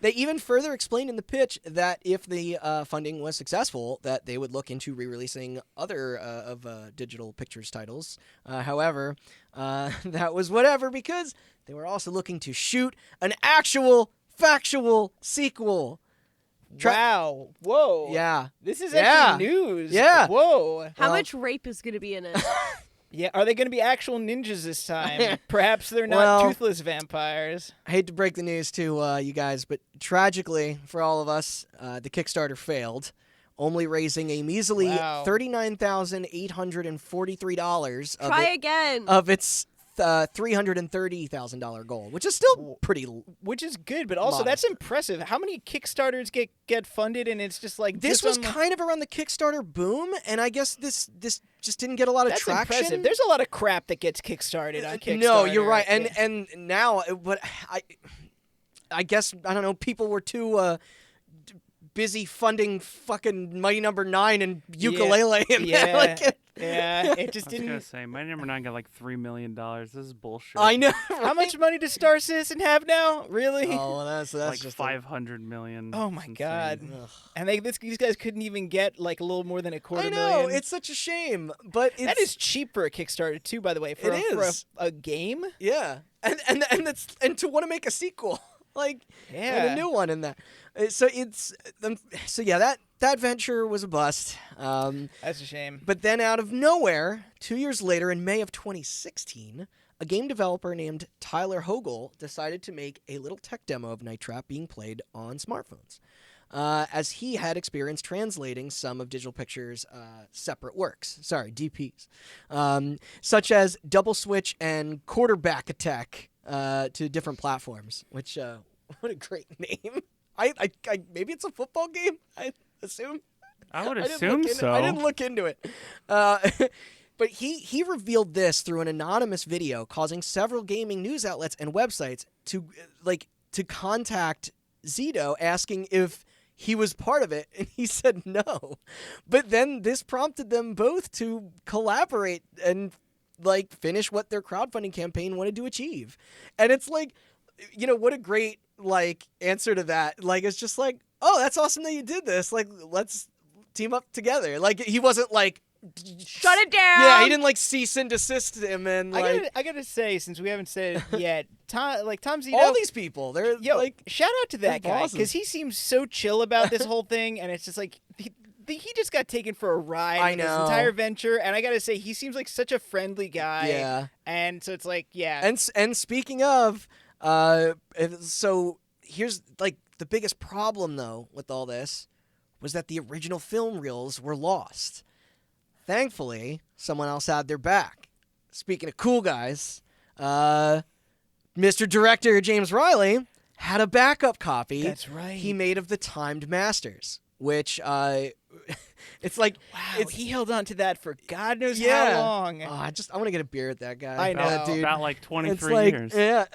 A: They even further explained in the pitch that if the funding was successful, that they would look into re-releasing other of Digital Pictures titles. However, that was whatever because they were also looking to shoot an actual factual sequel.
D: Wow. Whoa.
A: Yeah.
D: This is
A: Yeah.
D: actually news.
A: Yeah.
D: Whoa.
B: How much rape is going to be in it?
D: Yeah. Are they going to be actual ninjas this time? Perhaps they're not
A: Well-
D: toothless vampires.
A: I hate to break the news to you guys, but tragically for all of us, the Kickstarter failed, only raising a measly
D: Wow.
A: $39,843
B: Try again.
A: of its $330,000 goal, which is still pretty.
D: Which is good, but also
A: Modest.
D: that's impressive. How many Kickstarters get funded, and it's just like
A: This was kind of around the Kickstarter boom, and I guess this just didn't get a lot of
D: that's
A: traction.
D: impressive. There's a lot of crap that gets kickstarted on Kickstarter.
A: No, you're right,
D: Yeah.
A: and now, but I guess I don't know. People were too busy funding fucking Mighty Number 9 and Ukulele, and
D: yeah,
A: like,
D: yeah, it just
C: I was gonna
D: didn't.
C: say, my number 9 got like $3 million. This is bullshit.
A: I know.
D: How much money does Star Citizen have now? Really?
A: Oh, well, that's
C: like
A: just
C: 500 million.
D: Oh my
C: It's
D: God.
C: insane.
D: And these guys couldn't even get like a little more than a quarter
A: I know
D: million.
A: it's such a shame, but it's,
D: That is cheap for a Kickstarter too, by the way. For
A: It
D: for
A: is.
D: a game.
A: yeah, and to want to make a sequel, like and
D: Yeah.
A: a new one in that. So it's so yeah that venture was a bust.
D: That's a shame.
A: But then out of nowhere, 2 years later, in May of 2016, a game developer named Tyler Hogle decided to make a little tech demo of Night Trap being played on smartphones, as he had experience translating some of Digital Pictures' separate works, DPs, such as Double Switch and Quarterback Attack to different platforms, which, what a great name. I maybe it's a football game, I assume.
C: I would
A: I didn't
C: assume
A: look
C: so.
A: I didn't look into it. But he revealed this through an anonymous video, causing several gaming news outlets and websites to contact Zito asking if he was part of it, and he said no. But then this prompted them both to collaborate and like finish what their crowdfunding campaign wanted to achieve. And it's like, what a great like answer to that. Like it's just like, oh, that's awesome that you did this. Like, let's team up together. Like, he wasn't like,
B: Shut it down.
A: yeah, he didn't like cease and desist him and like
D: I gotta say, since we haven't said it yet, Tom Zito.
A: all these people. They're like,
D: shout out to that
A: they're
D: guy
A: bosses.
D: because he seems so chill about this whole thing, and it's just like he just got taken for a ride
A: I
D: in this
A: know.
D: entire venture, and I gotta say he seems like such a friendly guy.
A: yeah.
D: And so it's like, yeah,
A: And speaking of, so here's like the biggest problem though with all this was that the original film reels were lost. Thankfully, someone else had their back. Speaking of cool guys, Mr. Director James Riley had a backup copy.
D: That's right.
A: He made of the timed masters, which it's like
D: wow, he held on to that for God knows
A: Yeah.
D: how long.
A: oh, I want to get a beer with that guy.
D: I know.
A: That dude.
C: About like
A: It's
C: 23
A: like
C: years.
A: yeah,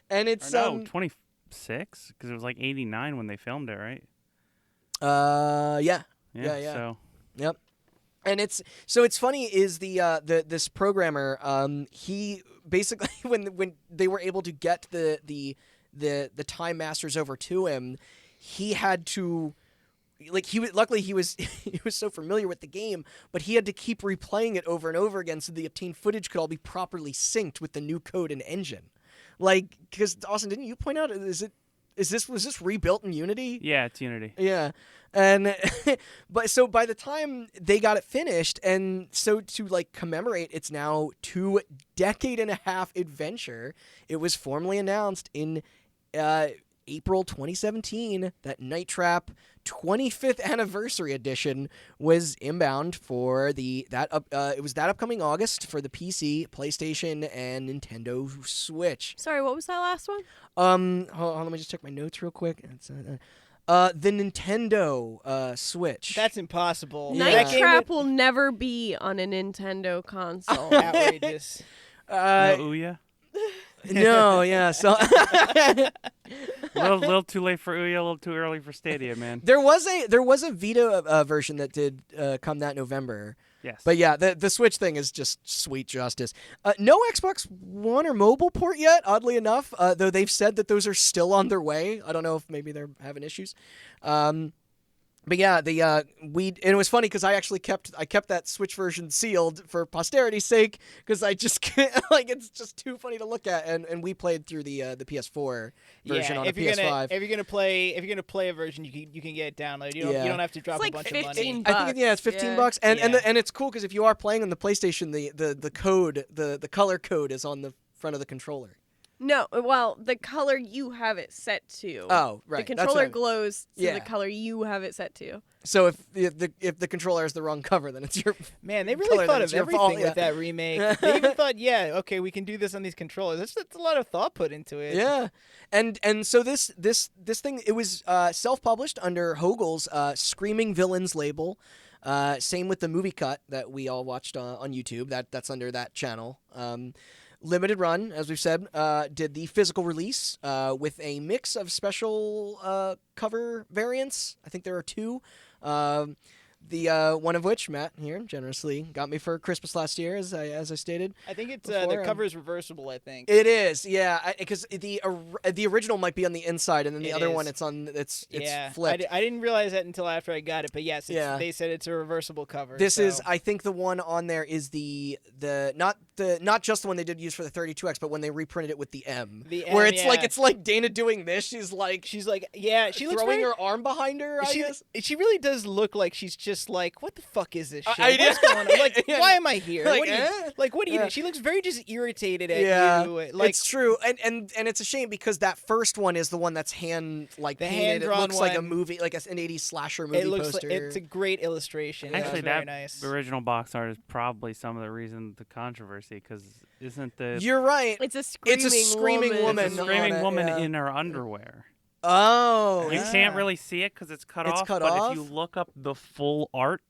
A: and
C: Or
A: it's
C: no, 26, because it was like 89 when they filmed it, right?
A: yeah. Yeah.
C: So
A: Yep. And it's funny is the this programmer he basically when they were able to get the time masters over to him, he had to like luckily he was he was so familiar with the game, but he had to keep replaying it over and over again so the obtained footage could all be properly synced with the new code and engine. Like, because Austin, didn't you point out was this rebuilt in Unity?
C: yeah, it's Unity.
A: Yeah. And but so by the time they got it finished, and so to like commemorate its now 2.5-decade adventure, it was formally announced in April 2017 that Night Trap 25th Anniversary Edition was inbound for it was that upcoming August for the PC, PlayStation, and Nintendo Switch.
B: Sorry, what was that last one?
A: Hold on, let me just check my notes real quick. It's, the Nintendo Switch.
D: That's impossible.
A: Yeah.
B: Night
D: That game
B: Trap will never be on a Nintendo console.
D: outrageous.
C: No Ouya?
A: No, yeah. So
C: little too late for Ouya, a little too early for Stadia, man.
A: there was a Vita version that did come that November.
C: Yes.
A: But yeah, the Switch thing is just sweet justice. No Xbox One or mobile port yet, oddly enough, though they've said that those are still on their way. I don't know if maybe they're having issues. But yeah, and it was funny because I actually kept that Switch version sealed for posterity's sake because I just can't, like, it's just too funny to look at, and we played through the PS4 version on a PS5.
D: If you're gonna play a version, you can get it downloaded. You don't have to drop
B: It's like
D: a bunch
B: 15
D: of money.
B: bucks.
A: I think it's $15, and it's cool because if you are playing on the PlayStation, the code, the color code is on the front of the controller.
B: No, well, the color you have it set to.
A: Oh, right.
B: The
A: That's
B: controller
A: what
B: glows to
A: Yeah.
B: the color you have it set to.
A: So if the controller has the wrong cover, then it's your
D: Man, they
A: color,
D: really
A: then
D: thought
A: it's
D: of
A: your
D: everything
A: fault, yeah.
D: with that remake. They even thought, okay, we can do this on these controllers. That's a lot of thought put into it.
A: Yeah, and so this thing, it was self-published under Hogel's Screaming Villains label. Same with the movie cut that we all watched on YouTube. That's under that channel. Limited run, as we've said, did the physical release with a mix of special cover variants. I think there are two. The one of which Matt here generously got me for Christmas last year, as I stated.
D: I think it's
A: Before,
D: the cover is reversible. I think
A: It is, yeah, because the original might be on the inside, and then the
D: It
A: other
D: is.
A: one it's
D: yeah.
A: flipped.
D: I didn't realize that until after I got it, but yes,
A: Yeah.
D: they said it's a reversible cover.
A: This
D: so.
A: is, I think, the one on there is not just the one they did use for the 32X, but when they reprinted it with the M,
D: The
A: where
D: M,
A: it's like Dana doing this. She's like
D: she looks
A: throwing
D: very,
A: her arm behind her. I guess.
D: She really does look like she's just like, what the fuck is this shit?
A: I-
D: What's going on? Like,
A: Yeah.
D: why am I here?
A: Like,
D: what do you,
A: eh?
D: what do you
A: Yeah.
D: do? She looks very just irritated at
A: Yeah,
D: you. Like,
A: it's true, and it's a shame because that first one is the one that's hand
D: The
A: painted. It
D: hand-drawn
A: looks like a
D: one.
A: movie, like an 80s slasher movie
D: it looks
A: poster.
D: like it's a great illustration. Yeah,
C: Actually,
D: it's very
C: that
D: nice.
C: original box art is probably some of the reason the controversy, because isn't the
A: You're right.
B: It's a screaming
A: woman.
C: it's a
A: on
C: screaming
A: it,
C: woman
A: yeah.
C: in her underwear?
A: Oh,
C: You
D: Ah.
C: can't really see it because it's cut
A: It's
C: off.
A: cut
C: but
A: off?
C: if you look up the full art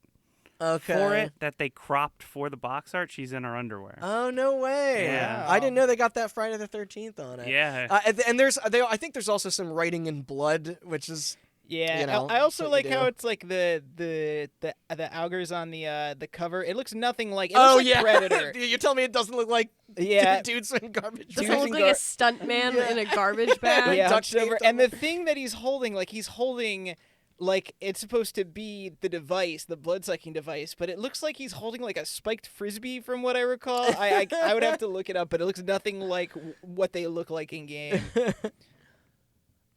A: okay.
C: for it that they cropped for the box art, she's in her underwear.
A: Oh no way!
C: Yeah.
A: I didn't know they got that Friday the 13th on it.
C: Yeah.
A: And I think there's also some writing in blood, which is
D: Yeah,
A: you know,
D: I also
A: what
D: like
A: you
D: how
A: do.
D: it's like the augers on the cover. It looks nothing like. It
A: oh
D: looks like
A: yeah,
D: Predator.
A: You're telling me it doesn't look like
D: Yeah.
A: dudes in garbage.
B: Doesn't
D: Dudes
B: look
D: in
B: like a stuntman
A: Yeah.
B: in a garbage bag.
D: Yeah,
A: duct
D: hunched over.
A: taped
D: And
A: over.
D: the thing that he's holding, like it's supposed to be the device, the blood-sucking device, but it looks like he's holding like a spiked frisbee, from what I recall. I would have to look it up, but it looks nothing like what they look like in game.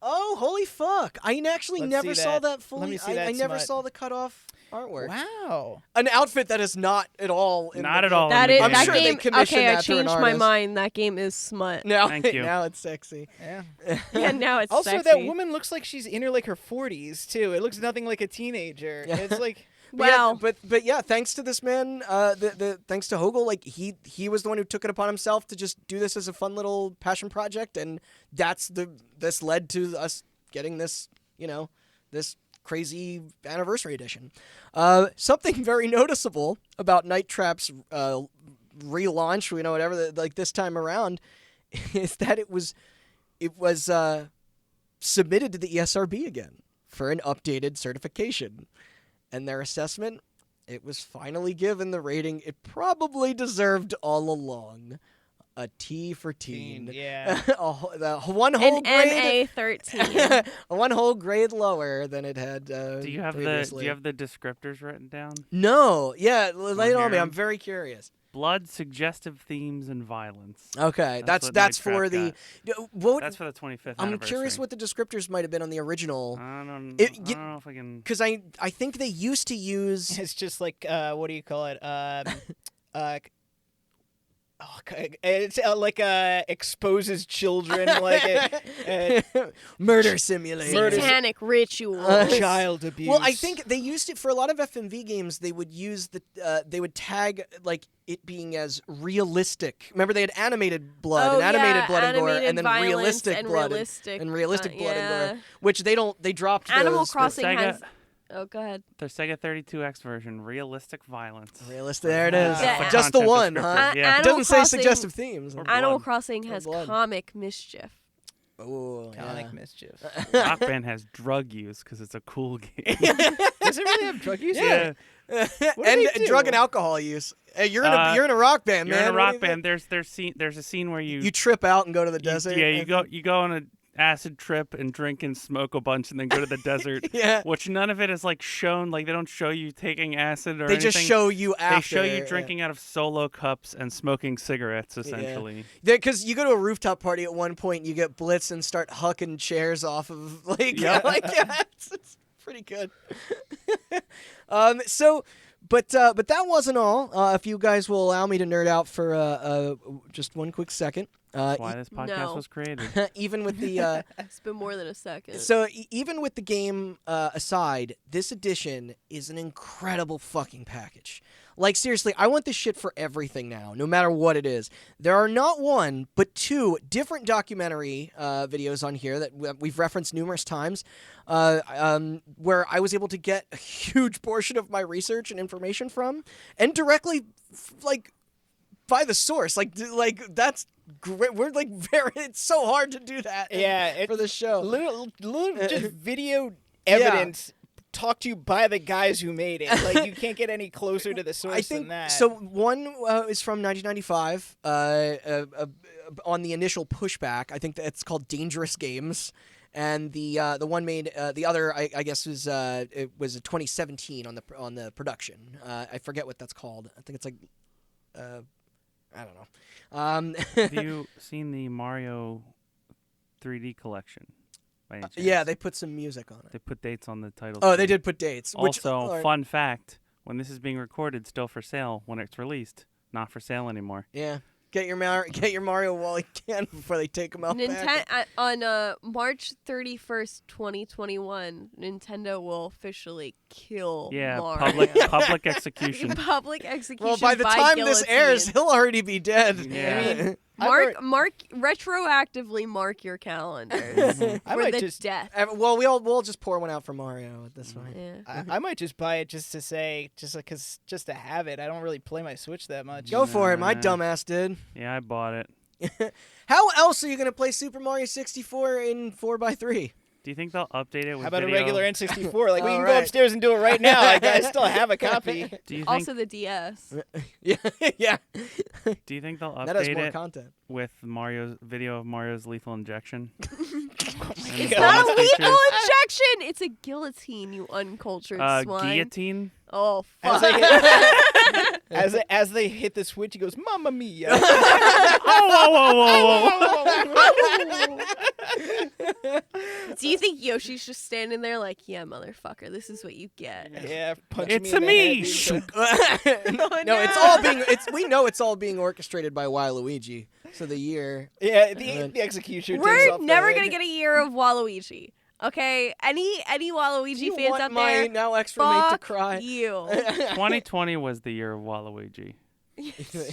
A: Oh, holy fuck! I actually
D: Let's
A: never
D: see
A: saw
D: that.
A: that
D: Let
A: fully.
D: me see
A: I
D: that
A: never
D: smut.
A: saw the cut off artwork.
D: Wow.
A: An outfit that is not at all. In
C: Not
A: the
C: at all.
B: That
C: in
B: is
C: the
A: I'm
B: that
A: sure they
B: game.
A: commissioned
B: Okay, I
A: that through an
B: changed my
A: artist.
B: mind. That game is smut.
A: Now,
C: Thank you.
A: now it's sexy.
D: Yeah.
B: Yeah, now it's
D: Also,
B: sexy.
D: that woman looks like she's in her like her 40s too. It looks nothing like a teenager.
A: Yeah.
D: It's like.
B: Well,
A: but yeah, thanks to this man, thanks to Hogel, like he was the one who took it upon himself to just do this as a fun little passion project, and this led to us getting this, this crazy anniversary edition. Something very noticeable about Night Trap's relaunch, whatever, like this time around, is that it was submitted to the ESRB again for an updated certification. And their assessment, it was finally given the rating it probably deserved all along. A T for teen.
D: Yeah.
A: One whole
B: an
A: grade.
B: MA13.
A: One whole grade lower than it had
C: Do you have
A: previously.
C: the descriptors written down?
A: No. Yeah, lay it on me.
C: hear
A: I'm
C: 'em?
A: very curious.
C: Blood, suggestive themes, and violence.
A: Okay,
C: That's
A: that's
C: what Night
A: for
C: Trap
A: the what
C: That's for the 25th
A: I'm
C: anniversary.
A: curious what the descriptors might have been on the original,
C: I don't
A: It-
C: know if I can.
A: because I think they used to use
D: It's just like what do you call it? It's like exposes children like
A: murder simulator.
B: Satanic ritual.
D: child abuse.
A: Well, I think they used it for a lot of FMV games. They would use they would tag like it being as realistic. Remember, they had animated blood and animated blood and gore,
B: animated
A: and then
B: violence
A: realistic
B: and
A: blood
B: realistic,
A: and realistic blood and
B: yeah.
A: gore, which they dropped.
B: Animal
A: those,
B: Crossing
C: Sega-
B: has Oh, go ahead.
C: The Sega 32X version, realistic violence.
A: Realistic. There it is.
B: Yeah.
A: Just the
C: Content
A: one,
C: descriptor.
A: huh?
C: Yeah.
A: It doesn't say
B: Crossing-
A: suggestive themes.
C: Or
B: Animal
C: blood.
B: Crossing has
A: blood.
B: comic mischief.
A: Oh,
D: Comic
A: yeah.
D: mischief.
C: Rock Band has drug use because it's a cool game.
D: Does it really have drug use?
C: Yeah.
D: do
A: and
D: they do?
A: drug and alcohol use. You're in a rock band,
C: You're
A: man.
C: in a
A: What do
C: rock
A: you
C: band. There's a scene where
A: think? You trip out and go to the desert.
C: Yeah,
A: and-
C: you go on an acid trip and drink and smoke a bunch and then go to the desert.
A: Yeah.
C: Which none of it is like shown. Like they don't show you taking acid or
A: They
C: anything.
A: just show you after.
C: They show you drinking out of solo cups and smoking cigarettes, essentially.
A: Because you go to a rooftop party at one point, you get blitzed and start hucking chairs off of
C: Yeah.
A: it's pretty good. But that wasn't all. If you guys will allow me to nerd out for just one quick second.
C: That's why this podcast
B: No.
C: was created.
A: Even with the
B: It's been more than a second.
A: even with the game aside, this edition is an incredible fucking package. Like, seriously, I want this shit for everything now, no matter what it is. There are not one, but two different documentary videos on here that we've referenced numerous times, where I was able to get a huge portion of my research and information from, and directly, by the source. Like that's great. We're it's so hard to do that.
D: Yeah,
A: for the show.
D: Little just video evidence talked to you by the guys who made it. Like, you can't get any closer to the source
A: I think
D: than that.
A: so. One is from 1995 on the initial pushback. I think that's called Dangerous Games, and the one made the other I guess was it was 2017 on the production. I forget what that's called. I think it's like I don't know.
C: Have you seen the Mario 3D collection? By any
A: Yeah,
C: chance?
A: they put some music on it.
C: They put dates on the title.
A: Oh, they
C: screen.
A: did put dates. Which,
C: Also, fun fact: when this is being recorded, still for sale when it's released. Not for sale anymore.
A: Yeah. Get your Mario while you can before they take them out back.
B: On March 31st, 2021, Nintendo will officially kill
C: Yeah,
B: Mario.
C: public execution.
B: Public execution.
A: Well, by the time this airs, he'll already be dead.
C: Yeah.
B: mark retroactively mark your calendars
D: I
B: for
D: might
B: the
D: just
B: death.
A: Well, we'll just pour one out for Mario at this point.
B: Yeah.
D: I might just buy it just to say, just to have it. I don't really play my Switch that much.
A: Go for it. My
C: Nah.
A: dumbass did.
C: Yeah, I bought it.
A: How else are you going to play Super Mario 64 in 4x3?
C: Do you think they'll update it with
D: How about
C: video?
D: a regular N64? Like, we
A: All
D: can
A: right.
D: go upstairs and do it right now. Like, I still have a copy.
C: Do you think?
B: Also the DS.
A: Yeah. Yeah.
C: Do you think they'll
A: That has
C: update
A: more
C: it
A: content.
C: with Mario's video of Mario's lethal injection?
B: It's
D: God.
B: not a
C: Bonus
B: lethal
C: features?
B: injection. It's a guillotine, you uncultured swine.
C: Guillotine.
B: Oh,
D: As
B: fuck.
D: they, hit, as they hit the Switch, he goes, "Mamma mia!"
B: Do you think Yoshi's just standing there like, yeah, motherfucker, this is what you get?
D: Yeah, punch
C: It's
D: me in
C: a
D: the
C: me.
D: head,
C: Shoot.
A: No, it's all being. We know it's all being orchestrated by Waluigi. So the year.
D: Yeah, the execution. takes
B: We're
D: off the
B: never
D: head.
B: going to get a year of Waluigi. Okay? Any
A: Do
B: Waluigi
A: you
B: fans
A: want
B: out
A: my
B: there?
A: now extra mate to
B: Fuck
A: cry?
B: you.
C: 2020 was the year of Waluigi.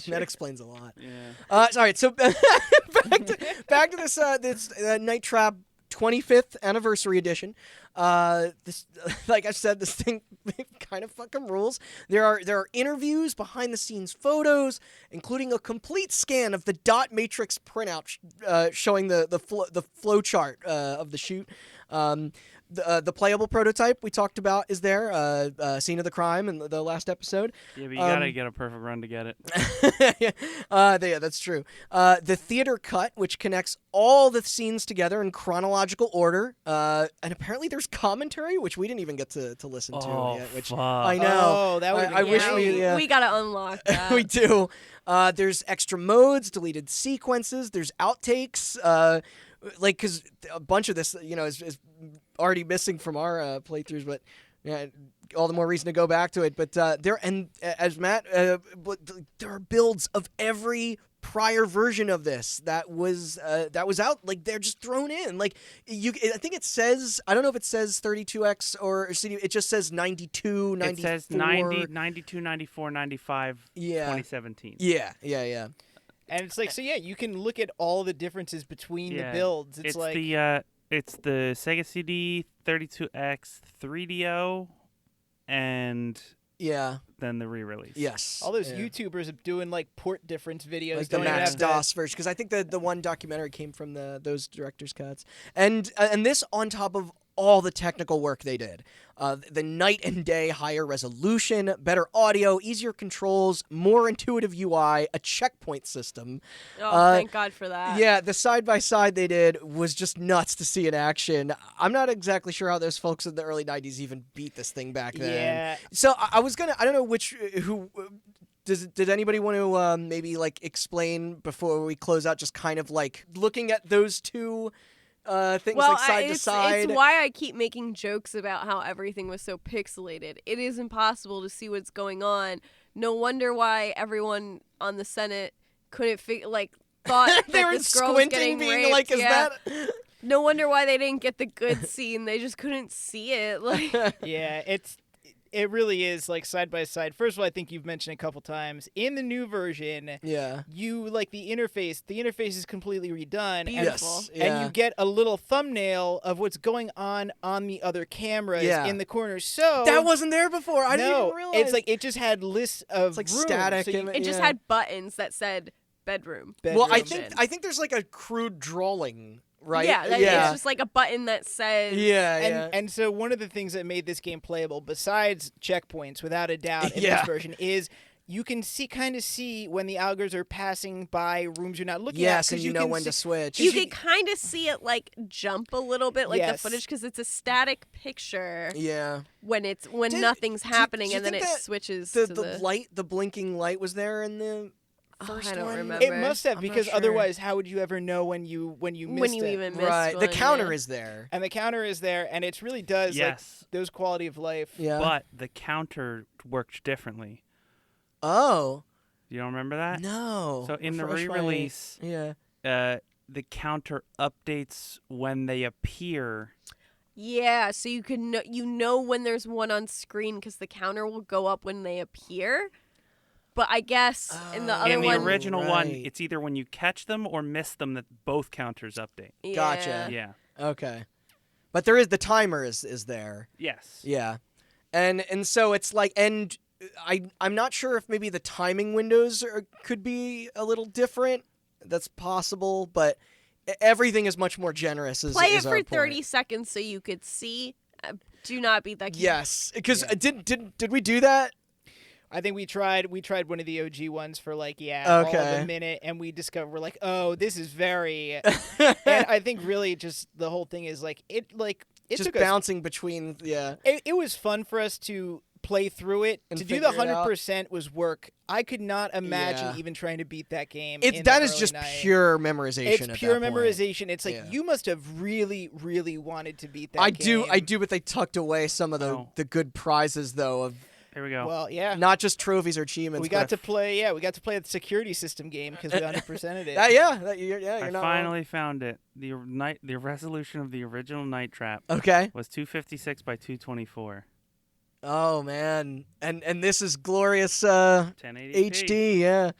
A: That explains a lot.
C: Yeah.
A: Sorry. So back to this Night Trap 25th anniversary edition. This, like I said, this thing kind of fucking rules. There are interviews, behind the scenes photos, including a complete scan of the dot matrix printout showing the flow chart of the shoot. The playable prototype we talked about is there. Scene of the crime in the last episode.
C: Yeah, but you gotta get a perfect run to get it.
A: Yeah, that's true. The theater cut, which connects all the scenes together in chronological order, and apparently there's commentary, which we didn't even get to listen to
C: Oh,
A: yet. Which
C: fuck.
A: I know.
D: Oh, that would've been
A: I wish
B: Yeah,
A: we.
B: we gotta unlock that.
A: We do. There's extra modes, deleted sequences. There's outtakes. Because a bunch of this, is already missing from our playthroughs, but yeah, all the more reason to go back to it. But as Matt, there are builds of every prior version of this that was out. Like, they're just thrown in. Like, I think it says, I don't know if it says 32X or CD. It just says 92, 94.
C: It says 90, 92, 94, 95,
A: Yeah.
C: 2017.
A: Yeah.
D: And it's like, so yeah, you can look at all the differences between the builds. It's like
C: the Sega CD 32X 3DO and
A: Yeah.
C: then the re-release.
A: Yes.
D: All those
A: yeah.
D: YouTubers are doing like port difference videos.
A: Like the
D: don't even
A: Max
D: have the-
A: DOS version, because I think the one documentary came from those director's cuts, and this on top of all the technical work they did, the night and day higher resolution, better audio, easier controls, more intuitive UI, a checkpoint system.
B: Oh, thank God for that.
A: Yeah, the side by side they did was just nuts to see in action. I'm not exactly sure how those folks in the early '90s even beat this thing back then.
D: Yeah.
A: So I don't know who. Did anybody want to maybe like explain before we close out, just kind of like looking at those two things
B: Well,
A: like side to side?
B: it's why I keep making jokes about how everything was so pixelated. It is impossible to see what's going on. No wonder why everyone on the Senate couldn't thought
A: they
B: that
A: were
B: this girl was
A: squinting,
B: getting
A: being
B: raped.
A: like, "Is
B: yeah.
A: that?"
B: No wonder why they didn't get the good scene. They just couldn't see it. Like,
D: Yeah, it really is like side by side. First of all, I think you've mentioned a couple times in the new version,
A: Yeah.
D: you like the interface. The interface is completely redone.
B: Beautiful.
A: Yes.
D: And
A: Yeah.
D: you get a little thumbnail of what's going on the other cameras
A: Yeah.
D: in the corner. So
A: That wasn't there before. I didn't
D: no,
A: even realize.
D: it's like it just had lists of
A: It's like
D: rooms,
A: static
D: so you-
A: and-
B: it just
A: Yeah.
B: had buttons that said bedroom.
A: well, I
D: bedroom.
A: think there's like a crude drawing, right?
B: Yeah,
A: yeah.
B: it's just like a button that says.
A: yeah,
D: And,
A: yeah.
D: and so one of the things that made this game playable, besides checkpoints, without a doubt, in
A: Yeah.
D: this version, is you can kind of see when the augurs are passing by rooms you're not looking at.
A: Yes,
D: 'cause
A: and you know
D: can
A: when to
D: see-
A: switch.
B: You can kind of see it like jump a little bit, like the
D: Yes.
B: footage, because it's a static picture
A: Yeah.
B: when
A: Did-
B: nothing's happening,
A: do you
B: and then
A: think
B: it
A: that
B: switches
A: The
B: to
A: the light, the blinking light, was there in the
B: Oh,
A: first
B: I don't
A: one?
B: remember.
D: It must have,
A: I'm not
D: because
A: sure.
D: otherwise, how would you ever know when you missed
B: when you
D: it?
B: even missed
A: Right.
B: one,
A: The counter
B: yeah.
A: is there.
D: And the counter is there, and it really does
C: Yes.
D: like those quality of life.
A: Yeah.
C: But the counter worked differently.
A: Oh
C: You don't remember that?
A: no.
C: So in the
A: Refresh my-
C: re-release,
A: Yeah.
C: the counter updates when they appear.
B: Yeah, so you can know when there's one on screen because the counter will go up when they appear. But I guess in the
A: Oh.
B: other
C: In the
B: one,
C: original one,
A: right.
C: it's either when you catch them or miss them that both counters update.
B: yeah.
A: Gotcha.
C: Yeah.
A: Okay. But there is the timer is there.
C: Yes.
A: Yeah. And so it's like, and I'm not sure if maybe the timing windows could be a little different. That's possible, but everything is much more generous.
B: Play it
A: is
B: for
A: our
B: 30
A: point.
B: seconds so you could see. Do not beat that game.
A: Yes, because
D: Yeah.
A: did we do that?
D: I think we tried one of the OG ones for like all of
A: Okay.
D: a minute, and we discovered we're like, oh, this is very. And I think really just the whole thing is like it
A: Just
D: took us.
A: bouncing between, yeah.
D: It was fun for us to play through it.
A: And
D: To do the
A: figure it out.
D: 100% was work. I could not imagine
A: Yeah.
D: even trying to beat that game.
A: It's
D: in
A: that
D: the
A: is
D: early
A: just
D: night.
A: pure memorization.
D: It's
A: at
D: pure
A: that point.
D: memorization. It's like
A: Yeah.
D: you must have really, really wanted to beat that.
A: I
D: game.
A: do, but they tucked away some of the good prizes though of
C: There we go.
D: Well, yeah.
A: not just trophies or achievements.
D: We got to play. Yeah, we got to play the security system game because we 100%ed it.
A: You're
C: I
A: not
C: finally found it. The resolution of the original Night Trap
A: wrong. Okay.
C: was 256 by 224.
A: Oh man, and this is glorious
C: 1080p.
A: HD. Yeah.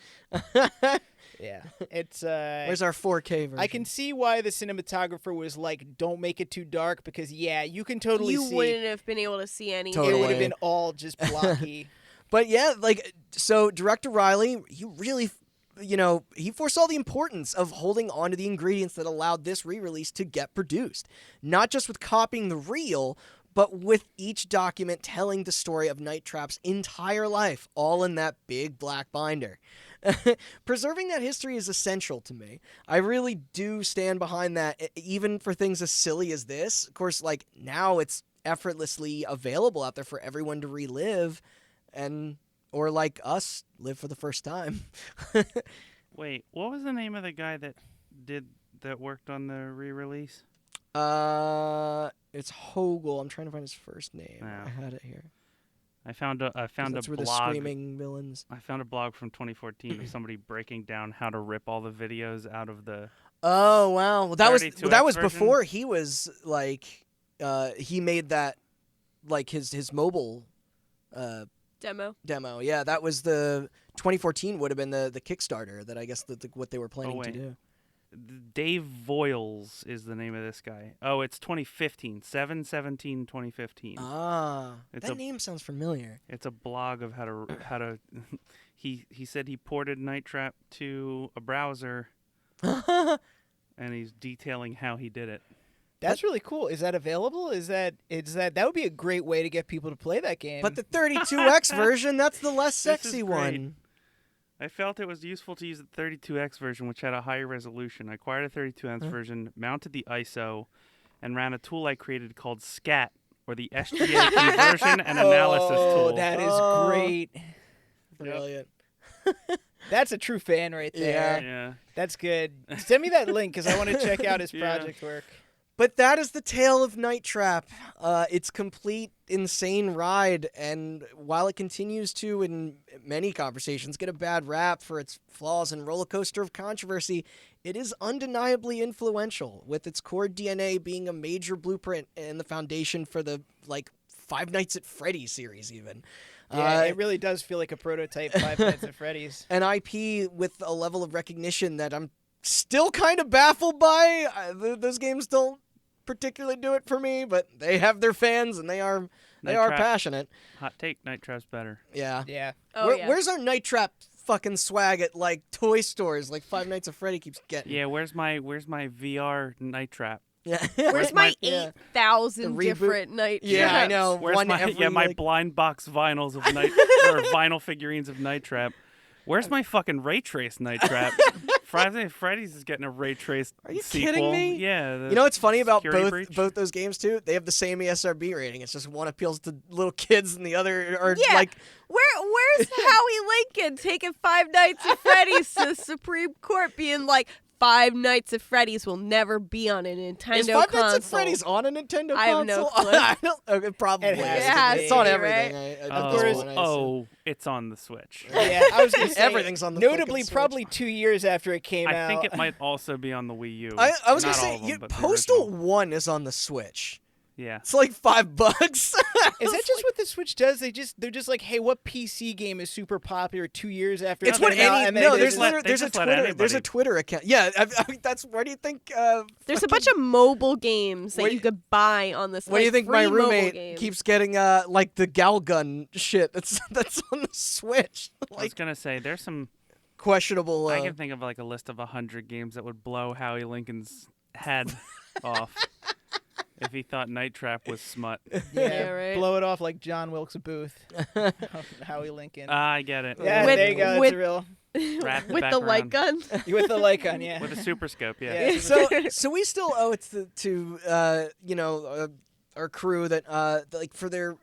D: Yeah, it's.
A: Where's our 4K version?
D: I can see why the cinematographer was like, "Don't make it too dark," because yeah, you can totally
B: You
D: see.
B: wouldn't have been able to see anything.
D: It
A: Totally.
D: would have been all just blocky.
A: But yeah, like, so Director Riley, he really, he foresaw the importance of holding on to the ingredients that allowed this re-release to get produced. Not just with copying the reel, but with each document telling the story of Night Trap's entire life, all in that big black binder. Preserving that history is essential to me. I really do stand behind that, even for things as silly as this. Of course, like, now it's effortlessly available out there for everyone to relive, or like us, live for the first time.
C: Wait, what was the name of the guy that worked on the re-release?
A: It's Hogel. I'm trying to find his first name.
C: Yeah.
A: I had it here.
C: I found a
A: That's where the
C: blog.
A: screaming villains.
C: I found a blog from 2014 of somebody breaking down how to rip all the videos out of the.
A: Oh wow, well, that was
C: 32X version?
A: before he was like, he made that, like his mobile,
B: Demo.
A: Yeah, that was the 2014 would have been the Kickstarter that I guess what they were planning to
C: wait.
A: do.
C: Dave Voiles is the name of this guy. Oh, it's 2015. 7/17/2015. It's
A: that name sounds familiar.
C: It's a blog of how to. He said he ported Night Trap to a browser, and he's detailing how he did it.
D: That's really cool. Is that available? That would be a great way to get people to play that game.
A: But the 32X version, that's the less
C: This is
A: sexy
C: great.
A: one.
C: I felt it was useful to use the 32X version, which had a higher resolution. I acquired a 32X version, mounted the ISO, and ran a tool I created called SCAT, or the SGA Conversion and Analysis Tool.
D: That is great.
A: Brilliant.
D: That's a true fan right there.
C: Yeah.
D: That's good. Send me that link because I want to check out his project work.
A: But that is the tale of Night Trap. It's complete insane ride, and while it continues to, in many conversations, get a bad rap for its flaws and roller coaster of controversy, it is undeniably influential, with its core DNA being a major blueprint and the foundation for the Five Nights at Freddy's series, even.
D: Yeah, it really does feel like a prototype Five Nights at Freddy's.
A: An IP with a level of recognition that I'm still kind of baffled by. Those games don't particularly do it for me, but they have their fans and they are passionate.
C: Hot take: Night Trap's better.
A: Yeah.
D: Yeah.
A: Where's our Night Trap fucking swag at toy stores like Five Nights at Freddy keeps getting?
C: Yeah, where's my VR Night Trap?
A: Yeah.
B: Where's my
A: Yeah.
B: 8,000
A: The reboot?
B: different night
A: Yeah, I
B: traps?
A: know.
C: Where's
A: One
C: my
A: every,
C: my blind box vinyls of Night or vinyl figurines of Night Trap? Where's my fucking ray trace Night Trap? Five Nights at Freddy's is getting a ray trace
A: Are you
C: sequel.
A: kidding me?
C: Yeah.
A: You know what's funny about
C: Security breach?
A: both those games too? They have the same ESRB rating. It's just one appeals to little kids and the other are
B: Yeah. Where's Howie Lincoln taking Five Nights at Freddy's to the Supreme Court being like, Five Nights at Freddy's will never be on a Nintendo
A: is Five
B: console.
A: Nights at Freddy's on a Nintendo console?
B: I have no clue.
A: I don't, okay, probably.
D: It has
B: to be,
A: It's on
B: right?
A: everything.
C: Oh,
A: At this point, I assume.
C: it's on the Switch.
D: Yeah, I was going to say,
A: Everything's on the
D: notably
A: fucking Switch.
D: probably 2 years after it came out.
C: I think it might also be on the Wii U.
A: I was
C: Not
A: gonna
C: all
A: say
C: of them, but the
A: Postal
C: original.
A: 1 is on the Switch.
C: Yeah.
A: It's like $5.
D: Is that just what the Switch does? They're just like, hey, what PC game is super popular 2 years after
A: It's
D: it
A: what
D: came out?
A: any
D: And then
A: no.
D: they
A: There's
D: just-
A: literally,
C: they
A: there's a
C: just let
A: Twitter. There's a
C: anybody.
A: Twitter account. Yeah, that's where do you think?
B: There's a bunch of mobile games
A: What
B: that
A: do
B: you could buy on this.
A: What do you think my
B: free mobile
A: roommate
B: games.
A: keeps getting? The Gal Gun shit. That's on the Switch.
C: I was gonna say there's some.
A: Questionable.
C: I can think of a list of 100 games that would blow Howie Lincoln's head off if he thought Night Trap was smut.
B: Yeah, right.
D: Blow it off like John Wilkes Booth. Howie Lincoln.
C: I get it.
D: Yeah,
B: With-
D: there you go.
B: with-
D: It's real.
C: Wrap the
B: with the light
C: background.
B: gun.
D: With the light gun, yeah.
C: With a super scope, yeah.
D: Yeah.
A: So we still owe it to our crew that for their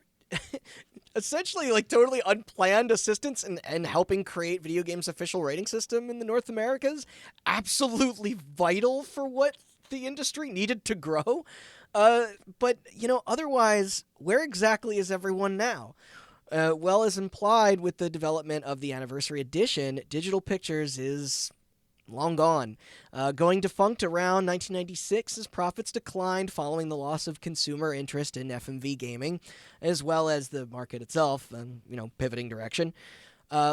A: essentially totally unplanned assistance and helping create video games official rating system in the North Americas. Absolutely vital for what the industry needed to grow. But otherwise, where exactly is everyone now? Well, as implied with the development of the Anniversary Edition, Digital Pictures is long gone. Going defunct around 1996 as profits declined following the loss of consumer interest in FMV gaming, as well as the market itself, pivoting direction.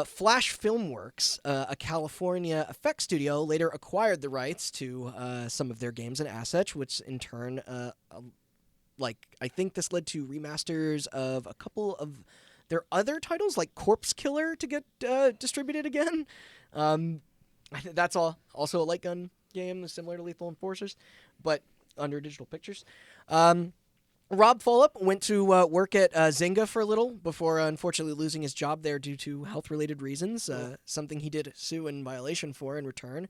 A: Flash Filmworks, a California effects studio, later acquired the rights to some of their games and assets, which in turn, I think this led to remasters of a couple of their other titles, like Corpse Killer, to get distributed again. That's also a light gun game, similar to Lethal Enforcers, but under Digital Pictures. Rob Fulop went to work at Zynga for a little before unfortunately losing his job there due to health-related reasons, something he did sue in violation for in return.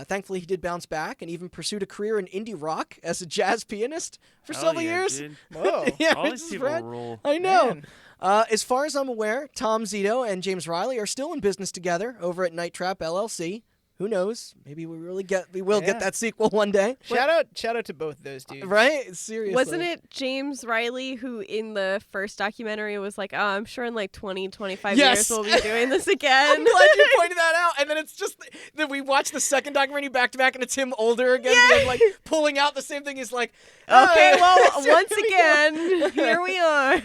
A: Thankfully, he did bounce back and even pursued a career in indie rock as a jazz pianist for
C: Hell
A: several
C: yeah,
A: years.
C: dude.
D: Whoa.
A: Yeah,
C: All
A: which
C: these
A: is
C: people
A: rad.
C: rule.
A: I know.
D: Man.
A: As far as I'm aware, Tom Zito and James Riley are still in business together over at Night Trap LLC. Who knows? Maybe we will get
D: Yeah.
A: that sequel one day.
D: Shout out to both those dudes.
A: Right? Seriously.
B: Wasn't it James Riley who in the first documentary was like, I'm sure in 20, 25
A: Yes.
B: years we'll be doing this
A: I'm
B: again?
A: glad you pointed that out. And then it's just that we watch the second documentary back to back, and it's him older again, being pulling out the same thing. He's like,
B: Okay, well,
A: here
B: once
A: we go."
B: again, here we are.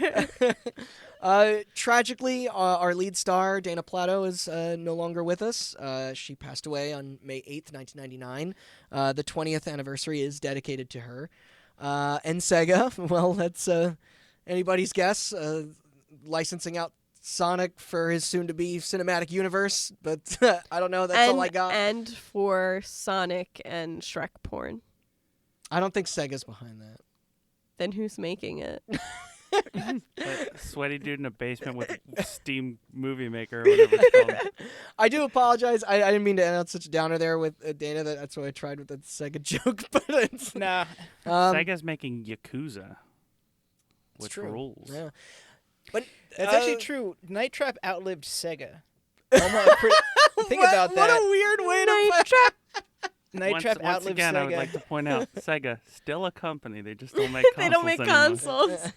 A: Tragically, our lead star, Dana Plato, is no longer with us. She passed away on May 8th, 1999. The 20th anniversary is dedicated to her. And Sega, well, that's anybody's guess. Licensing out Sonic for his soon-to-be cinematic universe, but I don't know. That's all I got.
B: And for Sonic and Shrek porn.
A: I don't think Sega's behind that.
B: Then who's making it?
C: That sweaty dude in a basement with Steam Movie Maker or whatever it's called.
A: I do apologize. I didn't mean to end on such a downer there with Dana. That's why I tried with that Sega joke. But it's
D: Nah.
C: Sega's making Yakuza, which
A: true.
C: rules.
A: Yeah. But
D: That's actually true. Night Trap outlived Sega. Almost think about that.
A: What a weird way to
B: Night Trap.
D: Night Trap
C: Once
D: outlived
C: again,
D: Sega.
C: I would like to point out, Sega, still a company. They just don't make consoles
B: They don't make
C: anymore.
B: consoles.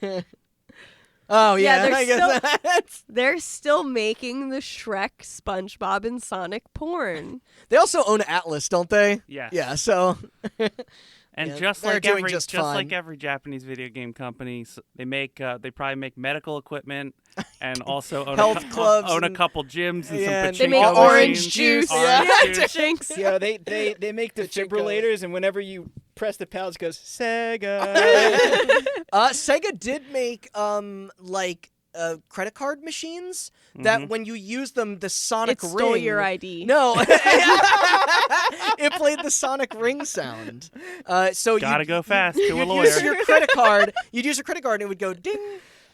A: Oh yeah,
B: they're
A: I guess that's...
B: They're still making the Shrek, SpongeBob, and Sonic porn.
A: They also own Atlas, don't they?
C: Yes.
A: Yeah. So
C: And
A: Yeah,
C: just
A: they're
C: like
A: doing
C: every
A: just
C: just
A: fine.
C: like every Japanese video game company, they make they probably make medical equipment and also own
A: Health clubs
C: own a
A: and-
C: couple gyms and
A: Yeah,
C: some
A: and
C: pachinko
B: They make
A: Orange
B: orange
C: machines,
B: juice.
C: orange
A: Yeah.
C: juice.
B: Jinx.
D: Yeah, they make defibrillators, and whenever you press the pallets, it goes Sega.
A: Sega did make credit card machines that when you use them, the Sonic
B: It
A: ring
B: stole your ID.
A: No, it played the Sonic ring sound. So
C: Gotta
A: you
C: go fast to a
A: you'd
C: lawyer.
A: use your credit card. You'd use your credit card, and it would go ding.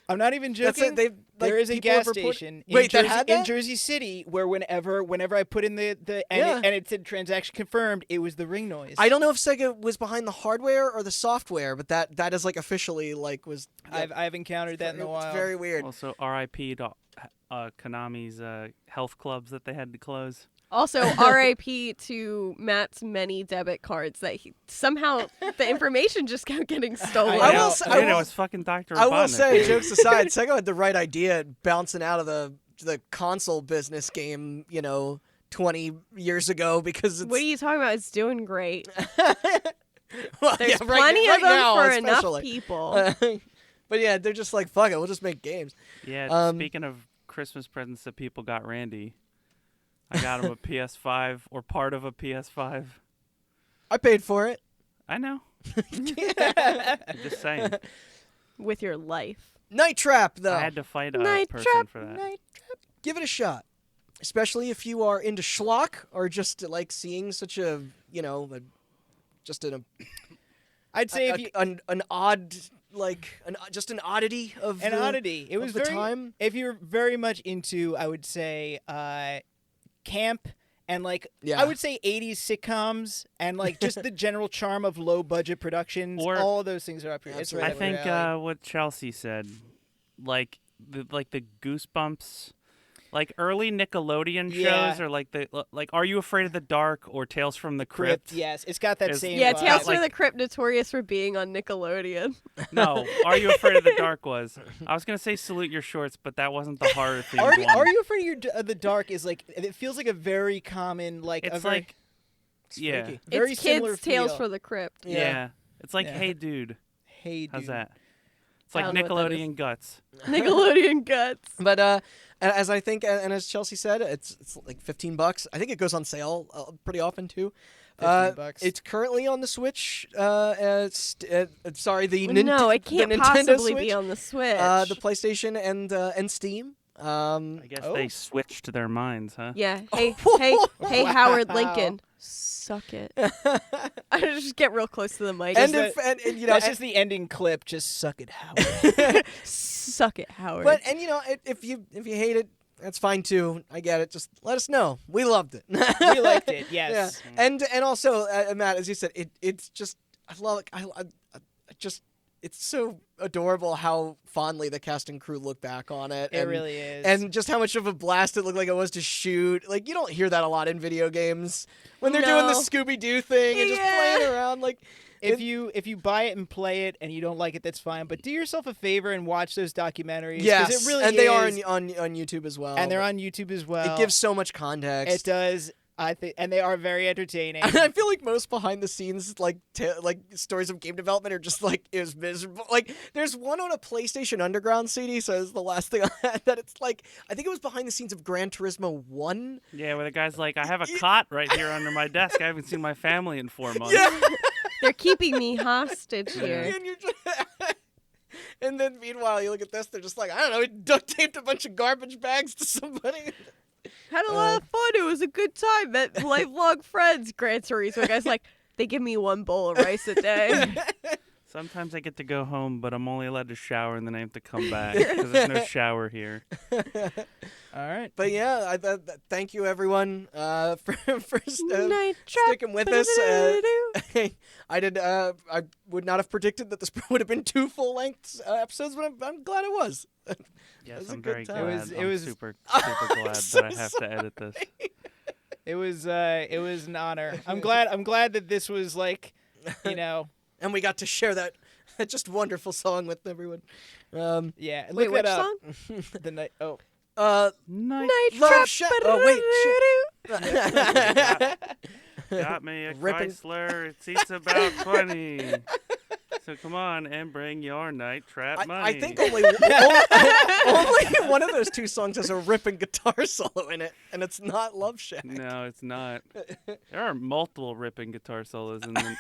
D: I'm not even
A: That's
D: joking.
A: it. They
D: There is a
A: people
D: gas
A: have reported-
D: station
A: Wait,
D: in,
A: that had
D: in
A: that?
D: Jersey City where whenever I put in the
A: Yeah.
D: and it said transaction confirmed, it was the ring noise.
A: I don't know if Sega was behind the hardware or the software, but that is officially was.
D: I've encountered that in the wild.
A: It's very weird.
C: Also, RIP to Konami's health clubs that they had to close.
B: Also, RIP to Matt's many debit cards that somehow the information just kept getting stolen.
A: I
C: know.
A: will say-
C: Dude, it was fucking Dr.
A: I will
C: Robotnik.
A: say, jokes aside, Sega had the right idea bouncing out of the console business game, 20 years ago because it's.
B: What are you talking about? It's doing great.
A: Well,
B: There's
A: yeah,
B: plenty
A: right
B: of them
A: now,
B: for
A: especially.
B: enough people.
A: But yeah, they're just like, fuck it, we'll just make games.
C: Yeah, speaking of Christmas presents that people got Randy, I got him a PS5 or part of a PS5.
A: I paid for it.
C: I know. I'm just saying.
B: With your life.
A: Night Trap, though.
C: I had to fight a
B: Night
C: person
B: Trap,
C: for that.
B: Night Trap.
A: Give it a shot. Especially if you are into schlock or just like seeing such a, just
D: I'd say if you
A: an odd, just an oddity of
D: an
A: the,
D: oddity. It
A: of
D: was
A: the
D: very
A: time.
D: if you're very much into, I would say, camp and
A: Yeah.
D: I would say 80s sitcoms and just the general charm of low budget productions.
C: Or-
D: all of those things are up here. It's
A: Absolutely.
D: right
C: I
D: up your
C: think
D: alley.
C: what Chelsea said, the Goosebumps, early Nickelodeon
D: Yeah.
C: shows, or Are You Afraid of the Dark or Tales from the Crypt?
D: Yes, it's got that
C: Is-
D: same.
B: Yeah,
D: vibe.
B: Tales
C: like-
B: from the Crypt notorious for being on Nickelodeon.
C: No, Are You Afraid of the Dark was. I was gonna say Salute Your Shorts, but that wasn't the horror theme
D: Are you,
C: one.
D: are you afraid of the dark? Is it feels like a very common
C: It's
D: a very,
C: yeah,
A: Freaky.
D: very
B: It's
D: similar
B: kids' Tales
D: feel.
B: for the Crypt.
C: yeah. It's like
D: Yeah.
C: Hey Dude,
D: Hey, dude.
C: how's that? It's
B: I
C: like
B: don't know what that
C: Nickelodeon Guts.
B: Nickelodeon guts.
A: But as I think, and as Chelsea said, it's like $15. I think it goes on sale pretty often too.
D: $15.
A: It's currently on the Switch. Sorry, the
B: No, it can't
A: the Nintendo
B: possibly
A: Switch,
B: be on the Switch.
A: the PlayStation and Steam.
C: I guess
D: Oh.
C: they switched their minds, huh?
B: Yeah. Hey, Howard Lincoln. Suck it. I just get real close to the mic.
A: And
D: Just
A: if and you know,
D: That's
A: and-
D: just the ending clip. Just suck it, Howard.
B: Suck it, Howard.
A: but if you hate it, that's fine too. I get it. Just let us know. We loved it.
D: we liked it. Yes.
A: Yeah. And also, Matt, as you said, it's just I love it. I just it's so adorable how fondly the cast and crew look back on it.
D: It
A: and,
D: really is.
A: And just how much of a blast it looked like it was to shoot. Like you don't hear that a lot in video games when they're doing the
B: No.
A: Scooby Doo thing and just
B: Yeah.
A: playing around. Like
D: if you buy it and play it and you don't like it, that's fine. But do yourself a favor and watch those documentaries. 'cause
A: yes,
D: it really
A: and they are
D: is,
A: on YouTube as well.
D: and they're on YouTube as well.
A: It gives so much context.
D: It does. I think, and they are very entertaining.
A: And I feel like most behind the scenes like stories of game development are just like it was miserable. Like there's one on a PlayStation Underground CD, so it's the last thing I had that it's like I think it was behind the scenes of Gran Turismo 1.
C: Yeah, where the guy's like, I have a cot right here under my desk. I haven't seen my family in 4 months.
A: Yeah.
B: They're keeping me hostage here.
A: And you're just and then meanwhile you look at this, they're just like, I don't know, he duct taped a bunch of garbage bags to somebody.
B: Had a lot of fun. It was a good time. Met lifelong friends. Gran Turismo guy's like, they give me 1 bowl of rice a day.
C: Sometimes I get to go home, but I'm only allowed to shower and then I have to come back because there's no shower here.
D: All right.
A: But yeah, thank you everyone for
B: Night Trap.
A: sticking with us. I would not have predicted that this would have been 2 full-length episodes, but I'm glad it was.
C: Yes,
A: was a
C: I'm
A: good
C: very
A: time.
C: glad.
D: It was-
C: I'm super glad
A: so
C: that I have to edit this.
D: It was an honor. I'm glad that this was like, you know,
A: And we got to share that just wonderful song with everyone.
D: yeah.
B: Wait,
D: look
B: which
D: that up.
B: song?
D: The night. Oh,
C: Night
B: Night
A: Love
B: Trap.
A: Sha- oh,
C: got me a
A: Ripping-
C: Chrysler. It seats about 20. So come on and bring your Night Trap money.
A: I think only one of those 2 songs has a ripping guitar solo in it, and it's not Love Shack.
C: No, it's not. There are multiple ripping guitar solos in them.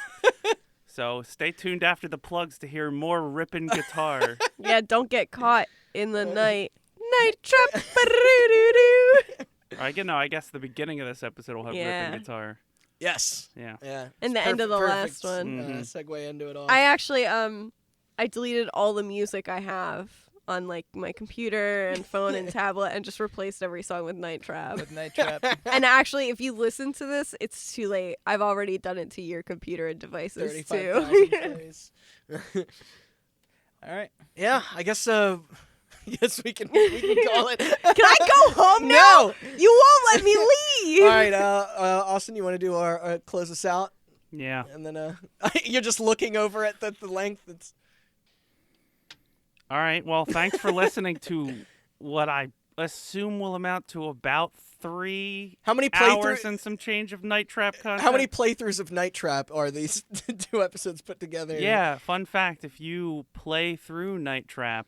C: So stay tuned after the plugs to hear more ripping guitar.
B: Yeah, don't get caught in the night. Night Trap. Ba-doo-doo-doo.
C: I guess the beginning of this episode will have
B: Yeah.
C: ripping guitar.
A: Yes.
C: Yeah.
A: Yeah.
B: And
A: It's
B: the end of the
A: perfect
B: last one.
A: segue into it all.
B: I actually I deleted all the music I have on like my computer and phone and tablet and just replaced every song with Night Trap.
D: with Night Trap.
B: And actually, if you listen to this, it's too late. I've already done it to your computer and devices too.
A: 35,000 plays.
D: All right.
A: Yeah, I guess yes, we can call it.
B: Can I go home now?
A: No.
B: You won't let me leave.
A: All right, Austin, you want to do our close us out,
C: Yeah.
A: and then you're just looking over at the length. It's
C: All right. Well, thanks for listening to what I assume will amount to about 3
A: how many
C: hours
A: playthroughs?
C: and some change of Night Trap content.
A: How many playthroughs of Night Trap are these 2 episodes put together?
C: Yeah, fun fact, if you play through Night Trap,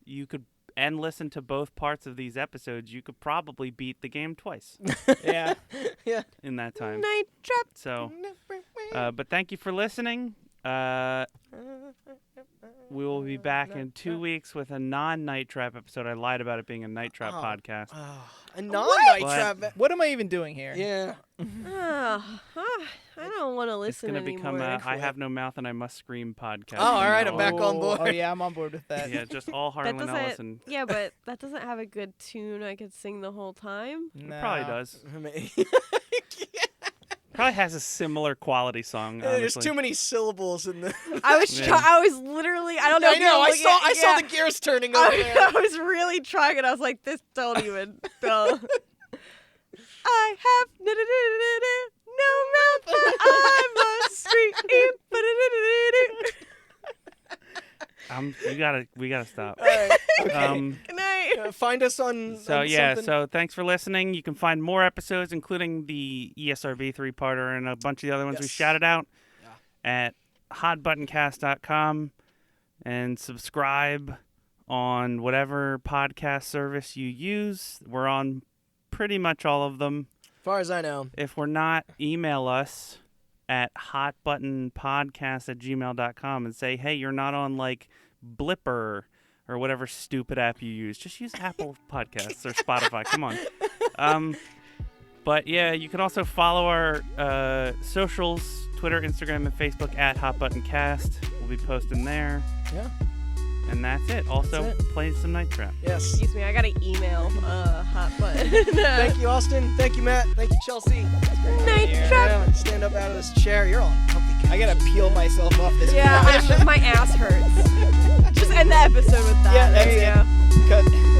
C: you could and listen to both parts of these episodes, you could probably beat the game twice
D: Yeah.
A: Yeah.
C: in that time.
B: Night Trap.
C: So, but thank you for listening. We will be back in 2 weeks with a non-Night Trap episode. I lied about it being a Night Trap podcast.
A: A non-Night
C: What?
A: Trap.
D: What am I even doing here?
A: Yeah.
B: I don't want to
C: It's
B: listen
C: going to
B: anymore.
C: become a I Have No Mouth and I Must Scream podcast.
A: Oh, all right,
C: from
A: I'm
C: now
A: back
C: on.
A: on board.
D: Oh yeah, I'm on board with that.
C: Yeah, just all
B: That
C: Harlan Ellis
B: doesn't.
C: and
B: Yeah, but that doesn't have a good tune. I could sing the whole time.
C: it probably
D: No.
C: does.
A: Yeah.
C: Probably has a similar quality song.
A: There's
C: honestly.
A: too many syllables in the.
B: I was.
C: Yeah.
B: I was literally. I don't know.
A: I
B: if
A: know.
B: you're
A: I
B: looking
A: saw.
B: at-
A: I saw
B: yeah.
A: the gears turning over there.
B: I was really trying, and I was like, "This don't even." No. I have no mouth, but I must scream.
C: We gotta stop.
A: All right. Okay.
B: Good night.
A: Find us on.
C: So
A: on
C: yeah,
A: something.
C: so thanks for listening. You can find more episodes, including the ESRB 3-parter and a bunch of the other ones we
A: Yes.
C: shouted out
A: Yeah.
C: at hotbuttoncast.com, and subscribe on whatever podcast service you use. We're on pretty much all of them.
A: As far as I know.
C: If we're not, email us at hotbuttonpodcast@gmail.com and say, hey, you're not on like Blipper or whatever stupid app you use. Just use Apple Podcasts or Spotify. Come on. But yeah, you can also follow our socials, Twitter, Instagram, and Facebook at hotbuttoncast. We'll be posting there.
A: Yeah.
C: And that's it. Also,
A: That's
C: playing some Night Trap.
A: Yes.
B: Excuse me. I gotta email Hot Button.
A: Thank you, Austin. Thank you, Matt. Thank you, Chelsea.
B: Night Trap.
A: Yeah, stand up out of this chair. You're on comfy couch.
D: I gotta peel myself off this.
B: Yeah, my ass hurts. Just end the episode with that.
D: Yeah,
B: there
D: that's
B: you
D: it.
B: go.
D: Cut.